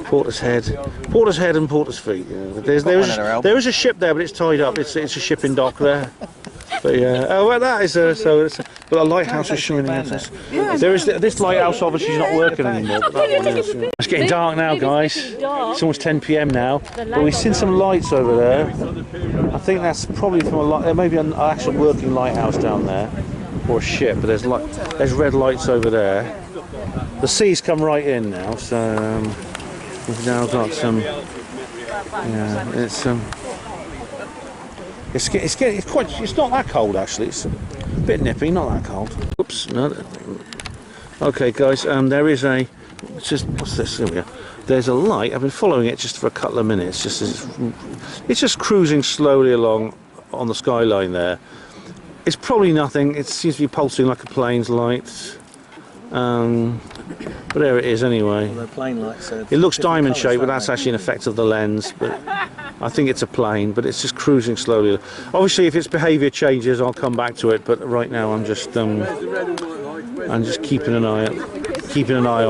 [SPEAKER 1] Porter's Head, and Porter's Feet. Yeah. There is a ship there, but it's tied up. It's a shipping dock there. But yeah, oh well, that is but a lighthouse is showing us. There is this lighthouse. Obviously, is not working anymore. But that one is. Yeah. It's getting dark now, guys. It's almost 10 p.m. now. But we've seen some lights over there. I think that's probably from a light. There may be an actual working lighthouse down there, or a ship. But there's red lights over there. The sea's come right in now, so we've now got some. Yeah, it's not that cold actually. It's a bit nippy, not that cold. Oops, no. Okay, guys. There is a. What's this? Here we are. There's a light. I've been following it just for a couple of minutes. It's just cruising slowly along on the skyline there. It's probably nothing. It seems to be pulsing like a plane's light. But there it is anyway.
[SPEAKER 13] Well, plane lights,
[SPEAKER 1] it looks diamond shaped, but that's actually an effect of the lens. But I think it's a plane. But it's just cruising slowly. Obviously, if its behaviour changes, I'll come back to it. But right now, I'm just keeping an eye on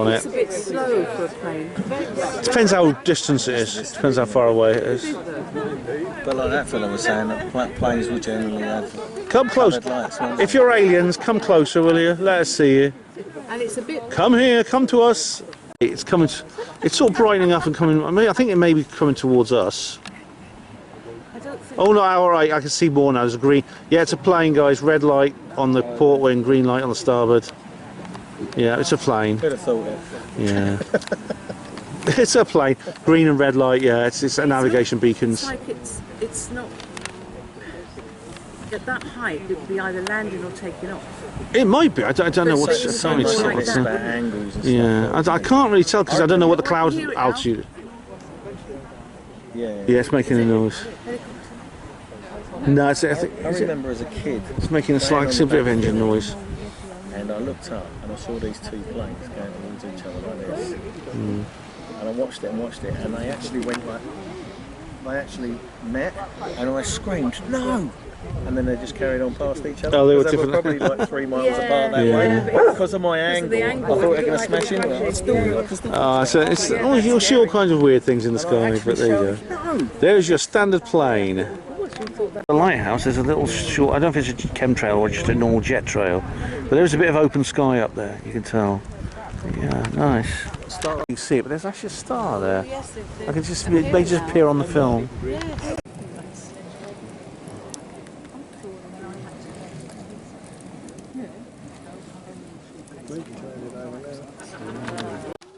[SPEAKER 1] it.
[SPEAKER 9] It's a bit slow for a plane.
[SPEAKER 1] It depends how distance it is. It depends how far away it is.
[SPEAKER 13] But like that fellow was saying, that planes will generally have.
[SPEAKER 1] Come close. If you're aliens, come closer, will you? Let us see you.
[SPEAKER 9] And it's a bit.
[SPEAKER 1] Come here, come to us. It's coming. It's sort of brightening up and coming. I think it may be coming towards us. Oh no! All right, I can see more now. There's a green. Yeah, it's a plane, guys. Red light on the port wing, green light on the starboard. Yeah, it's a plane.
[SPEAKER 13] Could have thought it.
[SPEAKER 1] Yeah. It's a plane. Green and red light. Yeah, it's a navigation beacons.
[SPEAKER 9] It's like it's not. At that height, it would be either landing or taking off.
[SPEAKER 1] It might be. I don't know what's. Yeah, I can't really tell because I don't know what the cloud altitude.
[SPEAKER 13] Yeah.
[SPEAKER 1] Yeah, it's making a noise. No, I
[SPEAKER 13] remember as a kid.
[SPEAKER 1] It's making a slight bit of engine noise.
[SPEAKER 13] And I looked up and I saw these two planes going towards each other like this. And I watched it, and they actually went like. They actually met, and I screamed, "No!" And then they just carried on past each other.
[SPEAKER 1] Oh, they were
[SPEAKER 13] probably like 3 miles apart that way. Because of my angle, I thought they were going to smash into it.
[SPEAKER 1] You'll see all kinds of weird things in the sky, but there you go. There's your standard plane. The lighthouse is a little short. I don't know if it's a chemtrail or just a normal jet trail, but there's a bit of open sky up there. You can tell. Yeah, nice. You can see it, but there's actually a star there. I can just it may just appear on the film.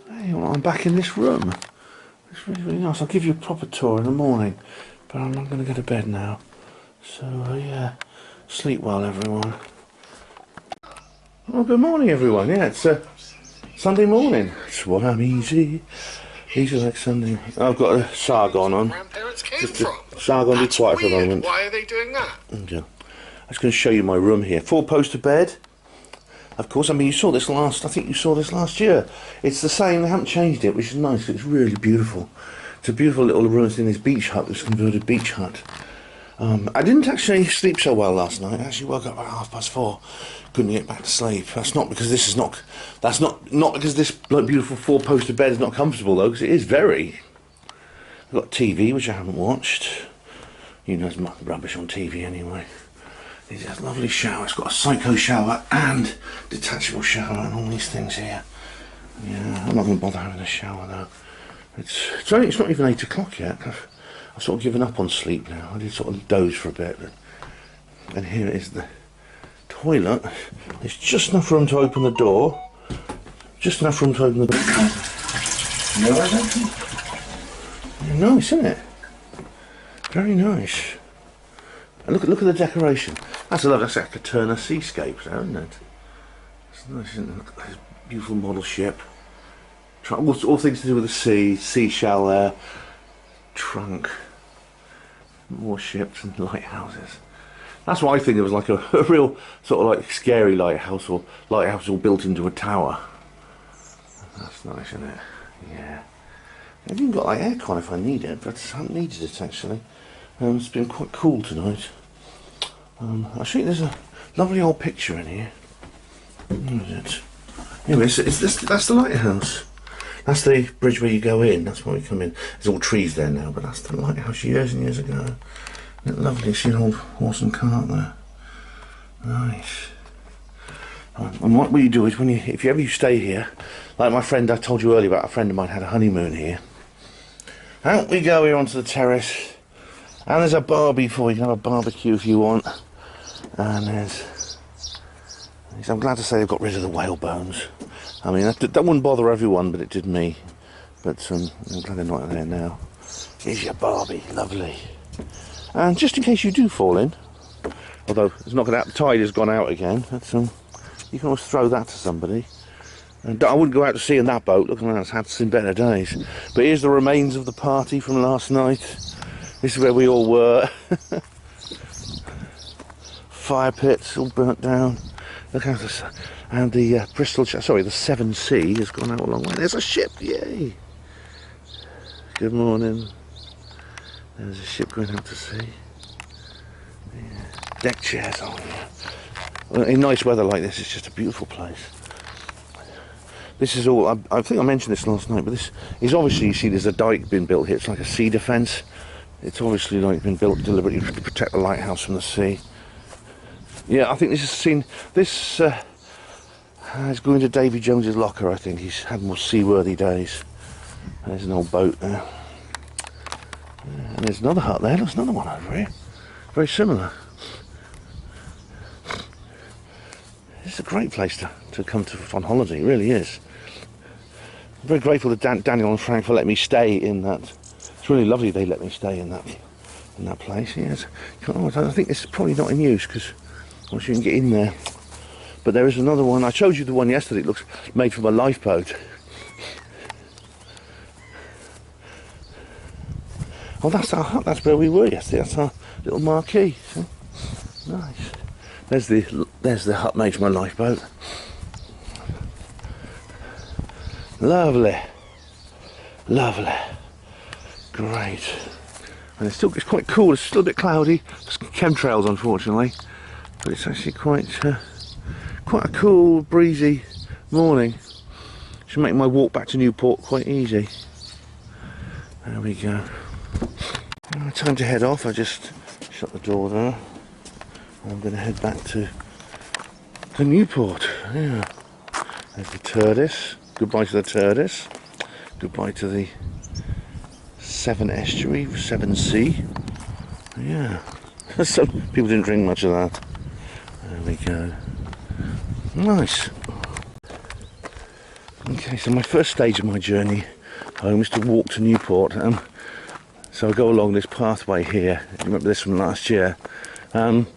[SPEAKER 1] Hey, well, I'm back in this room. It's really, really nice. I'll give you a proper tour in the morning, but I'm not going to go to bed now. So yeah, sleep well, everyone. Oh, good morning, everyone. Yeah, it's Sunday morning. It's what I'm easy like Sunday. I've got a Sargon on. Just Sargon, be quiet for a moment.
[SPEAKER 14] Why are they doing that?
[SPEAKER 1] Okay. I'm just going to show you my room here. 4-poster bed. Of course, I mean, you saw this I think you saw this last year. It's the same, they haven't changed it, which is nice. It's really beautiful. It's a beautiful little room. It's in this beach hut, this converted beach hut. I didn't actually sleep so well last night. I actually woke up at 4:30. Couldn't get back to sleep. That's not because this is not. That's not because this beautiful 4-poster bed is not comfortable though, because it is very. I've got TV which I haven't watched. You know, there's rubbish on TV anyway. It's a lovely shower. It's got a psycho shower and detachable shower and all these things here. Yeah, I'm not going to bother having a shower though. It's not even 8 o'clock yet. I've sort of given up on sleep now. I did sort of doze for a bit, and here it is, the toilet. There's just enough room to open the door. Just enough room to open the door. Nice, isn't it? Very nice. And look at the decoration. That's like a Turner seascape, there, isn't it? It's nice, isn't it? Look at this beautiful model ship. All things to do with the sea, seashell there. Trunk. More ships and lighthouses. That's what I think. It was like a real sort of like scary lighthouse, or lighthouse all built into a tower. That's nice, isn't it? Yeah. I've even got like aircon if I need it, but I haven't needed it actually. It's been quite cool tonight. I'll show you. There's a lovely old picture in here. Where is it? Anyway, that's the lighthouse. That's the bridge where you go in. That's where we come in. There's all trees there now, but that's the lighthouse years and years ago. Isn't it lovely? See an old horse and cart there. Nice. And what you do is if you ever stay here, like my friend I told you earlier about, a friend of mine had a honeymoon here. Out we go here onto the terrace, and there's a barbie for you. You can have a barbecue if you want. And I'm glad to say they've got rid of the whale bones. I mean, that wouldn't bother everyone, but it did me. But I'm glad they're not there now. Here's your barbie, lovely. And just in case you do fall in, although it's not going to, the tide has gone out again, but you can always throw that to somebody. And I wouldn't go out to sea in that boat. Look at that, it's had some better days. But here's the remains of the party from last night. This is where we all were. Fire pits all burnt down. Look how this, and the Bristol, sorry, the 7C has gone out a long way. There's a ship, yay! Good morning. There's a ship going out to sea. Yeah. Deck chairs on here. Well, in nice weather like this, it's just a beautiful place. This is all, I think I mentioned this last night, but this is obviously, you see there's a dike being built here. It's like a sea defence. It's obviously like been built deliberately to protect the lighthouse from the sea. Yeah, I think this is seen. This is going to Davy Jones's locker. I think he's had more seaworthy days. There's an old boat there, and there's another hut there. There's another one over here, very similar. It's a great place to come to on holiday. It really is. I'm very grateful to Daniel and Frank for letting me stay in that. It's really lovely they let me stay in that place. Yes, I think it's probably not in use because. Once you can get in there. But there is another one. I showed you the one yesterday. It looks made from a lifeboat. Oh, that's our hut. That's where we were yesterday. That's our little marquee. See? Nice. There's the hut made from a lifeboat. Lovely. Lovely. Great. And it's quite cool. It's still a bit cloudy. Just chemtrails, unfortunately. But it's actually quite a cool, breezy morning. Should make my walk back to Newport quite easy. There we go. Time to head off. I just shut the door there. I'm going to head back to Newport. Yeah. There's the Turdis. Goodbye to the Turdis. Goodbye to the 7 estuary, 7C. Yeah. Some people didn't drink much of that. There we go. Nice. Okay, so my first stage of my journey home is to walk to Newport. So I go along this pathway here. You remember this from last year. I don't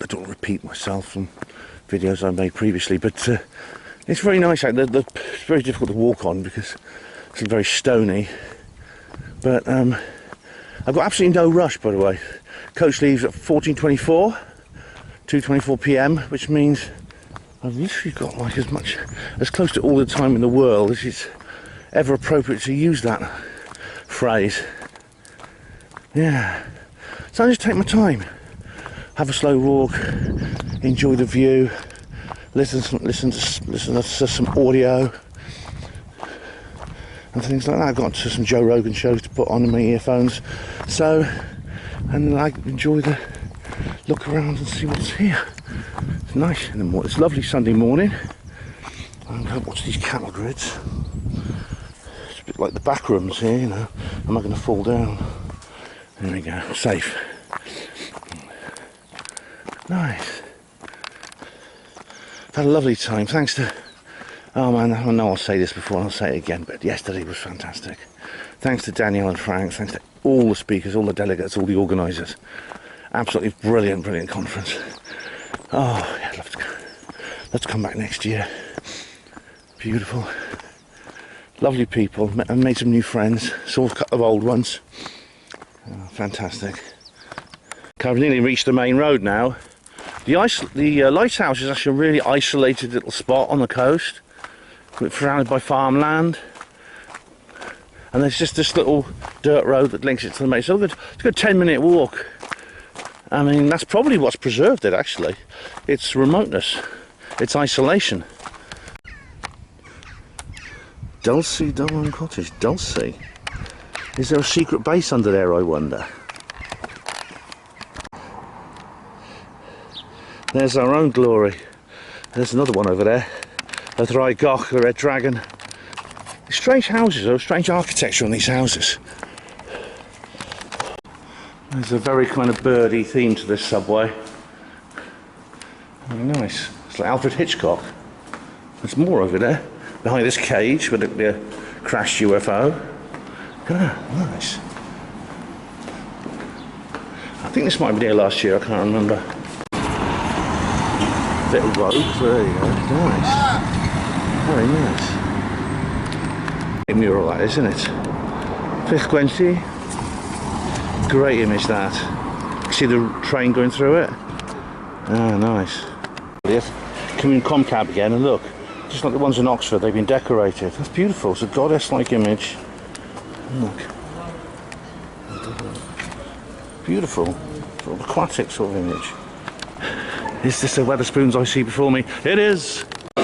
[SPEAKER 1] want to repeat myself from videos I made previously, but it's very nice. It's very difficult to walk on because it's very stony. But I've got absolutely no rush, by the way. Coach leaves at 14:24, 2:24 p.m, which means I've literally got like as close to all the time in the world as it's ever appropriate to use that phrase. Yeah. So I just take my time, have a slow walk, enjoy the view, listen to some audio and things like that. I've got some Joe Rogan shows to put on in my earphones. So, and I enjoy the look around and see what's here. It's nice in the morning. It's a lovely Sunday morning. I'm going to watch these cattle grids. It's a bit like the back rooms here, you know. Am I going to fall down? There we go, safe. Nice. Had a lovely time, thanks to... Oh man, I know I'll say this before and I'll say it again, but yesterday was fantastic. Thanks to Daniel and Frank, thanks to all the speakers, all the delegates, all the organisers. Absolutely brilliant, brilliant conference. Oh, yeah, I'd love to go. Let's come back next year. Beautiful. Lovely people, I made some new friends, saw a couple of old ones. Oh, fantastic. Okay, I've nearly reached the main road now. The lighthouse is actually a really isolated little spot on the coast, surrounded by farmland. And there's just this little dirt road that links it to the main. So it's a good 10-minute walk. I mean, that's probably what's preserved it, actually. It's remoteness. It's isolation. Dulcie Dublin Cottage. Dulcie. Is there a secret base under there, I wonder? There's our own glory. There's another one over there. A Dry Goch, a Red Dragon. Strange houses, though, strange architecture on these houses. There's a very kind of birdy theme to this subway. Very nice. It's like Alfred Hitchcock. There's more over there. Behind this cage, would it be a crashed UFO? Ah, nice. I think this might be there last year, I can't remember. Little road, there you go. Nice. Very nice. A mural that is, isn't it? Frequency. Great image that. See the train going through it? Ah, nice. Yes. Come in Comcab again and look. Just like the ones in Oxford, they've been decorated. That's beautiful. It's a goddess-like image. Look. Beautiful. Sort of aquatic sort of image. Is this the Wetherspoons I see before me? It is! Oh,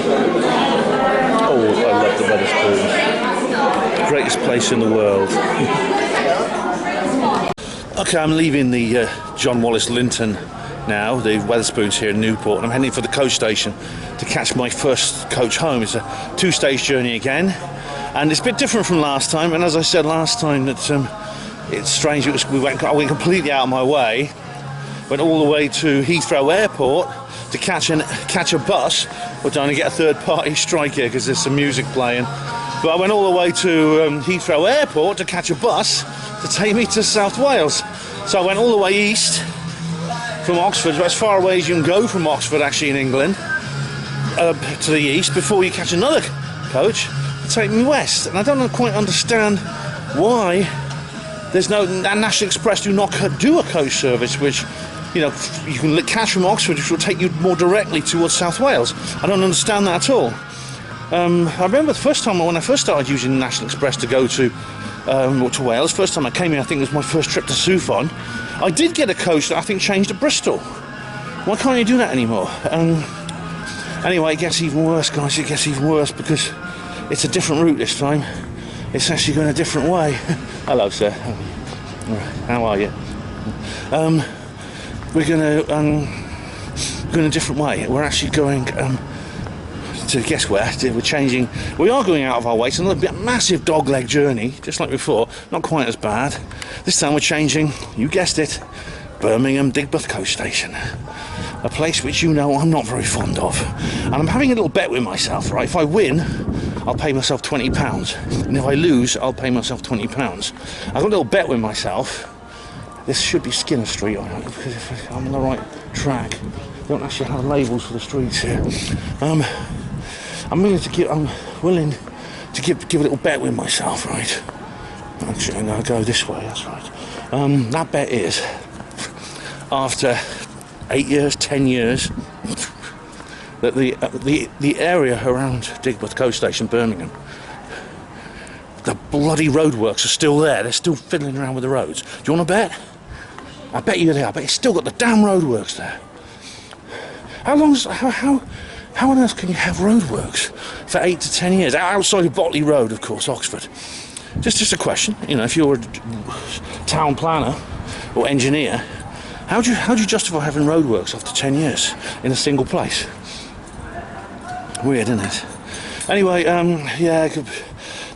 [SPEAKER 1] I love the Wetherspoons. Greatest place in the world. Okay, I'm leaving the John Wallace Linton now, the Wetherspoons here in Newport, and I'm heading for the coach station to catch my first coach home. It's a two-stage journey again, and it's a bit different from last time, and as I said last time, that it's strange, I went completely out of my way, went all the way to Heathrow Airport to catch a bus, but only get a third-party strike here because there's some music playing. But I went all the way to Heathrow Airport to catch a bus to take me to South Wales. So I went all the way east from Oxford, as far away as you can go from Oxford actually in England, to the east before you catch another coach to take me west. And I don't quite understand why there's no National Express do not do a coach service which, you know, you can catch from Oxford, which will take you more directly towards South Wales. I don't understand that at all. I remember the first time when I first started using National Express to go to Wales. First time I came here, I think it was my first trip to Sufon. I did get a coach that I think changed to Bristol. Why can't you do that anymore? Anyway, it gets even worse, guys. It gets even worse because it's a different route this time. It's actually going a different way. Hello, sir. How are you? We're going a different way. We're actually going to guess where. We're changing. We are going out of our way. It's another massive dogleg journey, just like before. Not quite as bad. This time we're changing. You guessed it. Birmingham Digbeth Coast Station. A place which you know I'm not very fond of. And I'm having a little bet with myself, right? If I win, I'll pay myself £20. And if I lose, I'll pay myself £20. I've got a little bet with myself. This should be Skinner Street, because if I'm on the right track. They don't actually have labels for the streets here. I'm willing to give a little bet with myself, right? Actually, I'm going to go this way, that's right. That bet is, after 8 years, 10 years, that the area around Digbeth Coast Station, Birmingham, the bloody roadworks are still there. They're still fiddling around with the roads. Do you want to bet? I bet you they are. I bet it's still got the damn roadworks there. How on earth can you have roadworks for 8 to 10 years? Outside of Botley Road, of course, Oxford. Just a question. You know, if you're a town planner or engineer, how do you justify having roadworks after 10 years in a single place? Weird, isn't it? Anyway, yeah,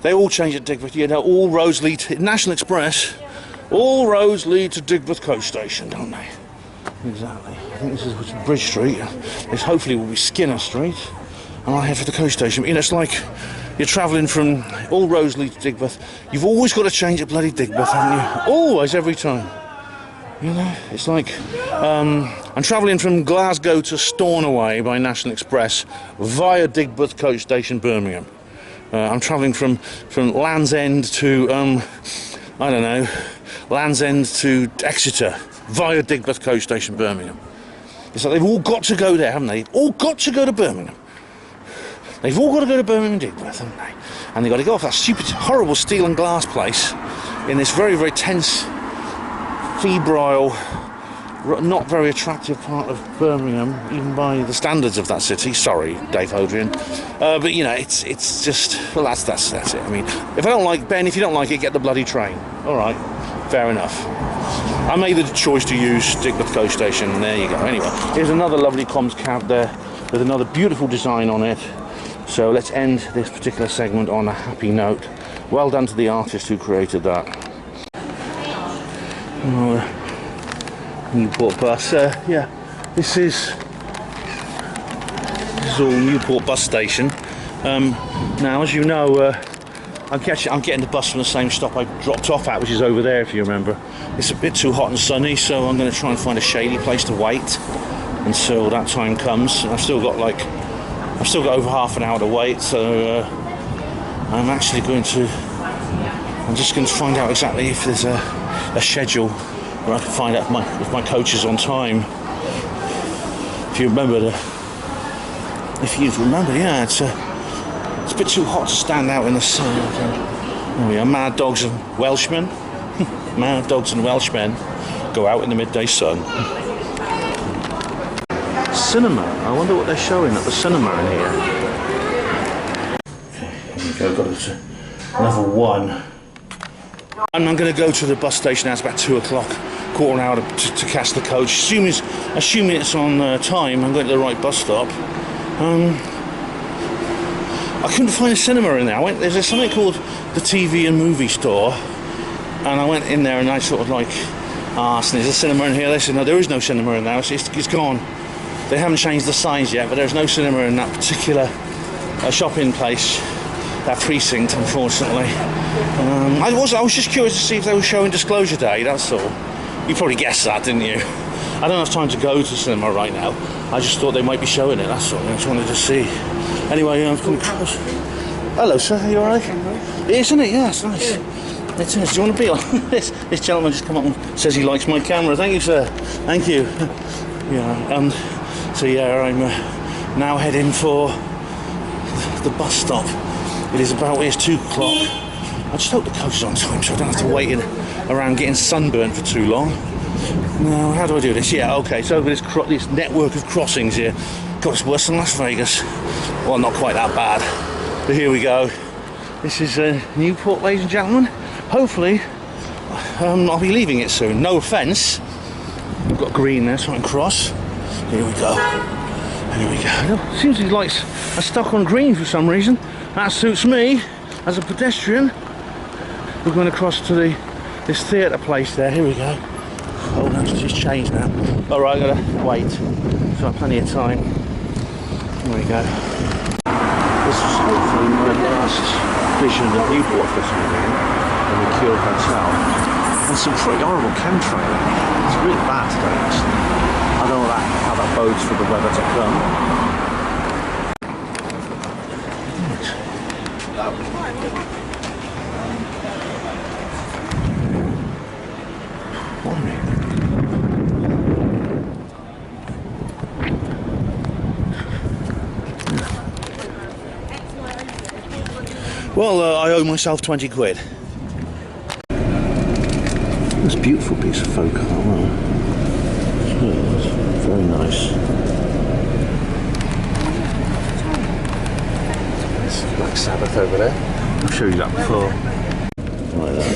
[SPEAKER 1] they all change at Digbeth. You know, all roads lead to National Express. All roads lead to Digbeth Coast Station, don't they? Exactly. I think this is Bridge Street. This hopefully will be Skinner Street. And I'll head for the coast station. You know, it's like you're travelling from all roads lead to Digbeth. You've always got to change at bloody Digbeth, haven't you? Always, every time. You know, it's like I'm travelling from Glasgow to Stornoway by National Express via Digbeth Coach Station, Birmingham. I'm travelling from Land's End to I don't know, Land's End to Exeter via Digbeth Coach Station, Birmingham. It's like they've all got to go there, haven't they? They've all got to go to Birmingham. They've all got to go to Birmingham and Digbeth, haven't they? And they've got to go off that stupid, horrible steel and glass place in this very, very tense, febrile, not very attractive part of Birmingham, even by the standards of that city. Sorry, Dave Hodrian. But you know, it's just, well, that's it. I mean, if I don't like Ben, if you don't like it, get the bloody train. All right, fair enough. I made the choice to use Digbeth Coach Station, and there you go. Anyway, here's another lovely comms cab there with another beautiful design on it. So let's end this particular segment on a happy note. Well done to the artist who created that. Newport bus. Yeah, this is all Newport bus station. Now, as you know, I'm getting the bus from the same stop I dropped off at, which is over there, if you remember. It's a bit too hot and sunny, so I'm going to try and find a shady place to wait until that time comes. I've still got over half an hour to wait, so I'm just going to find out exactly if there's a schedule where I can find out if my coach is on time. If you remember, yeah, it's a bit too hot to stand out in the sun. There we are, mad dogs and Welshmen. Mad dogs and Welshmen go out in the midday sun. Cinema. I wonder what they're showing at the cinema in here. Okay, here we go. Got it to level 1. I'm going to go to the bus station now. It's about 2 o'clock. Quarter of an hour to catch the coach. Assuming it's on time, I'm going to the right bus stop. I couldn't find a cinema in there. There's something called the TV and movie store, and I went in there and I sort of like asked, "There's a cinema in here?" They said, "No, there is no cinema in there. It's gone. They haven't changed the signs yet, but there's no cinema in that particular shopping place, that precinct, unfortunately." I was just curious to see if they were showing Disclosure Day. That's all. You probably guessed that, didn't you? I don't have time to go to cinema right now. I just thought they might be showing it, that's all. I just wanted to see. Anyway, I'm coming across. Hello, sir. Are you alright? Isn't it? Yeah, it's nice. It is. Do you want to be on this? This gentleman just come up and says he likes my camera. Thank you, sir. Thank you. Yeah. So yeah, I'm now heading for the bus stop. It's 2 o'clock. I just hope the coach is on time so I don't have to wait around getting sunburnt for too long. Now, how do I do this? Yeah, okay, so over this network of crossings here. God, it's worse than Las Vegas. Well, not quite that bad. But here we go. This is Newport, ladies and gentlemen. Hopefully, I'll be leaving it soon. No offence. I've got green there so I can cross. Here we go. Here we go. Seems these lights are stuck on green for some reason. That suits me as a pedestrian. We're going to cross to this theatre place there. Here we go. Oh no, it's just changed now. Alright, I've got to wait. So I have plenty of time. There we go. This is hopefully my last vision of Newport this morning in the Cure Hotel. And some pretty horrible chemtrail. It's really bad today, actually. I don't know how that bodes for the weather to come. Well, I owe myself 20 quid. It's a beautiful piece of folk art. Wow. It's very nice. There's Black Sabbath over there. I'll show you that before. Like that.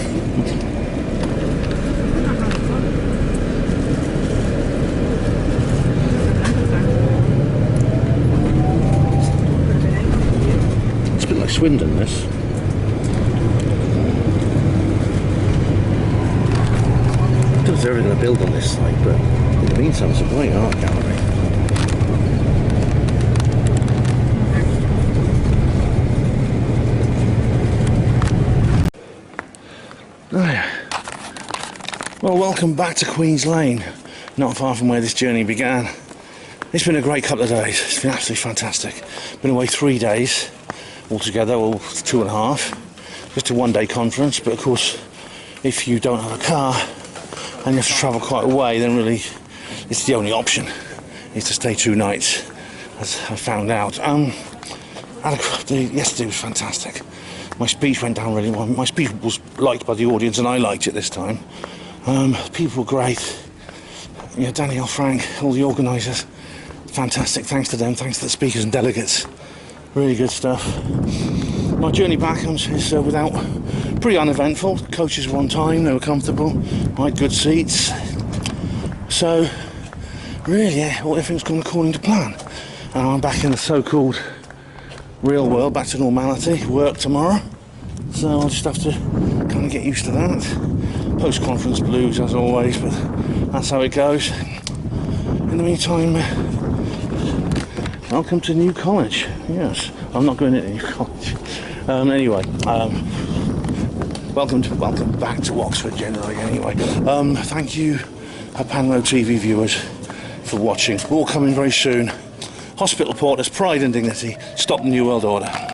[SPEAKER 1] Swindon, this. I don't know if they're ever going to build on this site, but in the meantime, it's a great art gallery. Oh, yeah. Well, welcome back to Queen's Lane, not far from where this journey began. It's been a great couple of days. It's been absolutely fantastic. Been away 3 days. Altogether, well, 2.5, just a one-day conference, but of course if you don't have a car and you have to travel quite a way, then really it's the only option is to stay 2 nights, as I found out. Yesterday was fantastic. My speech went down really well. My speech was liked by the audience, and I liked it this time. People were great. Yeah, Danielle, Frank, all the organisers, fantastic. Thanks to them. Thanks to the speakers and delegates. Really good stuff. My journey back is pretty uneventful. The coaches were on time. They were comfortable. I had good seats. So really, yeah, everything's gone according to plan. And I'm back in the so-called real world, back to normality. Work tomorrow, so I'll just have to kind of get used to that. Post-conference blues as always, but that's how it goes. In the meantime, welcome to New College. Yes, I'm not going into New College. Anyway, welcome back to Oxford generally. Anyway, thank you, HPANWO TV viewers, for watching. We're all coming very soon. Hospital Porters, Pride and Dignity, stop the New World Order.